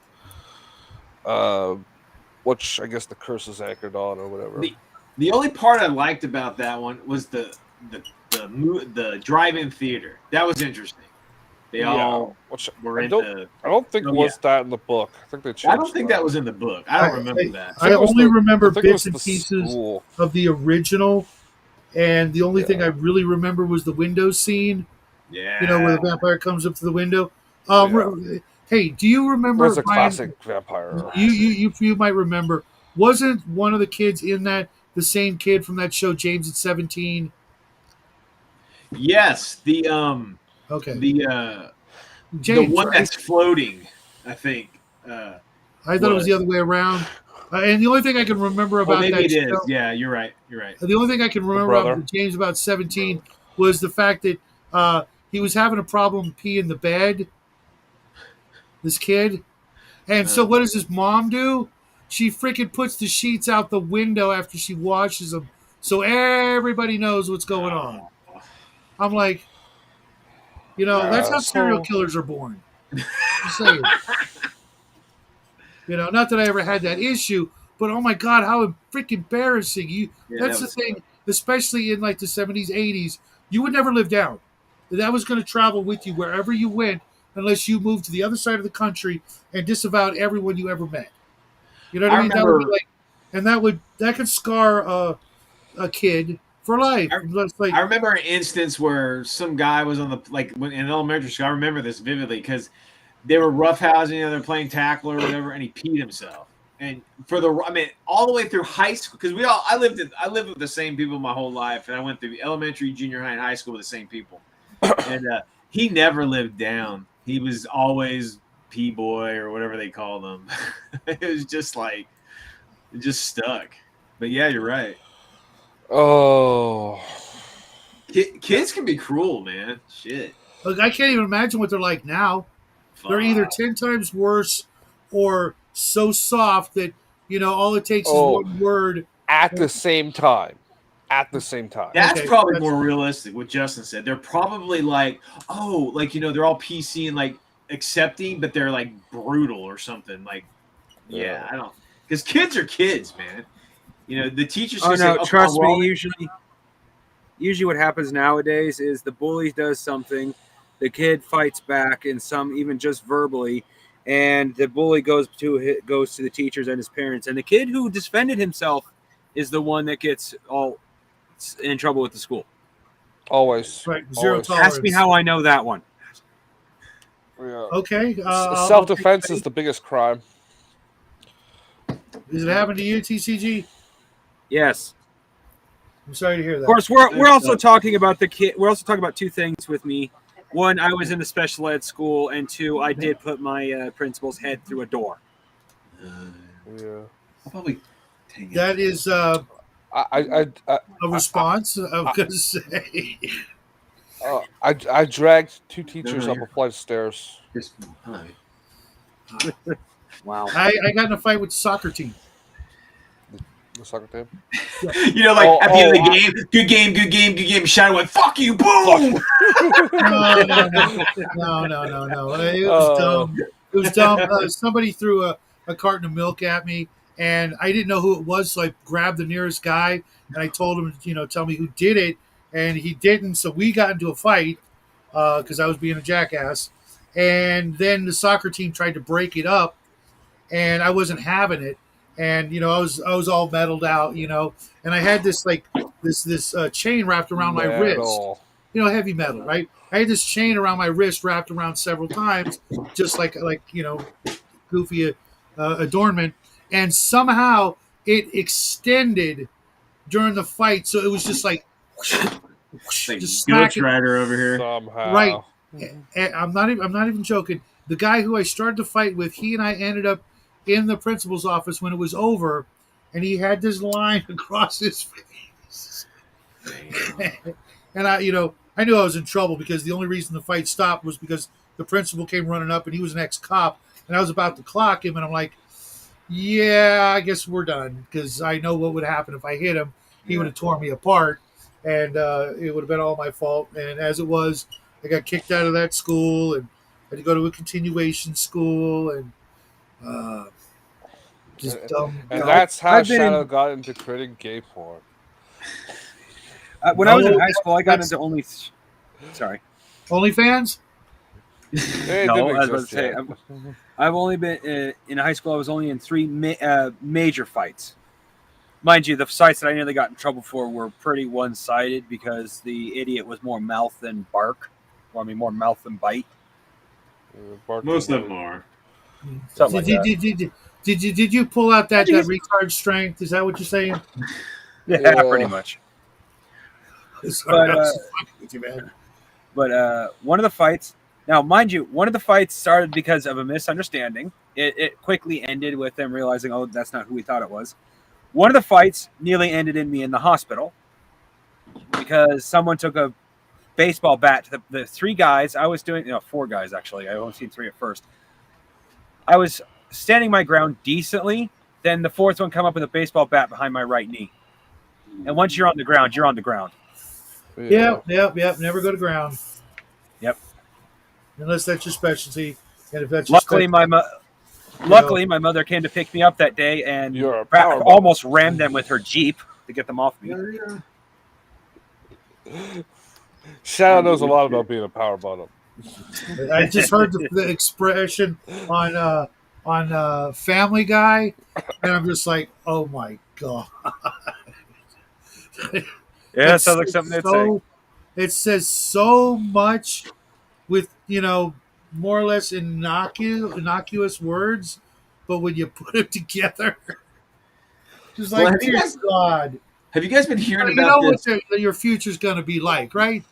Which I guess the curse is anchored on or whatever. The only part I liked about that one was the drive-in theater. That was interesting. They all which were I into. don't think Oh, was that in the book. I think they changed. I don't think that was in the book. I don't remember that. I only remember I think it bits was and the pieces school. of the original, and the only thing I really remember was the window scene. Yeah. You know, where the vampire comes up to the window. Hey, do you remember? That's a Brian, classic vampire. you might remember. Wasn't one of the kids in that the same kid from that show, James at 17? Yes, the James, one right? that's floating, I think. I thought it was the other way around. And the only thing I can remember about maybe that it is. show, Yeah, you're right. You're right. the only thing I can remember about James about 17 was the fact that he was having a problem peeing the bed. This kid, and so what does his mom do? She freaking puts the sheets out the window after she washes them, so everybody knows what's going on. I'm like, that's how serial killers are born. Just saying. Not that I ever had that issue, but oh my god, how freaking embarrassing! That's the thing, especially in like the 70s, 80s. You would never live down. That was going to travel with you wherever you went, unless you moved to the other side of the country and disavowed everyone you ever met. You know what I mean? That would be like, and that could scar a kid for life. I remember an instance where some guy was on when in elementary school. I remember this vividly because they were roughhousing, they're playing tackle or whatever, and he peed himself. And all the way through high school, because I lived with the same people my whole life, and I went through elementary, junior high, and high school with the same people. And he never lived down. He was always pee boy or whatever they called him. It was just like, it just stuck. But yeah, you're right. Oh, kids can be cruel, man. Shit. Look, I can't even imagine what they're like now. They're either 10 times worse or so soft that all it takes is one word. At the same time. That's probably more realistic. What Justin said. They're probably like, they're all PC and like accepting, but they're like brutal or something. Like, I don't, because kids are kids, man. The teachers. Trust me. Usually, what happens nowadays is the bully does something, the kid fights back, and some even just verbally, and the bully goes to the teachers and his parents, and the kid who defended himself is the one that gets all in trouble with the school. Always. Right. Zero tolerance. Ask me how I know that one. Yeah. Okay. Self-defense is the biggest crime. Does it happen to you, TCG? Yes. I'm sorry to hear that. Of course, we're also talking about the kid. We're also talking about two things with me. One, I was in the special ed school, and two, I did put my principal's head through a door. Yeah. I'll probably that is a response. I was going to say. I dragged two teachers up a flight of stairs. Wow. I got in a fight with the soccer team. The soccer team? Yeah. At the end of the game, good game. Shadow went, fuck you, boom! No. It was dumb. It was dumb. Somebody threw a carton of milk at me, and I didn't know who it was, so I grabbed the nearest guy, and I told him, tell me who did it, and he didn't, so we got into a fight because I was being a jackass, and then the soccer team tried to break it up, and I wasn't having it. And I was all metalled out, and I had this this chain wrapped around my wrist, heavy metal, right? I had this chain around my wrist wrapped around several times, just like goofy adornment, and somehow it extended during the fight, so it was just like just Ghost Rider over here, somehow. Right? And I'm not even joking. The guy who I started to fight with, he and I ended up in the principal's office when it was over, and he had this line across his face. And I knew I was in trouble because the only reason the fight stopped was because the principal came running up and he was an ex-cop, and I was about to clock him, and I'm like, yeah, I guess we're done because I know what would happen if I hit him. He would have torn me apart, and it would have been all my fault. And as it was, I got kicked out of that school and had to go to a continuation school, and just dumb. And that's how Shadow got into creating gay porn. When I was in high school, I got into only. Sorry. OnlyFans? No, I was about to say. I've only been in high school. I was only in 3 major fights. Mind you, the fights that I nearly got in trouble for were pretty one-sided because the idiot was more mouth than bark. Or, I mean, more mouth than bite. Most of them are. Did you pull out that retard strength? Is that what you're saying? Yeah, pretty much. But one of the fights. Now, mind you, one of the fights started because of a misunderstanding. It quickly ended with them realizing, oh, that's not who we thought it was. One of the fights nearly ended in me in the hospital because someone took a baseball bat to the 3 guys. I was doing, 4 guys actually. I only seen 3 at first. I was standing my ground decently. Then the 4th one come up with a baseball bat behind my right knee. And once you're on the ground, you're on the ground. Yep. Never go to ground. Yep. Unless that's your specialty, and if that's luckily my mother came to pick me up that day and almost rammed them with her Jeep to get them off me. Shadow knows a lot about being a power bottom. I just heard the expression on Family Guy, and I'm just like, oh my god. Yeah, sounds like something they'd say. It says so much with, more or less innocuous words, but when you put it together, just like, dear God. Have you guys been hearing about this? What your future's going to be like, right?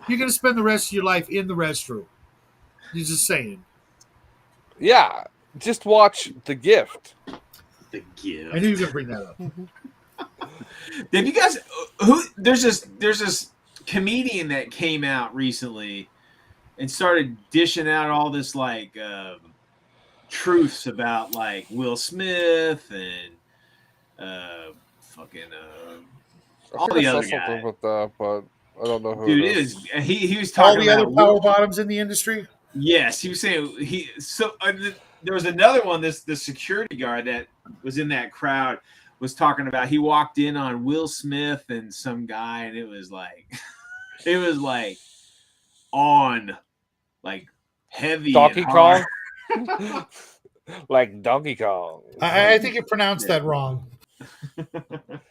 You're going to spend the rest of your life in the restroom. You're just saying. Yeah, just watch The Gift. The Gift. I knew you were going to bring that up. Have you guys? There's this comedian that came out recently and started dishing out all this truths about Will Smith and all the other guys. About that, but I don't know who. Dude, it is. He was talking all the about other power bottoms in the industry. Yes, he was saying there was another one. The security guard that was in that crowd was talking about. He walked in on Will Smith and some guy, and it was on heavy Donkey Kong. Like Donkey Kong. I think you pronounced that wrong. But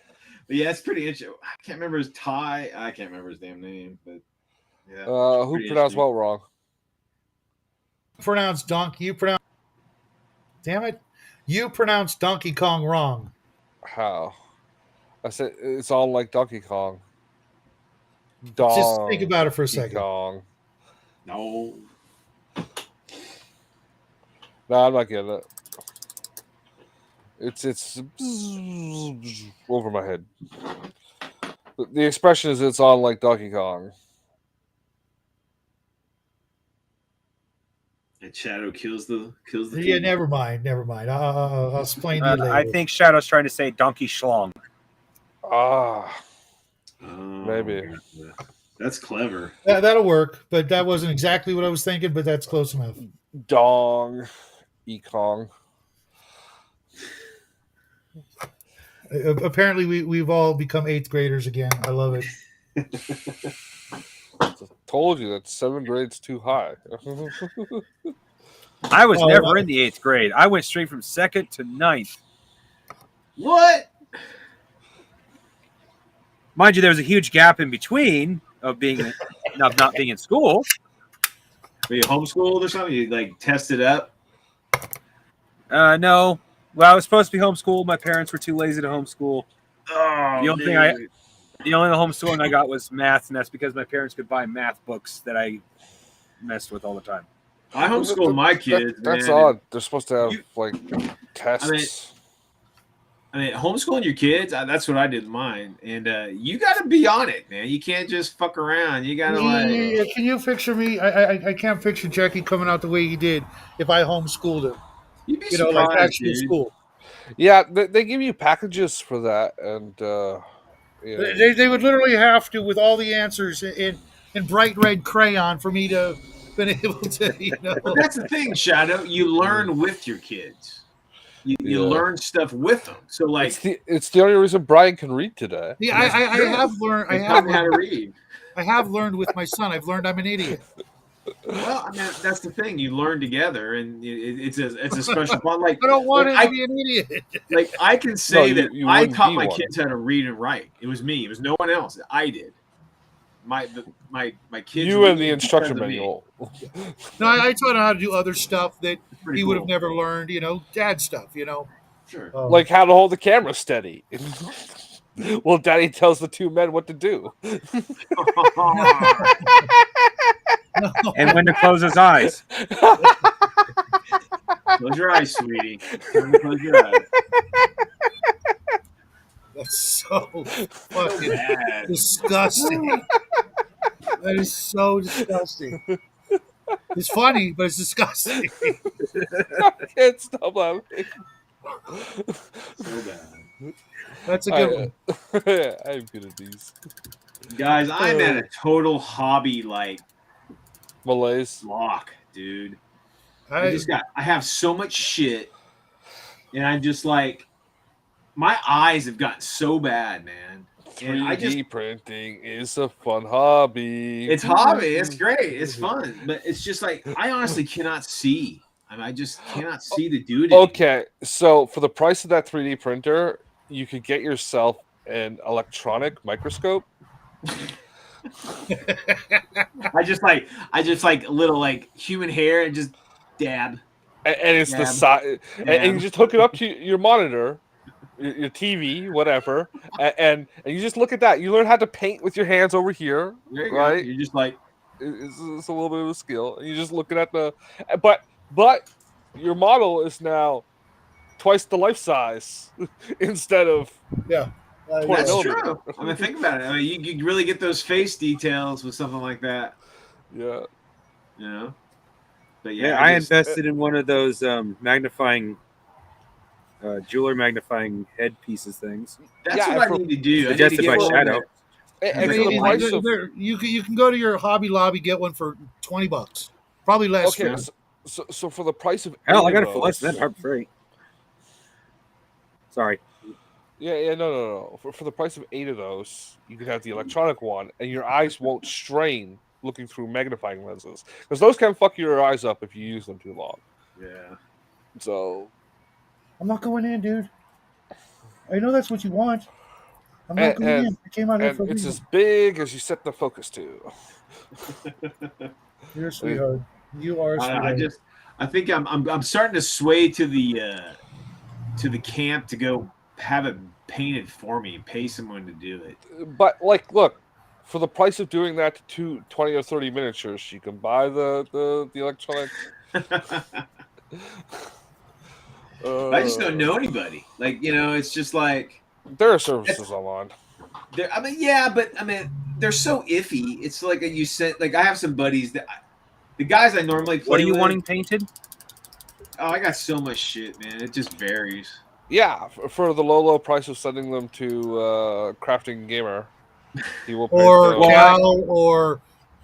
yeah, it's pretty interesting. I can't remember his Thai. I can't remember his damn name, but yeah. Who pronounced what wrong? Pronounced donkey. Damn it! You pronounced Donkey Kong wrong. How? I said it's all like Donkey Kong. Just think about it for a second. Kong. No, I'm not getting it. It's over my head. The expression is it's on like Donkey Kong. and Shadow kills the. Yeah, never mind. I'll explain to you later. I think Shadow's trying to say Donkey Schlong. Maybe. That's clever. That'll work, but that wasn't exactly what I was thinking. But that's close enough. Dong, E-Kong. Apparently, we've all become 8th graders again. I love it. Told you that 7th grade's too high. I was never in the 8th grade. I went straight from 2nd to 9th. What? Mind you, there was a huge gap in between of being not being in school. Were you homeschooled or something? You tested up? No. Well, I was supposed to be homeschooled. My parents were too lazy to homeschool. Oh, the only homeschooling I got was math, and that's because my parents could buy math books that I messed with all the time. I homeschooled my kids. That's odd. They're supposed to have tests. I mean, homeschooling your kids, that's what I did with mine. And you got to be on it, man. You can't just fuck around. You got to Yeah, can you picture me? I can't picture Jackie coming out the way he did if I homeschooled him. you'd be Like surprised, actual dude. school. Yeah, they give you packages for that, and They would literally have to, with all the answers in bright red crayon, for me to been able to. But that's the thing, Shadow. You learn with your kids. You Yeah. learn stuff with them. So like, it's the only reason Brian can read today. Yeah, I have learned. I they have taught me how to learned. read. I have learned with my son. I've learned I'm an idiot. Well, I mean, that's the thing. You learn together, and it's a special bond. Like I don't want him like, to be an idiot. Like I can say that you I wouldn't taught be my one. kids how to read and write. It was me. It was no one else. I did. My kids. You and the read instruction because of me. manual. No, I taught him how to do other stuff that Pretty he would have cool. never learned. Dad stuff. Sure. Like how to hold the camera steady. Well, Daddy tells the two men what to do. And when to close his eyes. Close your eyes, sweetie. Time to close your eyes. That's so fucking Bad. disgusting. That is so disgusting. It's funny, but it's disgusting. I can't stop laughing. So bad. That's a good one. I'm good at these. Guys, I'm at a total hobby like Malays. block, dude. I I have so much shit, and I'm just like, my eyes have gotten so bad, man. And 3D printing is a fun hobby. It's hobby. It's great. It's fun, but it's just like I honestly cannot see. I just cannot see the dude. Okay, so for the price of that 3D printer, you could get yourself an electronic microscope. I just like little like human hair and just dab. And it's the size, and you just hook it up to your monitor, your TV, whatever, and you just look at that. You learn how to paint with your hands over here, There you right? go. You're just like, it's a little bit of a skill. And you're just looking at but your model is now twice the life size instead of yeah. that's 20 true. I mean, think about it. I mean, you really get those face details with something like that. Yeah. You know. But Yeah, I invested in one of those magnifying, jeweler magnifying headpieces things. That's what I need to do. Suggested by Shadow. And for the price of, you can go to your Hobby Lobby, get one for $20, probably less. okay, so for the price of Hell, I 8 got of it for less than those- that, hard free. Sorry. Yeah, no. For the price of 8 of those, you could have the electronic one, and your eyes won't strain looking through magnifying lenses, because those can fuck your eyes up if you use them too long. Yeah. So I'm not going in, dude. I know that's what you want. I'm not going in. I came out here and for a it's reason. as big as you set the focus to. You're a sweetheart. You are a sweetheart. I think I'm starting to sway to the camp to go have it painted for me, pay someone to do it. But like, look, for the price of doing that to 20 or 30 miniatures, you can buy the electronic. I just don't know anybody. Like, it's just like there are services online. I mean, they're so iffy. It's like you said. Like, I have some buddies that the guys I normally play. What are you with, wanting painted? Oh, I got so much shit, man. It just varies. Yeah, for the low price of sending them to Crafting Gamer, he will pay or the- Cal or.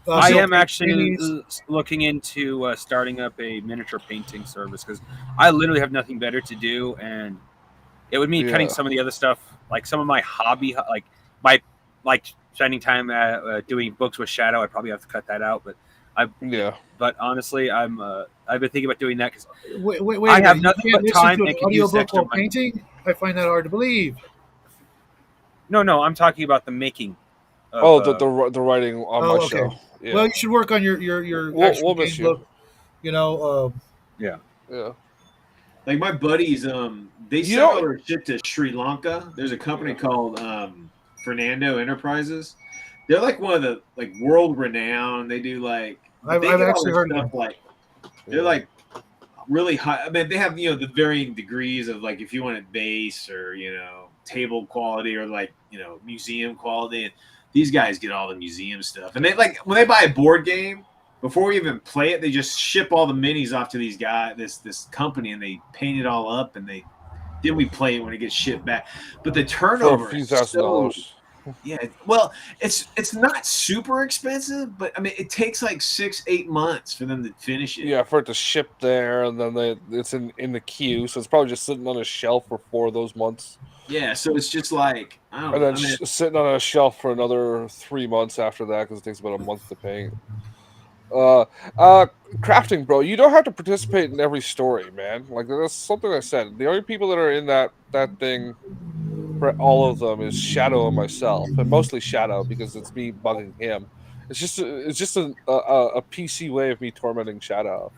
I Silk am actually Paintings. looking into starting up a miniature painting service because I literally have nothing better to do, and it would mean cutting some of the other stuff, like some of my hobby, like spending time doing books with Shadow. I probably have to cut that out, but But honestly, I've been thinking about doing that because wait, I have you nothing can't but listen time to and an can use audiobook extra while money. painting. I find that hard to believe. No, I'm talking about the making. Of, the writing on my show. Yeah. Well, you should work on your actual we'll miss game you. look. Yeah. Like my buddies, they sell all their shit to Sri Lanka. There's a company called Fernando Enterprises. They're like one of the world renowned. They do like I've they get all actually their heard of stuff them. like they're like really high. I mean, they have the varying degrees of like if you want it base or table quality or like museum quality. And these guys get all the museum stuff. And they like when they buy a board game before we even play it, they just ship all the minis off to these guys, this company, and they paint it all up and then we play it when it gets shipped back. But the For turnover a few is so $1,000s. yeah. Well, it's not super expensive, but I mean it takes like 6-8 months for them to finish it. Yeah, for it to ship there, and then it's in the queue, so it's probably just sitting on a shelf for 4 of those months, Yeah, so it's just like I don't and know. then I mean, sitting on a shelf for another 3 months after that because it takes about a month to paint. Uh, Crafting, bro. You don't have to participate in every story, man. Like that's something I said. The only people that are in that thing for all of them is Shadow and myself, and mostly Shadow because it's me bugging him. It's just a PC way of me tormenting Shadow.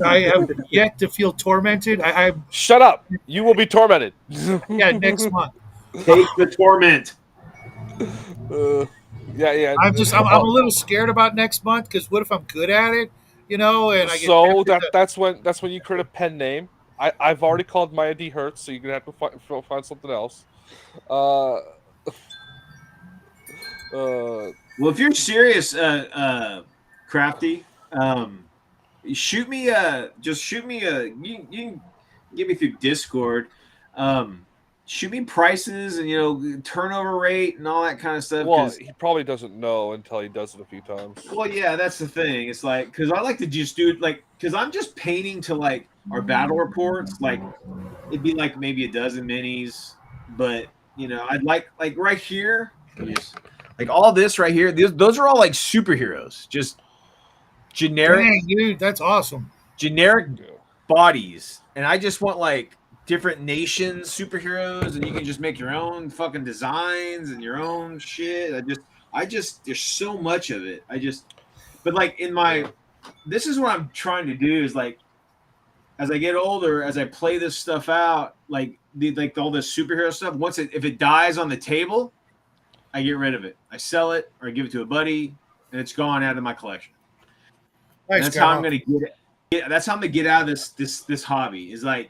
I have yet to feel tormented. I Shut up! You will be tormented. yeah, next month. take the torment. Yeah. I'm a little scared about next month because what if I'm good at it, and I get So tempted to, that's when you create a pen name. I've already called my ID Hertz, so you're gonna have to find something else. Uh, uh, Well, if you're serious, Crafty, shoot me just shoot me you can get me through Discord. Shoot me prices and turnover rate and all that kind of stuff. well, he probably doesn't know until he does it a few times. Well, yeah, that's the thing. It's like because I like to just do it like because I'm just painting to like our battle reports. Like it'd be like maybe a dozen minis, but I'd like right here, like all this right here. Those are all like superheroes, just generic, dang, dude, that's awesome. generic Yeah. bodies, and I just want like different nations superheroes, and you can just make your own fucking designs and your own shit. I just there's so much of it. But like this is what I'm trying to do is like as I get older, as I play this stuff out, like all this superhero stuff. If it dies on the table, I get rid of it. I sell it or I give it to a buddy, and it's gone out of my collection. Nice, That's how Grandma. I'm gonna get it. Yeah, that's how I'm gonna get out of this hobby. Is like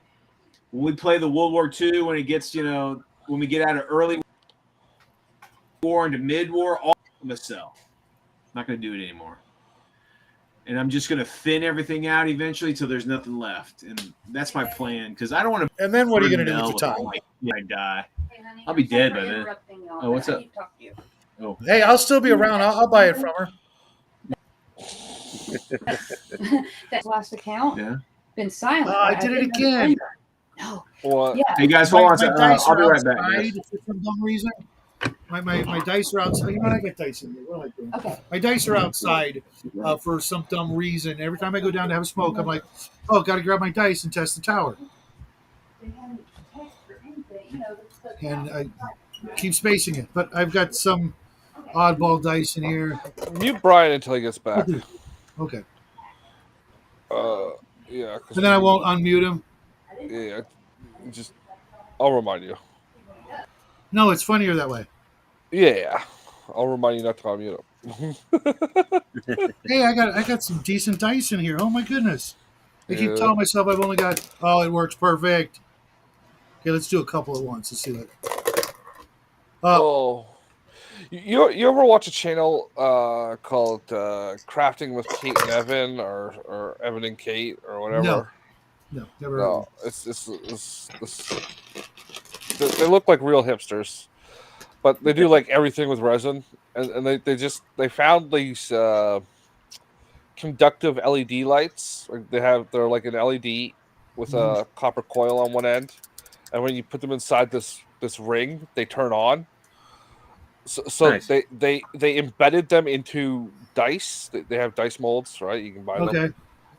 when we play the World War II, when it gets when we get out of early war into mid war, all I'm gonna sell. I'm not gonna do it anymore. And I'm just gonna thin everything out eventually till there's nothing left, and that's my plan because I don't want to. And then what are you going to do with the time? I die. I'll be dead by then. Oh, what's up? Oh, Hey, I'll still be around. I'll buy it from her. That last account yeah. been silent. I did it again. No. What? Yeah. Hey guys, hold on. I'll be right back. outside Guys. for some dumb reason. My dice are outside. You know what? I got dice in here. What am I doing? Okay. My dice are outside for some dumb reason. Every time I go down to have a smoke, I'm like, oh, got to grab my dice and test the tower. And I keep spacing it. But I've got some oddball dice in here. Mute Brian until he gets back. Okay. Yeah. And then I won't unmute him. Yeah. Just, I'll remind you. No, it's funnier that way. Yeah. I'll remind you not to unmute him. Hey, I got some decent dice in here. Oh my goodness. I keep telling myself I've only got it works perfect. Okay, let's do a couple at once. Let's see that. You ever watch a channel called Crafting with Kate and Evan or Evan and Kate or whatever? No, never. No, it's they look like real hipsters, but they do like everything with resin, and they found these conductive LED lights. They're like an LED with a copper coil on one end, and when you put them inside this ring, they turn on. So Nice. they embedded them into dice. They have dice molds, right? You can buy them. Okay.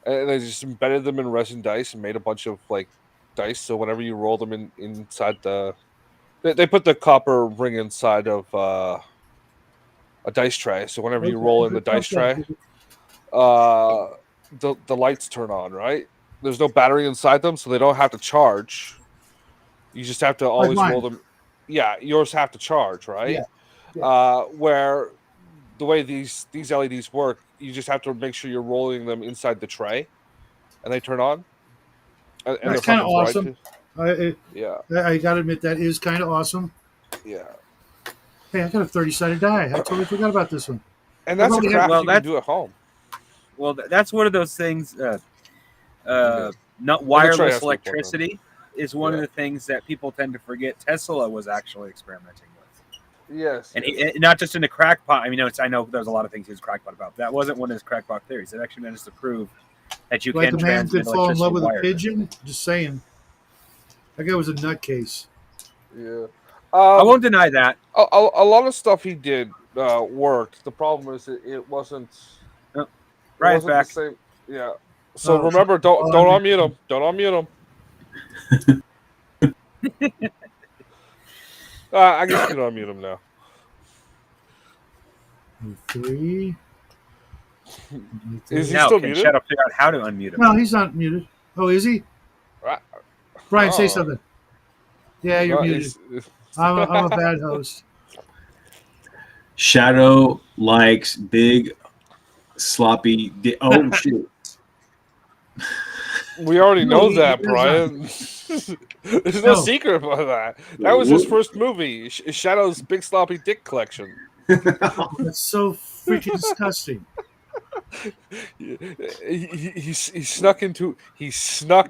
And they just embedded them in resin dice and made a bunch of like dice. So whenever you roll them inside they put the copper ring inside of a dice tray. So whenever you roll in the dice tray, the lights turn on, right? There's no battery inside them, so they don't have to charge. You just have to always roll them. Yeah, yours have to charge, right? Yeah. Where the way these LEDs work, you just have to make sure you're rolling them inside the tray, and they turn on. And That's they're kind of fucking awesome. Yeah. I got to admit that is kind of awesome. Yeah. Hey, I got a 30-sided die. I totally forgot about this one. And that's a I've only craft had- you can do at home. Well, that's one of those things. Not tray wireless has to be plugged in. electricity is one of the things that people tend to forget. Tesla was actually experimenting with. Yes. And not just in the crackpot. I mean, I know there's a lot of things he was crackpot about. That wasn't one of his crackpot theories. It actually managed to prove that you like can a man transmit could fall in love with a wired. pigeon. Just saying. That guy was a nutcase. Yeah. I won't deny that. A lot of stuff he did worked. The problem is it wasn't. Brian's wasn't back. The same. Yeah. So remember, don't unmute him. Don't unmute him. I guess you can unmute him now. 3. Is he Now, still can muted? Shadow figure out how to unmute him? No, he's not muted. Oh, is he? Brian, say something. Yeah, you're muted. I'm a bad host. Shadow likes big, sloppy. Oh shit! We already know he that, does Brian. There's no secret about that. That was his first movie, Shadow's Big Sloppy Dick Collection. That's so freaking disgusting. He snuck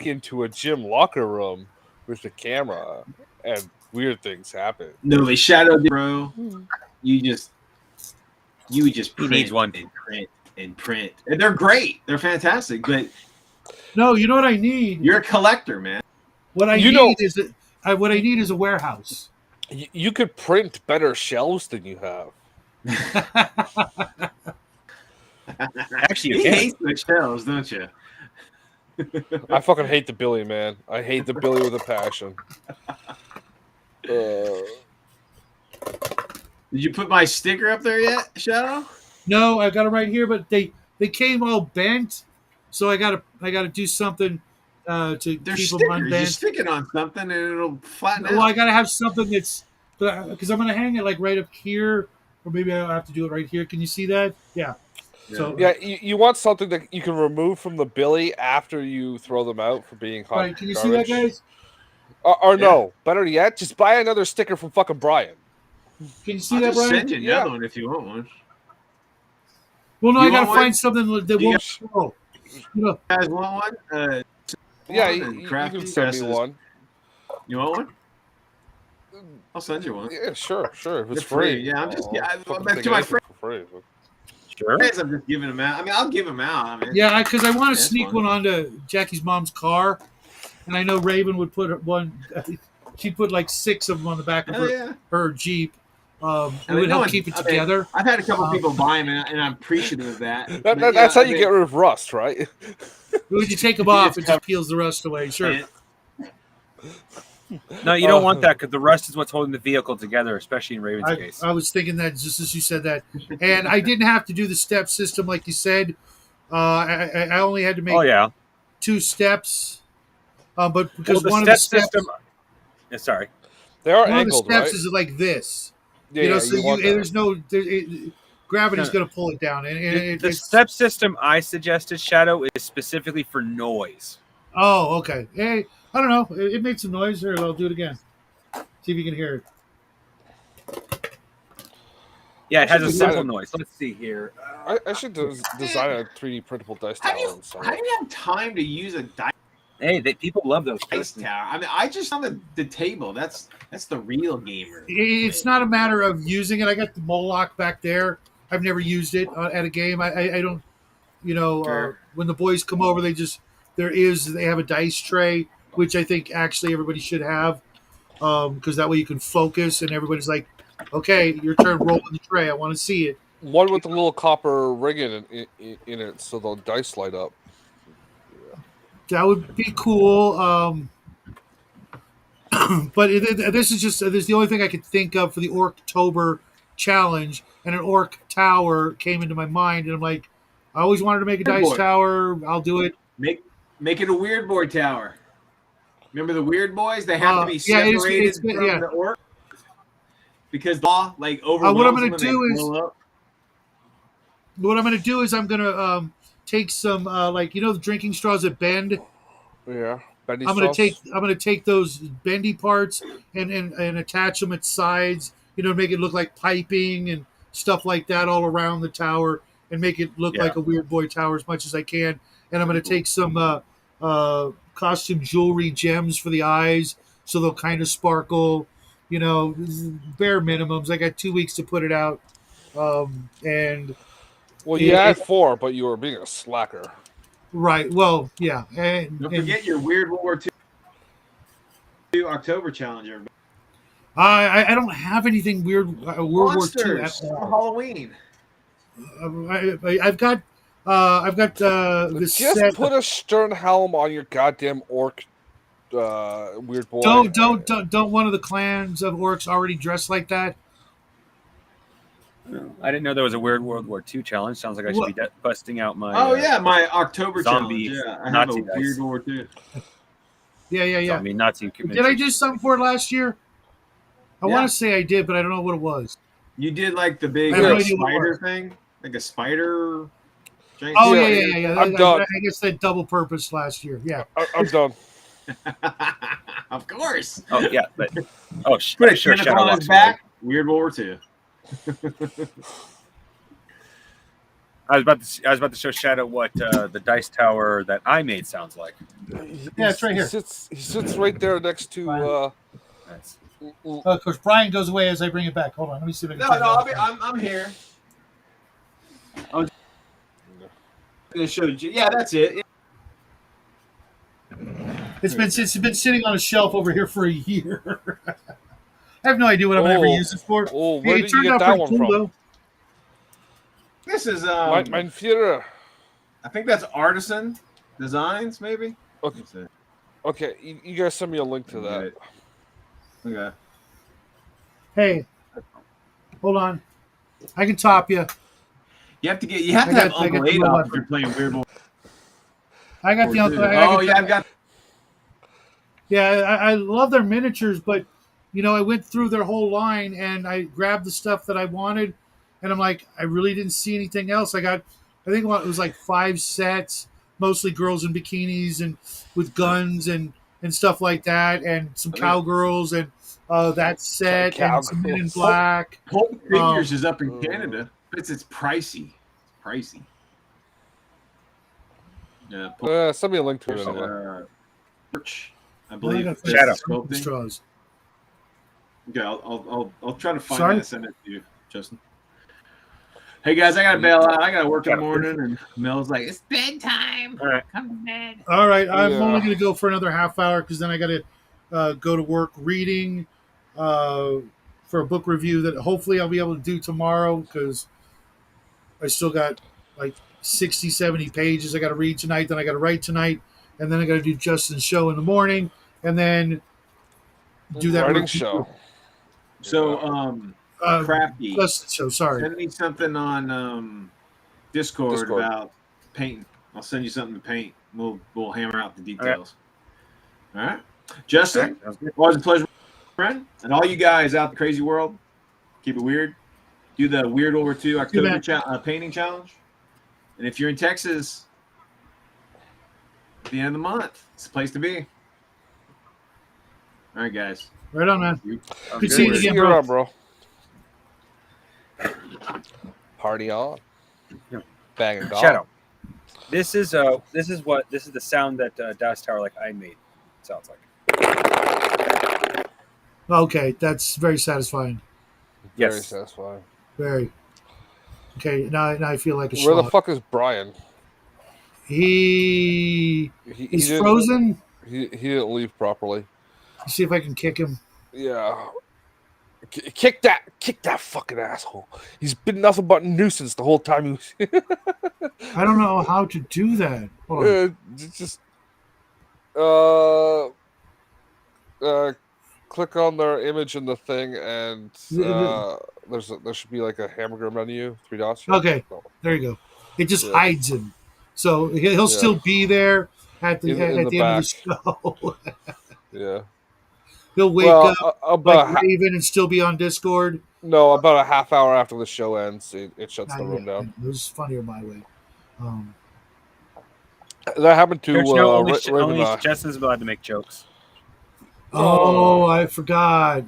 into a gym locker room with the camera, and weird things happen. No, but Shadow, bro, you would just print needs one. and print and print. And they're great. They're fantastic. But no, you know what I need? You're a collector, man. What I need is a warehouse. You could print better shelves than you have. Actually, you hate the shells, don't you? I fucking hate the Billy, man. I hate the Billy with a passion. Did you put my sticker up there yet, Shadow? No, I got them right here, but they came all bent, so I gotta do something to keep them unbent. You stick it on something and it'll flatten out. Well, I gotta have something that's because I'm gonna hang it like right up here, or maybe I'll have to do it right here. Can you see that? Yeah. So yeah, you want something that you can remove from the Billy after you throw them out for being hot. Right, can you garbage. see that, guys? Or no, better yet, just buy another sticker from fucking Brian. Can you see I'll that, just Brian? send you another one if you want one. Well, no, You I gotta want one? find something that won't show. You know, You guys want one? Yeah, one you and can Crafty send me says- one. You want one? I'll send you one. Yeah, sure. If it's They're free. Yeah, I'm just I'll fucking back take to my anything friends. for free. Sure. I'm just giving them out. I mean, I'll give them out. I mean, yeah, because I want to that's sneak fine. one onto Jackie's mom's car, and I know Raven would put one. She'd put like 6 of them on the back of Hell her yeah. Jeep. It I mean, would no help one- keep it I mean, together. I've had a couple people buy them, and I'm appreciative of that. But, That's how I you mean, get rid of rust, right? When you take them You off, just it just peels the rust away. Sure. and- No, you don't want that because the rust is what's holding the vehicle together, especially in Raven's case. I was thinking that just as you said that, and I didn't have to do the step system like you said. I only had to make 2 steps, but because the one of step the steps, system. Sorry, They are one of the angled, steps right? is like this. Yeah, you know, yeah, so want that. there's no gravity's going to pull it down, and the it's step system I suggested, Shadow, is specifically for noise. Oh, okay. Hey, I don't know. It made some noise. Here, I'll do it again. See if you can hear it. Yeah, it has a Design simple it. noise. Let's see here. I should design a 3D printable dice How tower. do you and sell how it. do you have time to use a Hey, people love those. dice tower? I mean, I just on the table. That's the real gamer. It's not a matter of using it. I got the Moloch back there. I've never used it at a game. I don't, Sure. when the boys come over, they have a dice tray, which I think actually everybody should have, because that way you can focus and everybody's like, okay, your turn, roll in the tray. I want to see it. One with the little copper ring in it, so the dice light up. That would be cool. But this is the only thing I could think of for the Orctober challenge, and an Orc Tower came into my mind, and I'm like, I always wanted to make a Good dice boy. tower. I'll do it. Make it a weird boy tower. Remember the weird boys? They have to be yeah, separated it's from yeah. the orc because law overwhelms what I'm gonna them and do they is- blow up. What I'm going to do is I'm going to take some the drinking straws that bend. Yeah. Bendy I'm gonna straws? take those bendy parts and attach them at sides. Make it look like piping and stuff like that all around the tower, and make it look Yeah. like a Weird Boy tower as much as I can. And I'm gonna take some costume jewelry gems for the eyes, so they'll kind of sparkle. Bare minimums. I got 2 weeks to put it out, and Well, you had 4, but you were being a slacker. right. Well, yeah, Don't forget your weird World War II October challenge, everybody. I don't have anything weird World War II at Monsters for all. Halloween. I've got this Just set. put a stern helm on your goddamn orc, Weird Boy. Don't one of the clans of orcs already dressed like that? I didn't know there was a weird World War II challenge. Sounds like I should be busting out my. Oh yeah, my October zombie challenge. Yeah, I have Nazi a dice. weird World War II. Yeah. Zombie Nazi Did I do something for it last year? I Yeah. want to say I did, but I don't know what it was. You did like the big I have no like, idea what it spider was. thing, like a spider. giant Oh Yeah, yeah. I'm done. I guess that double purpose last year. Yeah. I'm done. Of course. Oh yeah, but Put a sure. tentacle Shadow on his walks back. Weird World War II. I was about to show Shadow what the dice tower that I made sounds like. Yeah, it's right here. He sits right there next to. That's, Of course, Brian goes away as I bring it back. Hold on, let me see if I can. I'm here. I was gonna show you. Yeah, that's it. It's been sitting on a shelf over here for a year. I have no idea what I'm gonna ever use it for. Oh, where It did you turned get out that pretty one cool, from? though. This is Mein Führer. I think that's Artisan Designs, maybe. Okay. Okay, you guys send me a link to that. Okay. Hey, hold on. I can top you. You have to have I Uncle got the Adolf robot. if you're playing Weird World I got the War uncle. II. I've got. Yeah, I love their miniatures, but I went through their whole line and I grabbed the stuff that I wanted, and I'm like, I really didn't see anything else. I think it was like 5 sets, mostly girls in bikinis and with guns and stuff like that, and some cowgirls and that set and some Men in Black. Pulp Figures is up in Canada. It's pricey. It's pricey. Yeah. Send me a link to it anyway. I believe I Shadow. sculpting. Straws. Okay, I'll try to find Sorry? that and send it to you, Justin. Hey guys, I gotta bail out. I gotta work in the morning, and Mel's like, "It's bedtime. all right. Come to bed." All right, I'm Yeah. only going to go for another half hour because then I got to go to work reading for a book review that hopefully I'll be able to do tomorrow because I still got like 60, 70 pages I got to read tonight. Then I got to write tonight, and then I got to do Justin's show in the morning, and then do that Writing review. show. So, Crafty, Justin's show. Sorry. send me something on Discord Discord. about painting. I'll send you something to paint. We'll hammer out the details. All right, Justin. Sounds good. Always a pleasure, friend. And all you guys out in the crazy world, keep it weird. Do the Weird World War II October painting challenge. And if you're in Texas, at the end of the month, it's the place to be. All right, guys. Right on, man. Sounds Good good. seeing you See again, you bro. around, bro. Party on. Yeah. Bang and gone. Shadow. This is the sound that Dice Tower like I made sounds like. Okay, that's very satisfying. Very Yes. satisfying. Very. Okay, now I feel like a Where the schlock. fuck is Brian? He's didn't- frozen. He didn't leave properly. Let's see if I can kick him. Yeah. Kick that fucking asshole. He's been nothing but a nuisance the whole time he was I don't know how to do that. Hold on. just click on their image in the thing, and there should be like a hamburger menu, 3 dots. Okay. No. There you go. It just Yeah. hides him, so he'll still be there at the In at the the end of the show. Yeah. He'll wake Well, up about like Raven and still be on Discord. about a half hour after the show ends, it shuts the room down. It was funnier my way. That happened to Church, no, only Raven. Justin's allowed to make jokes. Oh, I forgot.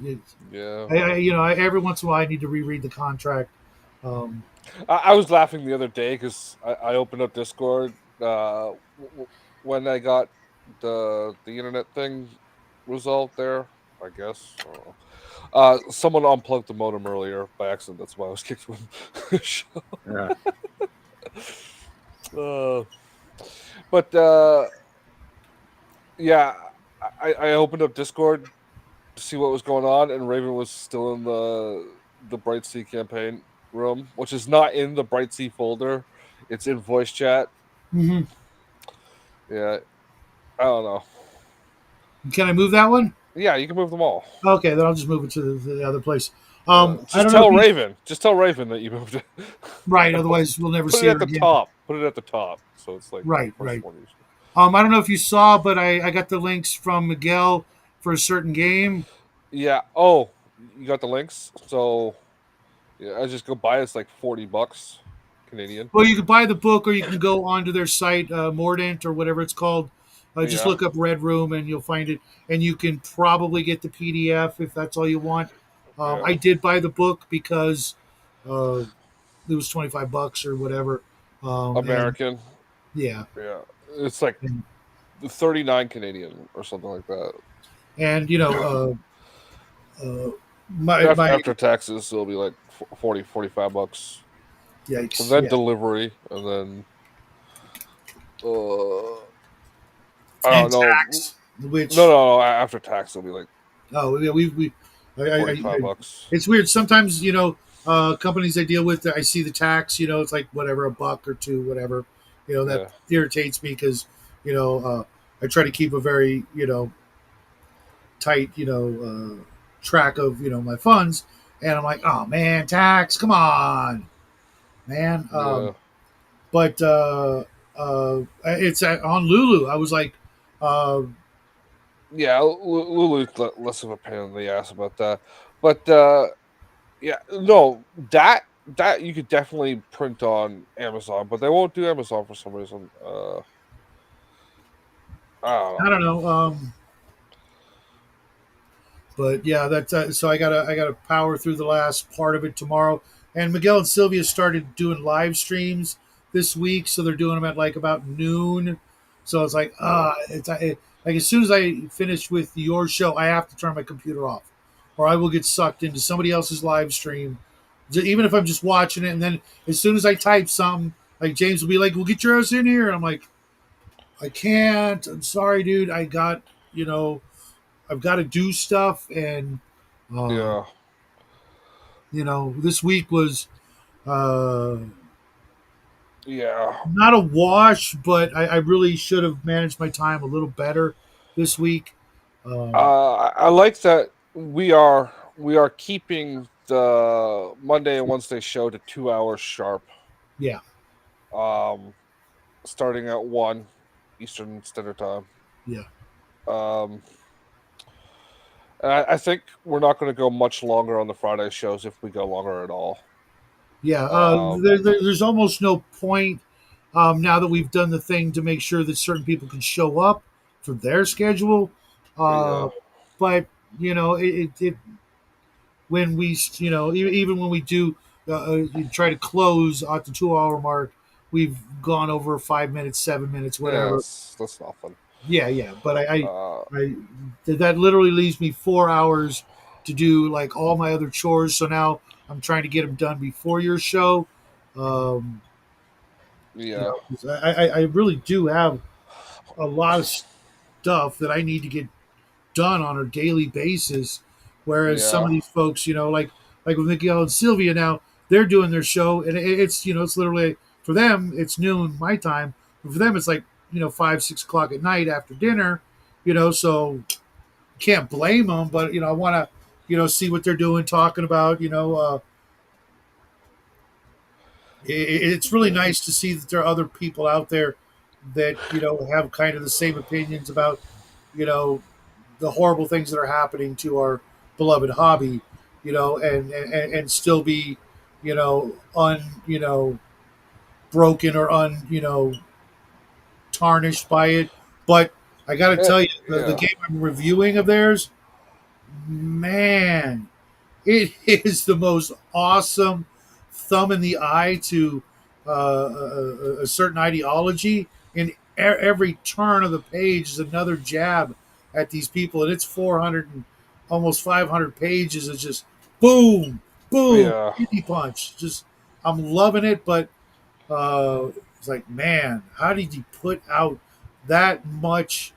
Yeah. Every once in a while I need to reread the contract. I was laughing the other day because I opened up Discord when I got the internet thing resolved there. I guess someone unplugged the modem earlier by accident. That's why I was kicked from the show. Yeah. Uh, but yeah, I opened up Discord to see what was going on, and Raven was still in the Bright Sea campaign room, which is not in the Bright Sea folder. It's in voice chat. Mm-hmm. Yeah, I don't know. Can I move that one? Yeah, you can move them all. Okay, then I'll just move it to the other place. I Just don't know tell if you, Raven. Just tell Raven that you moved it. right. Otherwise, we'll never Put see it her at the again. top. Put it at the top, so it's like the Right, first right. one usually. I don't know if you saw, but I got the links from Miguel for a certain game. Yeah. Oh, you got the links. So yeah, I just go buy it. It's like $40 Canadian. Well, you can buy the book, or you can go onto their site, Mordant or whatever it's called. Just Yeah. look up Red Room, and you'll find it. And you can probably get the PDF if that's all you want. Yeah. I did buy the book because it was $25 or whatever. And American. yeah, Yeah. It's like and, 39 Canadian or something like that. and my After taxes, it'll be like 40, $45. And yikes, then yeah, delivery, and then I and don't know. tax, which No. After tax, it'll be like oh yeah, we $45. it's weird. Sometimes companies I deal with, I see the tax. It's like whatever, a buck or two, whatever. That Yeah. irritates me because I try to keep a very tight track of my funds, and I'm like, oh man, tax, come on, man. Yeah. But it's on Lulu. I was like, uh, Yeah. Lulu's less of a pain in the ass about that. But yeah, no, that you could definitely print on Amazon, but they won't do Amazon for some reason. I don't I know. don't know. But yeah, that's so I gotta power through the last part of it tomorrow. And Miguel and Sylvia started doing live streams this week, so they're doing them at like about noon. So it's like like as soon as I finish with your show, I have to turn my computer off, or I will get sucked into somebody else's live stream. Even if I'm just watching it, and then as soon as I type something, like James will be like, "Well, get your ass in here," and I'm like, "I can't. I'm sorry, dude. I've got to do stuff, and uh, Yeah. this week was uh, Yeah. not a wash, but I really should have managed my time a little better this week. I like that we are keeping the Monday and Wednesday show to 2 hours sharp. Yeah, Um, starting at 1 Eastern Standard Time. yeah, Um, and I think we're not going to go much longer on the Friday shows if we go longer at all. yeah. Um, There's almost no point now that we've done the thing to make sure that certain people can show up for their schedule. yeah, But it when we even when we do try to close at the 2 hour mark, we've gone over 5 minutes, 7 minutes, yeah, whatever. that's nothing. Yeah, but Uh, I that literally leaves me 4 hours to do like all my other chores. So now I'm trying to get them done before your show. um yeah, 'Cause I really do have a lot of stuff that I need to get done on a daily basis. Whereas some yeah, of these folks, like with Miguel and Sylvia now, they're doing their show, and it's it's literally for them it's noon my time, but for them it's like 5, 6 o'clock at night after dinner. So can't blame them, but I want to see what they're doing, talking about. It's really nice to see that there are other people out there that have kind of the same opinions about you know the horrible things that are happening to our beloved hobby, and still be, un, broken or un, tarnished by it. But I got to tell you, the Yeah. game I'm reviewing of theirs, man, it is the most awesome thumb in the eye to a certain ideology. And every turn of the page is another jab at these people, and it's 400 and almost 500 pages of just boom, boom, Yeah. indie punch. Just I'm loving it, but it's like, man, how did you put out that much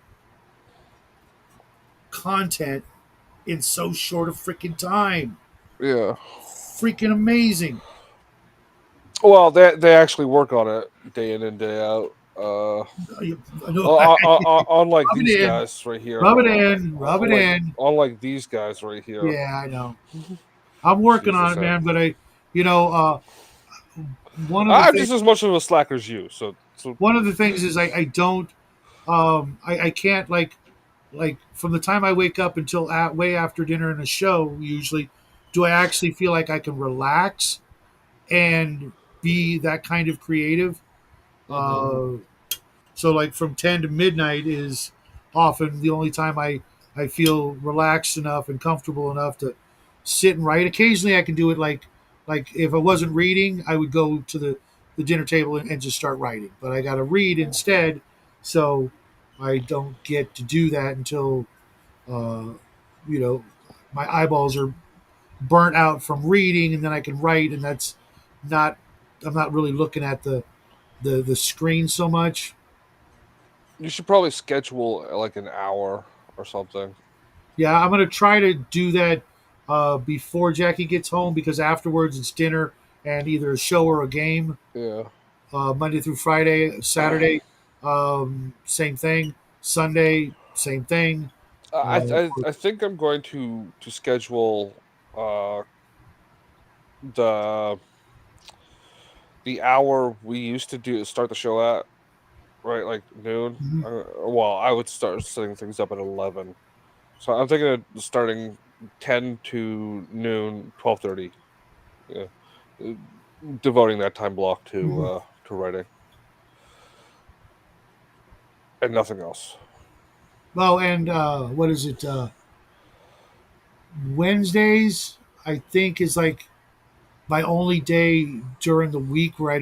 content in so short a freaking time? Yeah. Freaking amazing. Well, they actually work on it day in and day out. No, Unlike rub these it in, guys right here. rub it in, rub it Unlike in. unlike these guys right here. Yeah, I know. I'm working on Jesus, it, man. But you know, one of the I'm things, just as much of a slacker as you. So one of the things is I don't, I can't like from the time I wake up until way after dinner and a show. Usually, do I actually feel like I can relax and be that kind of creative? Uh, So like from 10 to midnight is often the only time I feel relaxed enough and comfortable enough to sit and write. Occasionally I can do it like if I wasn't reading, I would go to the dinner table and just start writing. But I got to read instead, so I don't get to do that until uh, you know my eyeballs are burnt out from reading, and then I can write, and that's not I'm not really looking at the screen so much. you should probably schedule like an hour or something. Yeah, I'm gonna try to do that before Jackie gets home because afterwards it's dinner and either a show or a game. Yeah. Monday through Friday, Saturday, same thing. Sunday, same thing. Uh, I think I'm going to schedule uh the hour we used to do start the show at, right, like noon. mhm, Well, I would start setting things up at 11. So I'm thinking of starting 10 to noon, 12:30. Yeah. Uh, Devoting that time block mhm. to writing and nothing else. Oh, and what is it? Wednesdays, I think, is like my only day during the week where I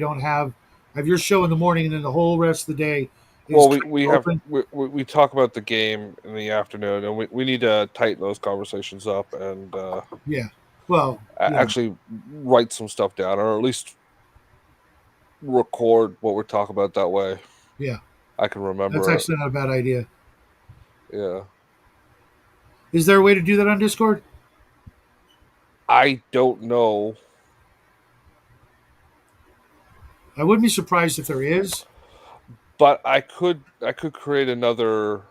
have your show in the morning, and then the whole rest of the day is Well, kind of open. we talk about the game in the afternoon, and we need to tighten those conversations up and Yeah. Well, yeah, actually write some stuff down, or at least record what we're talking about. That way, yeah. I can That's remember it. actually not a bad idea. Yeah, Is there a way to do that on Discord? I don't know, I wouldn't be surprised if there is. but I could create another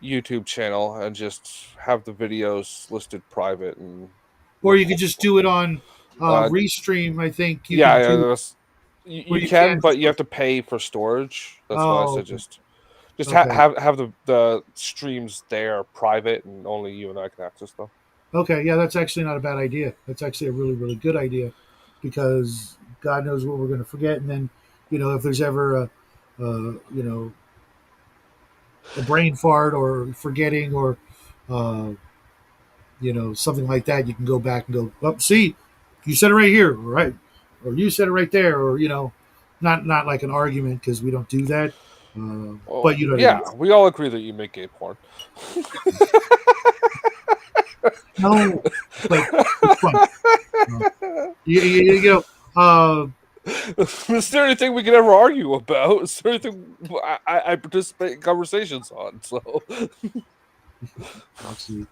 YouTube channel and just have the videos listed private and Or you could record. just do it on Uh, Restream. I think you yeah, can yeah, do where you you can, can. but you have to pay for storage. That's why I Oh, said okay. just Okay. have the streams there private, and only you and I can access them. Okay. Yeah, that's actually not a bad idea. That's actually a really, really good idea because God knows what we're going to forget. And then, if there's ever a brain fart or forgetting or, uh, something like that, you can go back and go, oh, see, you said it right here, right? Or you said it right there, or, not like an argument because we don't do that. Oh But you know what I mean. yeah, we all agree that you make gay porn. No, but it's fun. Uh, you know, Is there anything we can ever argue about? Is there anything I participate in conversations on? So actually,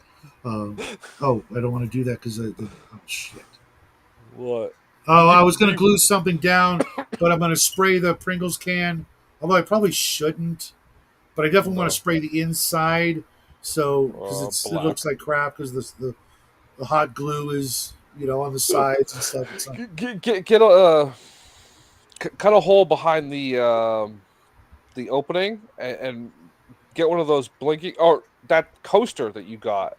oh, I don't want to do that because oh shit. what? Oh, I was going to glue something down, but I'm going to spray the Pringles can. Although I probably shouldn't, but I definitely want No. to spray the inside, so because it Black. looks like crap because the hot glue is on the sides and stuff. It's not, Get a cut a hole behind the opening and get one of those blinking or that coaster that you got.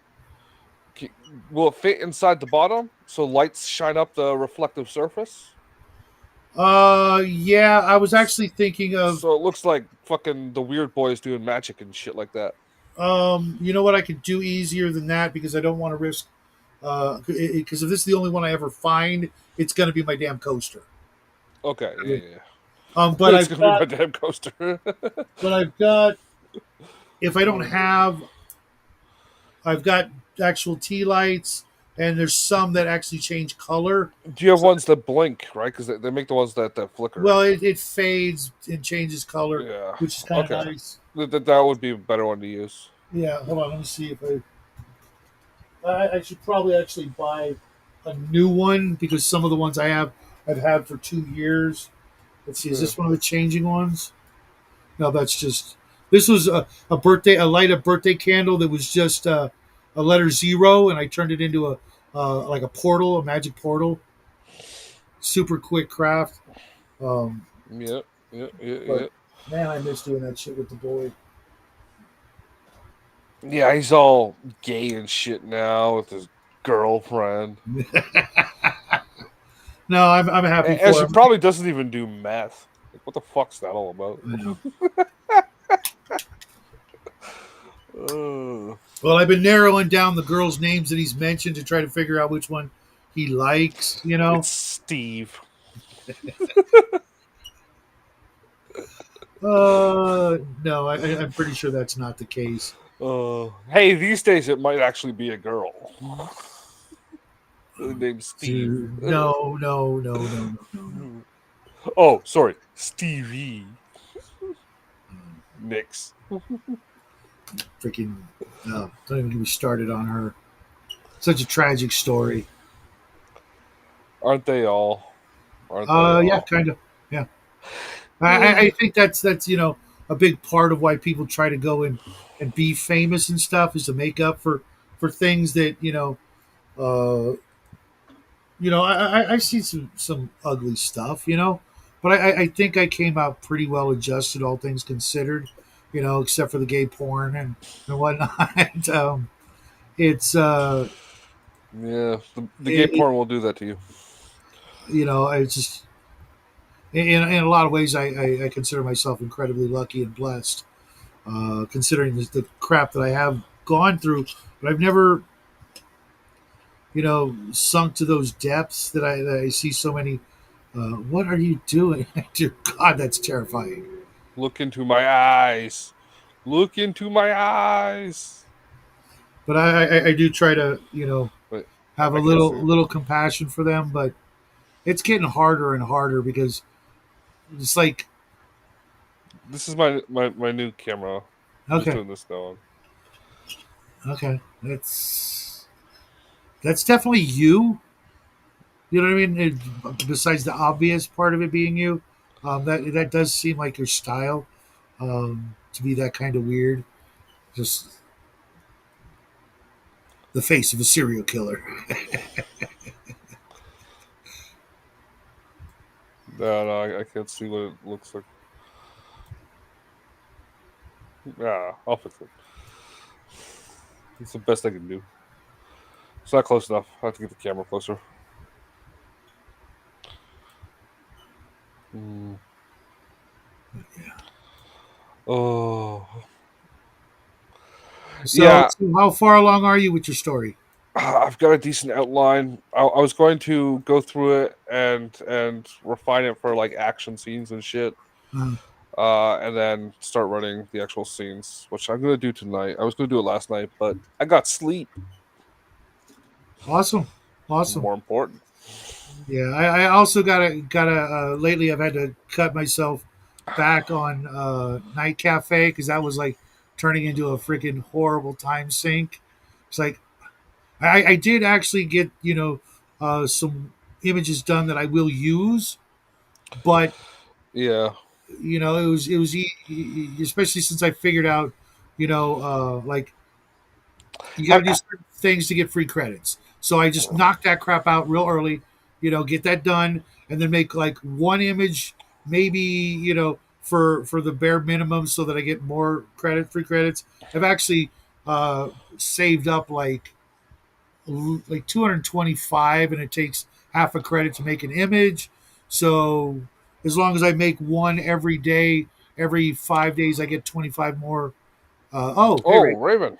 K- Will it fit inside the bottom so lights shine up the reflective surface? Yeah, I was actually thinking of. So it looks like fucking the weird boys doing magic and shit like that. You know what I could do easier than that because I don't want to risk. Because if this is the only one I ever find, it's going to be my damn coaster. Okay, yeah. But It's I've gonna be got, my damn coaster. but I've got. If I don't have, I've got actual tea lights, and there's some that actually change color. Do you have So, ones that blink, right? Because they make the ones that flicker. well, it fades and changes color, Yeah. which is kind of Okay. nice. That would be a better one to use. Yeah, hold on. Let me see if I should probably actually buy a new one because some of the ones I have I've had for 2 years. Let's see, is Yeah. this one of the changing ones? No, that's just. This was a birthday, a light up birthday candle that was just a letter zero, and I turned it into a like a portal, a magic portal. Super quick craft. Um, Yeah. but man, I miss doing that shit with the boy. Yeah, he's all gay and shit now with his girlfriend. No, I'm happy And for she him. probably doesn't even do meth. Like, what the fuck's that all about? I know. Uh, Well, I've been narrowing down the girls' names that he's mentioned to try to figure out which one he likes. You know. it's Steve. No, I'm pretty sure that's not the case. Hey, these days it might actually be a girl. Named Steve. No. Oh, sorry, Stevie Nicks. Freaking, don't even get me started on her. Such a tragic story. Aren't they all? Aren't they all? Yeah, kind of. Yeah, I think that's a big part of why people try to go and be famous and stuff is to make up for things that uh, I see some ugly stuff, but I think I came out pretty well adjusted, all things considered, except for the gay porn and whatnot. It's Yeah, the gay it, porn will do that to you. it's just in a lot of ways I consider myself incredibly lucky and blessed, considering the crap that I have gone through, but I've never sunk to those depths that I see so many. What are you doing? Dear God, that's terrifying. Look into my eyes. Look into my eyes. But I do try to Wait, have a I can't see. little compassion for them, but it's getting harder and harder because it's like This is my new camera. I'm just okay, doing this now. okay, that's definitely you. You know what I mean? Besides the obvious part of it being you, that does seem like your style, to be that kind of weird. Just the face of a serial killer. No, I can't see what it looks like. Yeah, I'll fix it. It's the best I can do. It's not close enough. I have to get the camera closer. Yeah. Oh. So, Yeah, so how far along are you with your story? I've got a decent outline. I was going to go through it and refine it for like action scenes and shit. Uh, And then start running the actual scenes, which I'm gonna do tonight. I was gonna do it last night, but I got sleep. awesome. More important. Yeah, I also gotta lately I've had to cut myself back on Night Cafe because that was like turning into a freaking horrible time sink. It's like I did actually get some images done that I will use, but Yeah, especially since I figured out like you got I, to do I, certain things to get free credits. So I just knocked that crap out real early, get that done, and then make like one image, maybe for the bare minimum, so that I get more free credits. I've actually saved up like 225, and it takes half a credit to make an image. So as long as I make one every day, every 5 days, I get 25 more. Hey, Ray. Raven.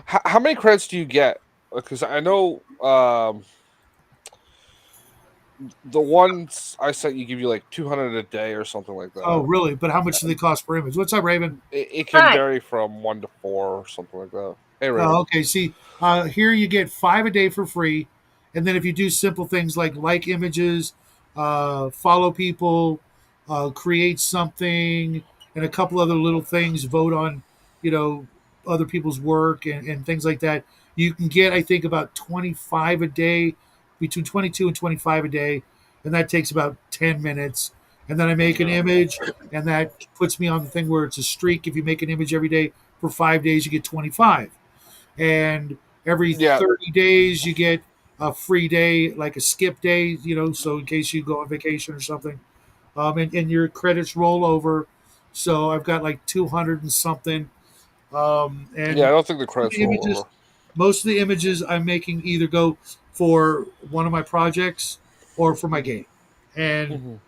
How many credits do you get? Because I know the ones I sent you give you like 200 a day or something like Oh, that. really? But how much do they cost per image? What's up, Raven? It can Hi. vary from 1 to 4 or something like that. Hey, Raven. Oh, okay. See, here you get 5 a day for free, and then if you do simple things like images, follow people, create something, and a couple other little things, vote on, you know, other people's work and things like that. You can get, I think, about 25 a day, between 22 and 25 a day, and that takes about 10 minutes. And then I make an Yeah. image, and that puts me on the thing where it's a streak. If you make an image every day for 5 days, you get 25, and every Yeah. 30 days you get a free day, like a skip day, so in case you go on vacation or something, and your credits roll over. So I've got like 200 and something, Yeah, I and don't think the credits the roll images over. most of the images I'm making either go for one of my projects or for my game, and Mhm.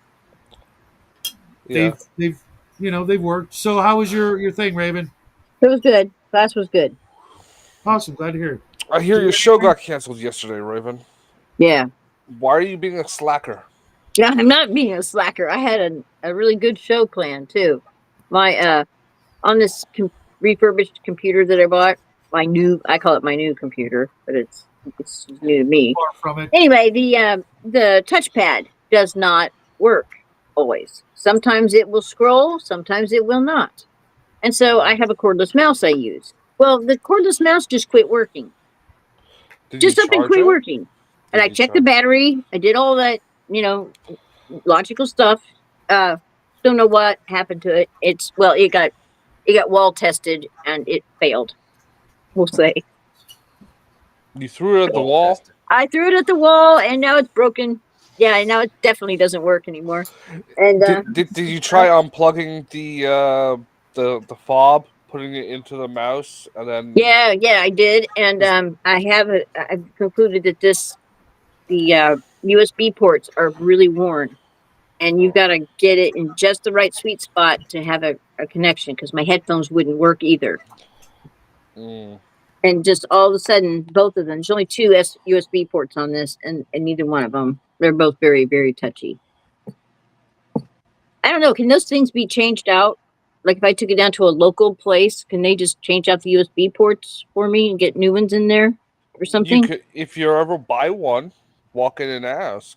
Yeah. they've worked. So how was your thing, Raven? It was good. Class was good. Awesome, glad to hear it. I hear Did your you show have got canceled yesterday, Raven. Yeah. Why are you being a slacker? Yeah, I'm not being a slacker. I had a really good show plan too. My on this refurbished computer that I bought, I call it my new computer, but it's new to me. far from it? Anyway, the touchpad does not work always. Sometimes it will scroll, sometimes it will not. And so I have a cordless mouse I use. Well, the cordless mouse just quit working. Did you Just up and charge quit it? working. And Did I you checked the charge? battery. I did all that, logical stuff. Don't know what happened to it. It got wall tested and it failed. We'll say. You threw it at the Well wall? tested. I threw it at the wall and now it's broken. Yeah, now it definitely doesn't work anymore. And Did you try unplugging the fob, putting it into the mouse, and then yeah, I did. And I've concluded that the USB ports are really worn and you've got to get it in just the right sweet spot to have a connection because my headphones wouldn't work either. Mm. And just all of a sudden, both of them, there's only two USB ports on this, and neither one of them, they're both very, very touchy. I don't know. Can those things be changed out? Like if I took it down to a local place, can they just change out the USB ports for me and get new ones in there or You something? could, if you ever buy one, walk in and ask,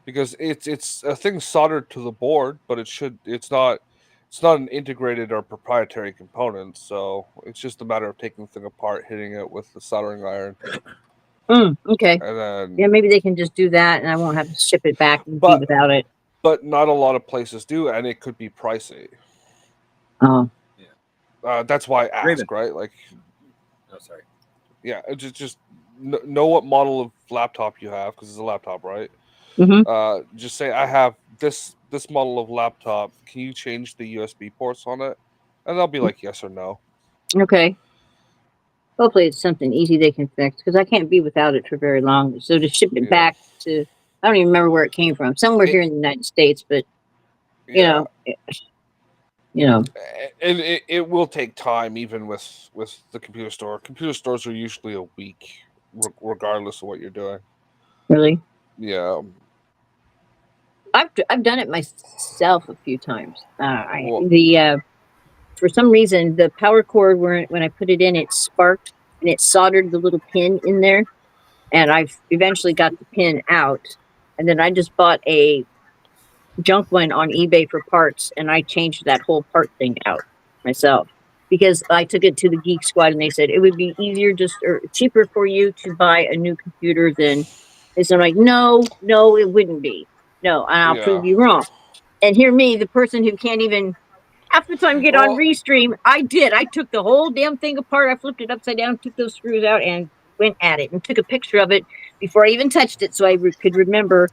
because it's a thing soldered to the board, but it's not an integrated or proprietary component, so it's just a matter of taking the thing apart, hitting it with the soldering iron, Okay. and then. Yeah, maybe they can just do that, and I won't have to ship it back and be But without it. but not a lot of places do, and it could be pricey. Oh, That's why I Raven. ask, right? Like, Oh, sorry. yeah, just know what model of laptop you have, because it's a laptop, right? mm-hmm. Just say I have this model of laptop. Can you change the USB ports on it? And they'll be like yes or no. Okay. Hopefully, it's something easy they can fix because I can't be without it for very long. So to ship it Yeah. back to, I don't even remember where it came from. Somewhere here in the United States, but Yeah. And it will take time, even with the computer store. Computer stores are usually a week, regardless of what you're doing. Really, Yeah. I've done it myself a few times. Well, For some reason the power cord when I put it in, it sparked and it soldered the little pin in there, and I've eventually got the pin out, and then I just bought a junk one on eBay for parts, and I changed that whole part thing out myself because I took it to the Geek Squad and they said it would be easier or cheaper for you to buy a new computer than this. I'm like, no, it wouldn't be. No, and I'll yeah. prove you wrong. And hear me, the person who can't even half the time get on Well, Restream, I did. I took the whole damn thing apart. I flipped it upside down, took those screws out, and went at it and took a picture of it before I even touched it so I could remember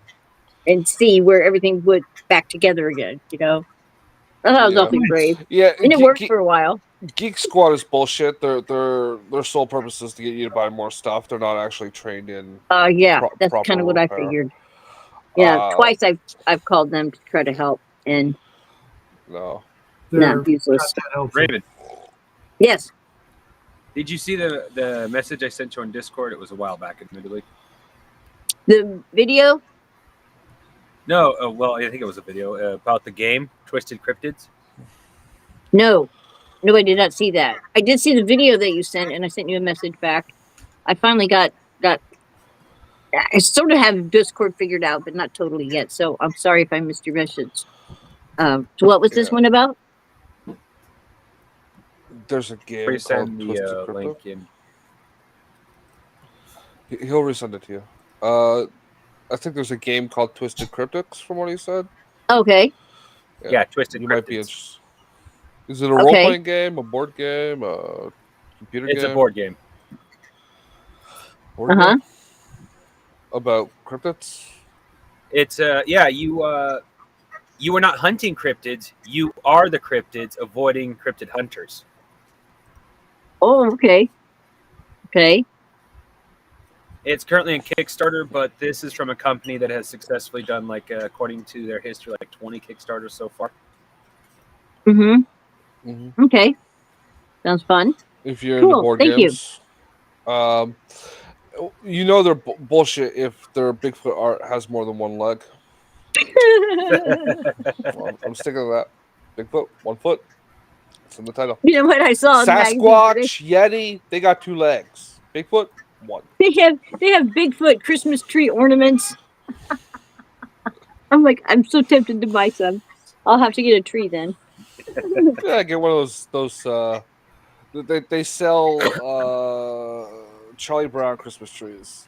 and see where everything would back together again, I thought it was yeah. awfully brave. Yeah. And it worked for a while. Geek Squad is bullshit. Their sole purpose is to get you to buy more stuff. They're not actually trained in Yeah, that's kind proper of what I repair. figured. Yeah, twice I've called them to try to help, and no, They're useless. not that helpful. Raven, Yes. did you see the message I sent you on Discord? It was a while back, admittedly. The video? No, well, I think it was a video about the game Twisted Cryptids. No, I did not see that. I did see the video that you sent, and I sent you a message back. I finally got. I sort of have Discord figured out, but not totally yet. So I'm sorry if I missed your message. So what was this one about? there's a game Please called send Twisted the Crypto. link in. He'll resend it to you. I think there's a game called Twisted Cryptics, from what he said. Okay. Yeah, Twisted You Cryptids. might be interested. Is it a role-playing game, a board game, a computer game? It's a board game. Board game? About cryptids? It's you are not hunting cryptids. You are the cryptids avoiding cryptid hunters. Oh, okay. Okay. It's currently in Kickstarter, but this is from a company that has successfully done, like, according to their history, like 20 Kickstarters so far. Mm-hmm. Okay. Sounds fun. If you're into board Thank games. You know they're bullshit if their Bigfoot art has more than one leg. Well, I'm sticking to that. Bigfoot, 1 foot. It's in the title. You know what I saw? Sasquatch, Yeti, they got 2 legs. Bigfoot, 1. They have Bigfoot Christmas tree ornaments. I'm like, I'm so tempted to buy some. I'll have to get a tree then. Yeah, get one of those. They sell Charlie Brown Christmas trees.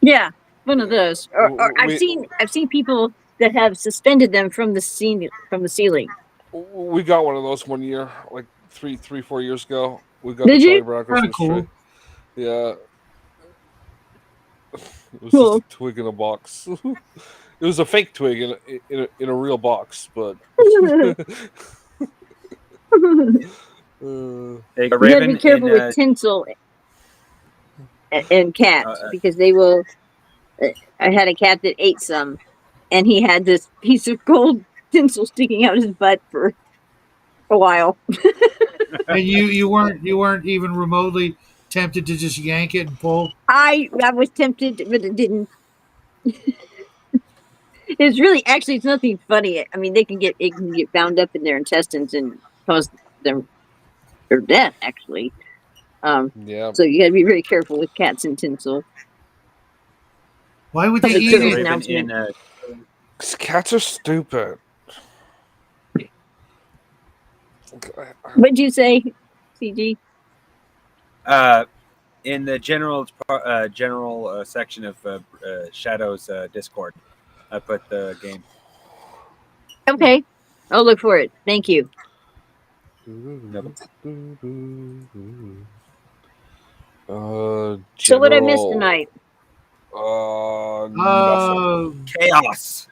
Yeah, one of those. Or I've seen people that have suspended them from the ceiling. We got one of those one year, like 4 years ago. We got Did the Charlie you? Brown Christmas Cool. tree. Yeah. It was Cool. just a twig in a box. It was a fake twig in a real box, but. You gotta be careful with tinsel and cats because they will. I had a cat that ate some, and he had this piece of gold tinsel sticking out his butt for a while. And you weren't even remotely tempted to just yank it and pull? I was tempted, but it didn't. It's nothing funny. I mean, it can get bound up in their intestines and cause their death. Actually, yeah. So you got to be very careful with cats and tinsel. Why would they eat it? Because cats are stupid. What'd you say, CG? In the general section of Shadow's Discord, I put the game. Okay, I'll look for it. Thank you. So what I missed tonight? Chaos.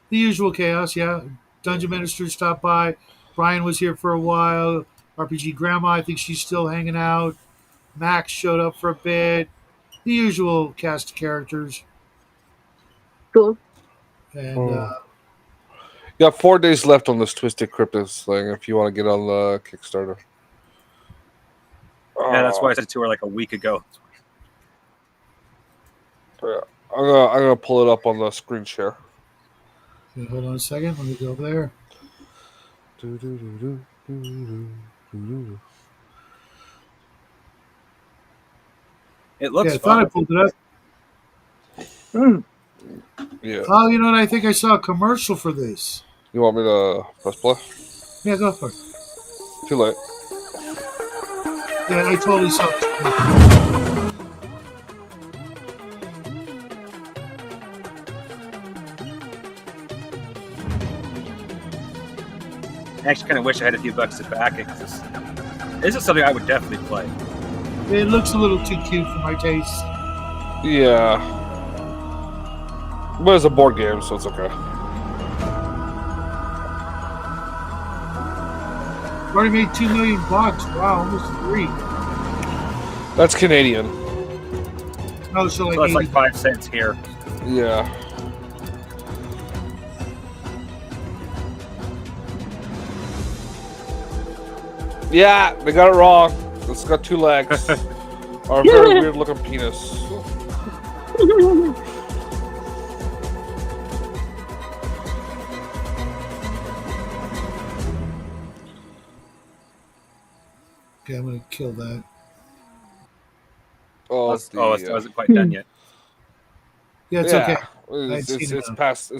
The usual chaos, yeah. Dungeon Minister stopped by. Brian was here for a while. RPG Grandma, I think she's still hanging out. Max showed up for a bit. The usual cast of characters. Cool. And you got 4 days left on this Twisted Cryptids thing if you want to get on the Kickstarter. Yeah, that's why I said to her like a week ago. Yeah, I'm gonna pull it up on the screen share. okay, hold on a second. Let me go there. It looks I thought I fun. pulled it up. Yeah. Oh, you know what? I think I saw a commercial for this. You want me to press play? Yeah, go for it. Too late. Yeah, I totally saw it. I actually kind of wish I had a few bucks to back it because this is something I would definitely play. It looks a little too cute for my taste. Yeah. But it's a board game, so it's okay. Already made $2 million. Wow, almost 3. That's Canadian. Oh, so So it's like 5 cents here. Yeah. Yeah, they got it wrong. It's got 2 legs. Or a very weird looking penis. Okay, I'm gonna kill that. Oh, It wasn't quite done yet. Yeah, it's okay. It's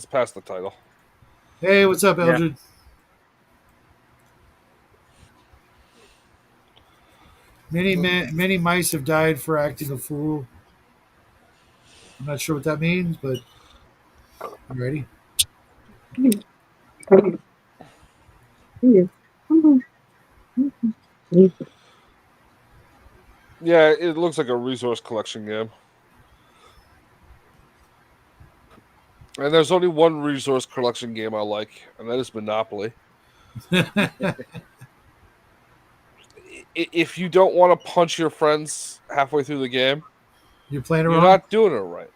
past the title. Hey, what's up, Yeah. Eldred? Many mice have died for acting a fool. I'm not sure what that means, but you ready? Yeah, it looks like a resource collection game. And there's only one resource collection game I like, and that is Monopoly. If you don't want to punch your friends halfway through the game, You're playing it you're wrong? not doing it right.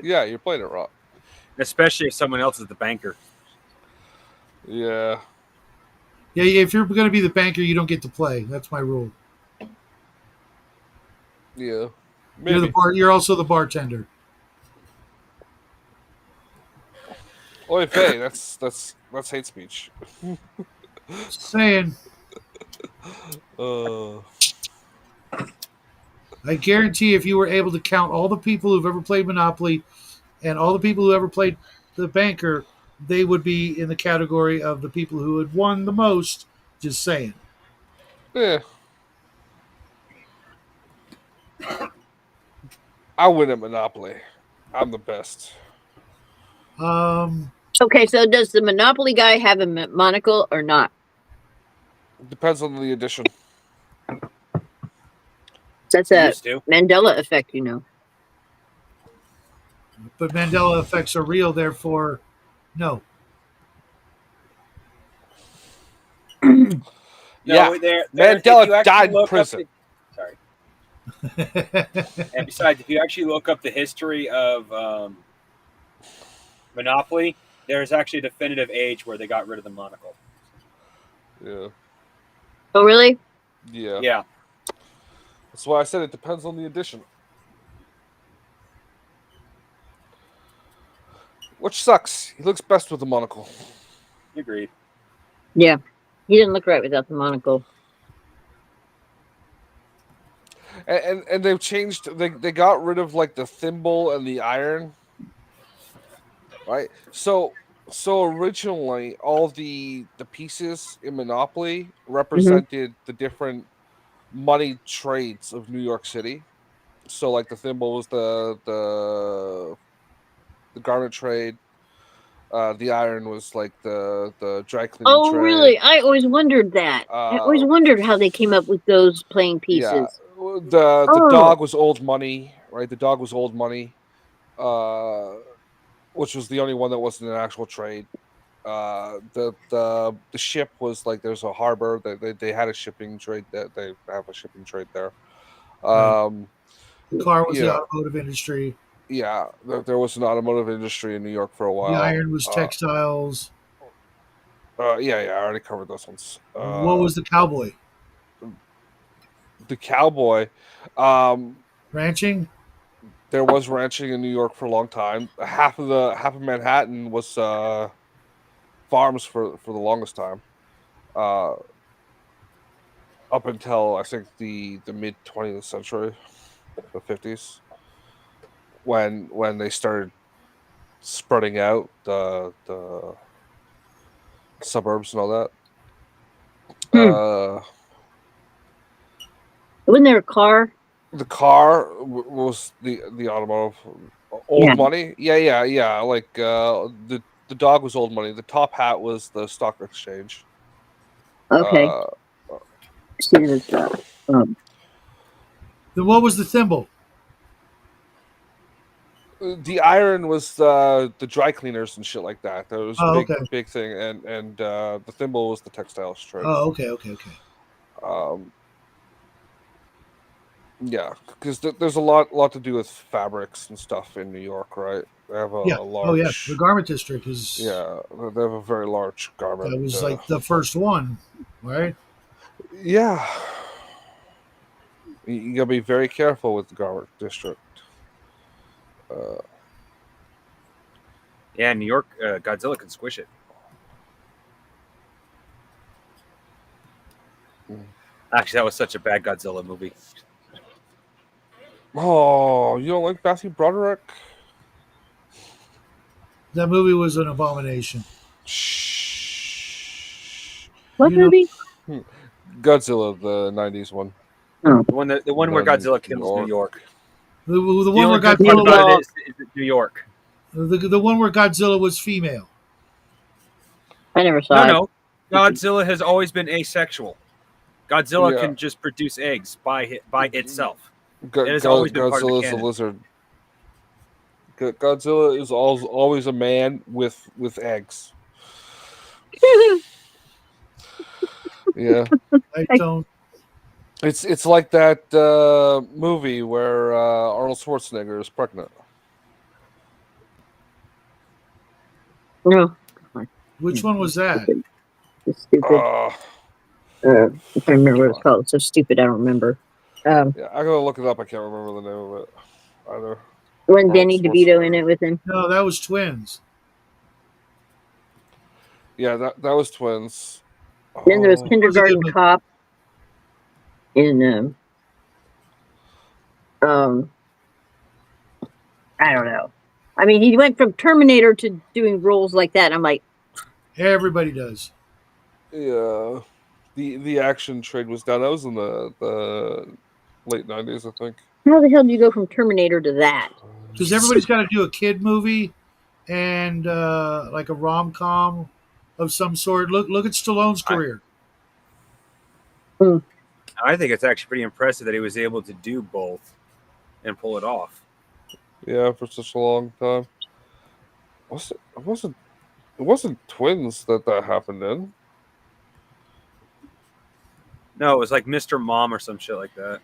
Yeah, you're playing it wrong. Especially if someone else is the banker. Yeah. Yeah, if you're going to be the banker, you don't get to play. That's my rule. Yeah. Maybe. You're also the bartender. Oy vey, that's hate speech. Saying. I guarantee if you were able to count all the people who've ever played Monopoly and all the people who ever played the banker, they would be in the category of the people who had won the most. Just saying. Yeah. I win at Monopoly. I'm the best. Okay, so does the Monopoly guy have a monocle or not? Depends on the edition. That's a Mandela effect, But Mandela effects are real, therefore, no. Yeah, Mandela died in prison. Sorry. And besides, if you actually look up the history of Monopoly, there's actually a definitive age where they got rid of the monocle. Yeah. Oh, really? Yeah. Yeah. That's why I said it depends on the edition. Which sucks. He looks best with the monocle. Agreed. Yeah. He didn't look right without the monocle. And they've changed. They got rid of like the thimble and the iron, right? So originally, all the pieces in Monopoly represented the different money trades of New York City. So like the thimble was the garment trade. The iron was like the dry cleaning trade. Oh, really? I always wondered that. I always wondered how they came up with those playing pieces. Yeah, the dog was old money, right? The dog was old money, which was the only one that wasn't an actual trade. The ship was like there's a harbor that they had a shipping trade, that they have a shipping trade there. The car was the automotive industry. Yeah, there was an automotive industry in New York for a while. The iron was textiles. Yeah, I already covered those ones. What was the cowboy? The cowboy, ranching. There was ranching in New York for a long time. Half of Manhattan was farms for the longest time, up until I think the mid 20th century, the 50s, when they started spreading out the suburbs and all that. Wasn't there a car? The car was the automotive. Old money. Yeah. Like the dog was old money. The top hat was the stock exchange. Okay. Then what was the thimble? The iron was the dry cleaners and shit like that. That was a big thing, and the thimble was the textiles trade. Oh, okay. Yeah, because there's a lot to do with fabrics and stuff in New York, right? They have a large. The garment district is. Yeah, they have a very large garment. That was like the first one. right? Yeah. You gotta be very careful with the Garlic District. Yeah, New York, Godzilla can squish it. Actually, that was such a bad Godzilla movie. Oh, you don't like Matthew Broderick? That movie was an abomination. Shh. What You know, movie? Godzilla, the '90s one. Oh, The one where Done in Godzilla New kills New York. the The one only where good part New Godzilla about was, it York. is New York. the one where Godzilla was female. I never No, saw it. no. Godzilla has always been asexual. Godzilla Yeah. can just produce eggs by itself. It has always been part of the Godzilla's a canon. lizard. Godzilla is always a man with eggs. Yeah. I don't. It's like that movie where Arnold Schwarzenegger is pregnant. No. Which one was that? It's stupid. Uh, If I remember what it's fuck. called. It's so stupid I don't remember. Yeah, I gotta look it up. I can't remember the name of it either. When Arnold Danny DeVito in Schwarzenegger. it with him. No, that was Twins. Yeah, that was Twins. Then there was Oh, It was a good Kindergarten movie. Cop in um I don't know. I mean, he went from Terminator to doing roles like that. I'm like, Everybody does. yeah. The action trade was down. That was in the late '90s, I think. how the hell do you go from Terminator to that? Because everybody's got to do a kid movie and like a rom com of some sort. Look at Stallone's career. I think it's actually pretty impressive that he was able to do both and pull it off. Yeah, for such a long time. It wasn't Twins that happened in. No, it was like Mr. Mom or some shit like that.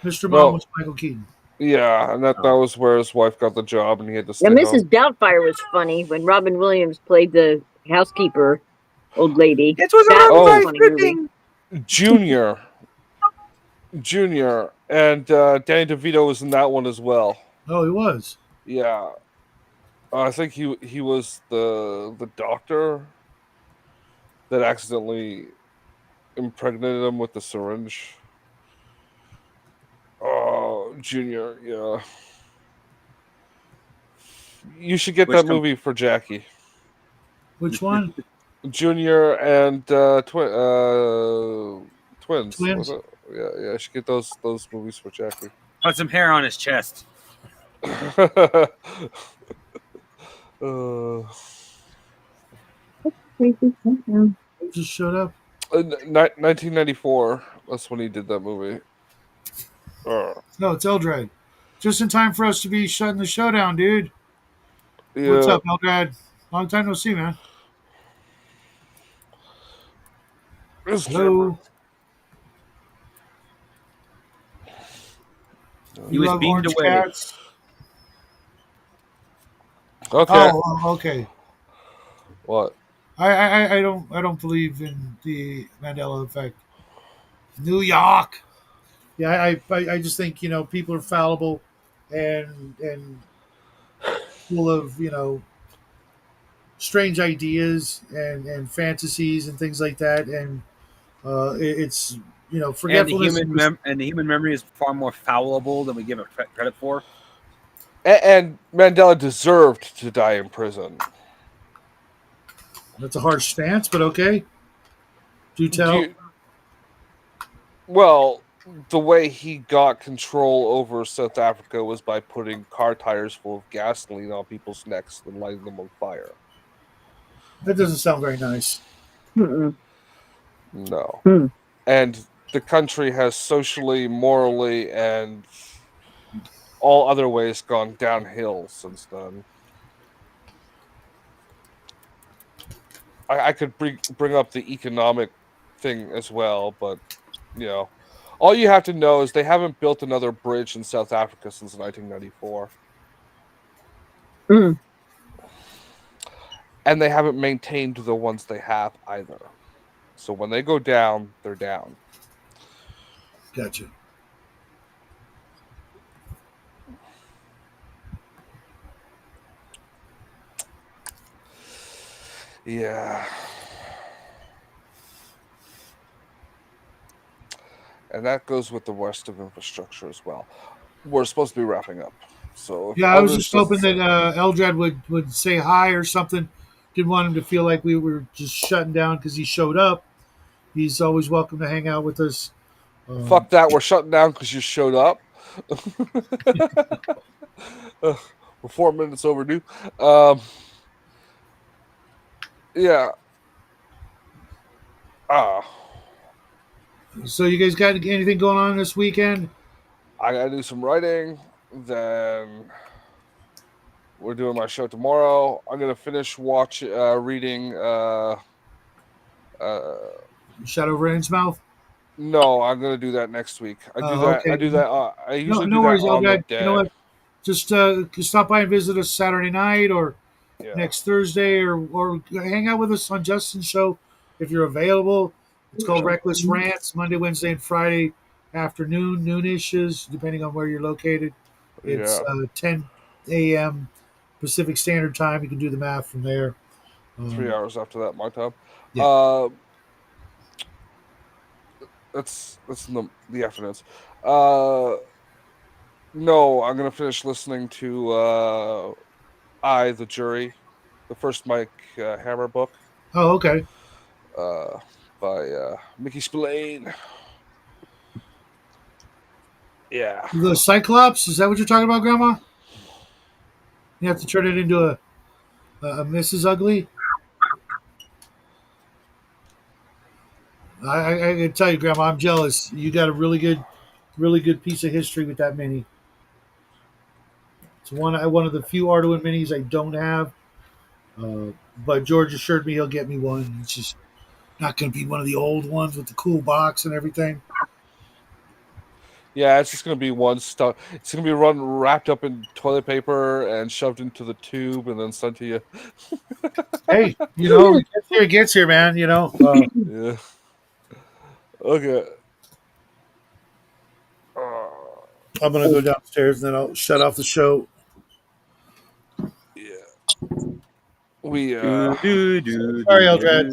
Mr. Mom No, was Michael Keaton. yeah, and that Oh. was where his wife got the job, and he had to Now, stay Mrs. home. Doubtfire was funny when Robin Williams played the housekeeper, old lady. It was That a was Oh. a funny movie. Junior, and Danny DeVito was in that one as well. Oh, he was. Yeah, I think he was the doctor that accidentally impregnated him with the syringe. Oh, Junior, yeah. You should get Which that movie for Jackie. Which one? Junior and twins. Was Twins. it? Yeah. I should get those movies for Jackie. put some hair on his chest. uh, Just showed up. 1994. That's when he did that movie. No, it's Eldred. Just in time for us to be shutting the show down, dude. What's Yeah. up, Eldred? Long time no see, man. This Hello. He You was love beamed orange away. cats? Okay. Oh, okay. What? I don't believe in the Mandela effect. New York. Yeah, I just think people are fallible, and full of strange ideas and fantasies and things like that, and it's And forgetfulness. the human memory is far more fallible than we give it credit for. And Mandela deserved to die in prison. That's a harsh stance, but okay. Do Do tell. you, well, the way he got control over South Africa was by putting car tires full of gasoline on people's necks and lighting them on fire. That doesn't sound very nice. Mm-mm. No. Hmm. And the country has socially, morally, and all other ways gone downhill since then. I could bring up the economic thing as well, but all you have to know is they haven't built another bridge in South Africa since 1994, Mm. and they haven't maintained the ones they have either. So when they go down, they're down. Gotcha. Yeah. And that goes with the rest of infrastructure as well. We're supposed to be wrapping up. So if Yeah, I was other just stuff, hoping that Eldrad would say hi or something. Didn't want him to feel like we were just shutting down because he showed up. He's always welcome to hang out with us. fuck that, we're shutting down because you showed up. We're 4 minutes overdue. Yeah. So you guys got anything going on this weekend? I gotta do some writing. Then we're doing my show tomorrow. I'm gonna finish reading. Shadow of Rain's-Mouth? No, I'm gonna do that next week. I do that. Okay. I do that. I No, usually no do that worries, on the Eldrad. You know day. what? Just stop by and visit us Saturday night or Yeah. next Thursday, or hang out with us on Justin's show if you're available. It's called Reckless Rants, Monday, Wednesday, and Friday afternoon, noonishes, depending on where you're located. It's Yeah. 10 a.m. Pacific Standard Time. You can do the math from there. 3 hours after that, my time. Yeah. That's in the afternoons. No, I'm gonna finish listening to I, the Jury, the first Mike Hammer book. Oh, okay. By Mickey Spillane. Yeah. The Cyclops, is that what you're talking about, Grandma? You have to turn it into a Mrs. Ugly? I can tell you, Grandma, I'm jealous. You got a really good piece of history with that mini. It's one of the few Arduin minis I don't have. But George assured me he'll get me one. It's just not going to be one of the old ones with the cool box and everything. Yeah, it's just gonna be one stuff. It's gonna be wrapped up in toilet paper and shoved into the tube and then sent to you. Hey, it gets here, man. Yeah. Okay. I'm going to go downstairs and then I'll shut off the show. Yeah. We Sorry, Eldrad.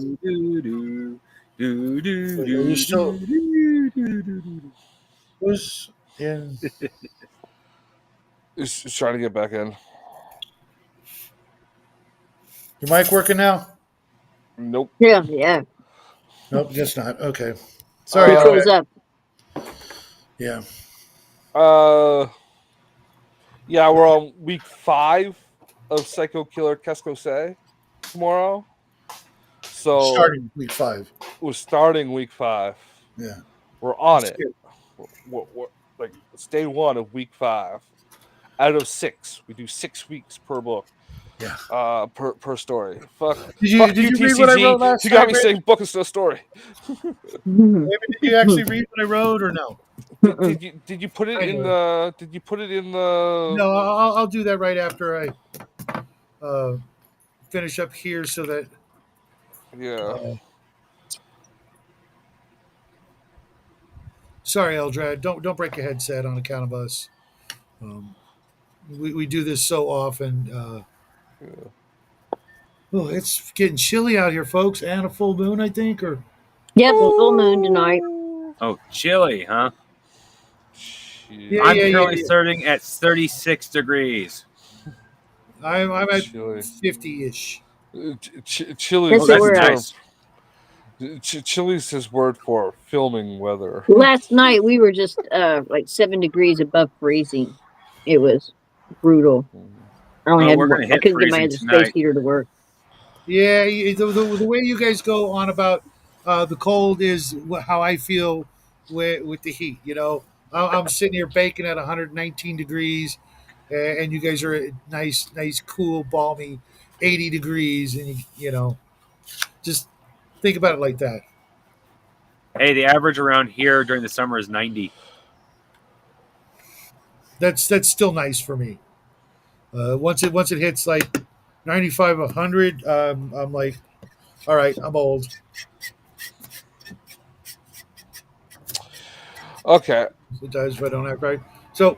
Are you still who's in? He's trying to get back in. Your mic working now? Nope. Yeah. Nope, guess not. Okay. Sorry, It goes up. Yeah. Yeah, we're on week 5 of Psycho Killer Cascose tomorrow. So Starting week 5. we're starting week 5. Yeah. We're on That's it. good. We're like it's day 1 of week 5. Out of 6, we do 6 weeks per book. Yeah. Per story. Fuck. Did you TCG. read what I wrote last You got night, me Rick? saying book is no story. Did you actually read what I wrote or no? Did you put it in Kinda. the? Did you put it in the? No, I'll do that right after I finish up here so that. Yeah. Sorry, Eldrad. Don't break a headset on account of us. We do this so often. Oh, it's getting chilly out here, folks, and a full moon, I think, or. Yep, a full moon tonight. Oh, chilly, huh? Yeah, I'm yeah, currently yeah. starting at 36 degrees. I'm at Chilly. 50-ish. Chili's Yes, they were nice. Chili's his word for filming weather. Last night we were just like 7 degrees above freezing. It was brutal. I only Oh, had we're one. gonna I hit couldn't get my freezing other space tonight. heater to work. Yeah, the way you guys go on about the cold is how I feel with the heat. I'm sitting here baking at 119 degrees, and you guys are at nice, cool, balmy 80 degrees, and just think about it like that. Hey, the average around here during the summer is 90. That's still nice for me. Once it hits like 95, 100, I'm like, all right, I'm old. Okay. Sometimes if I don't act right. So,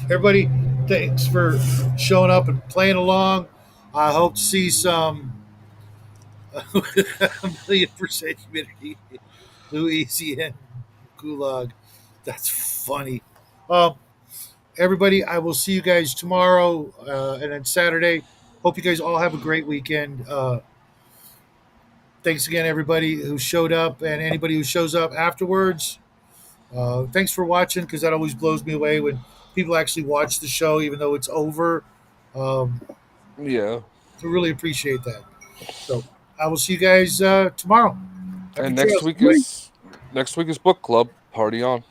everybody, thanks for showing up and playing along. I hope to see some 1,000,000% humidity. Louisiana Gulag. That's funny. Um, everybody, I will see you guys tomorrow and then Saturday. Hope you guys all have a great weekend. Thanks again, everybody who showed up and anybody who shows up afterwards. Thanks for watching, because that always blows me away when people actually watch the show even though it's over. Yeah. I really appreciate that. So I will see you guys tomorrow. Happy And trails, next week is book club. Party on.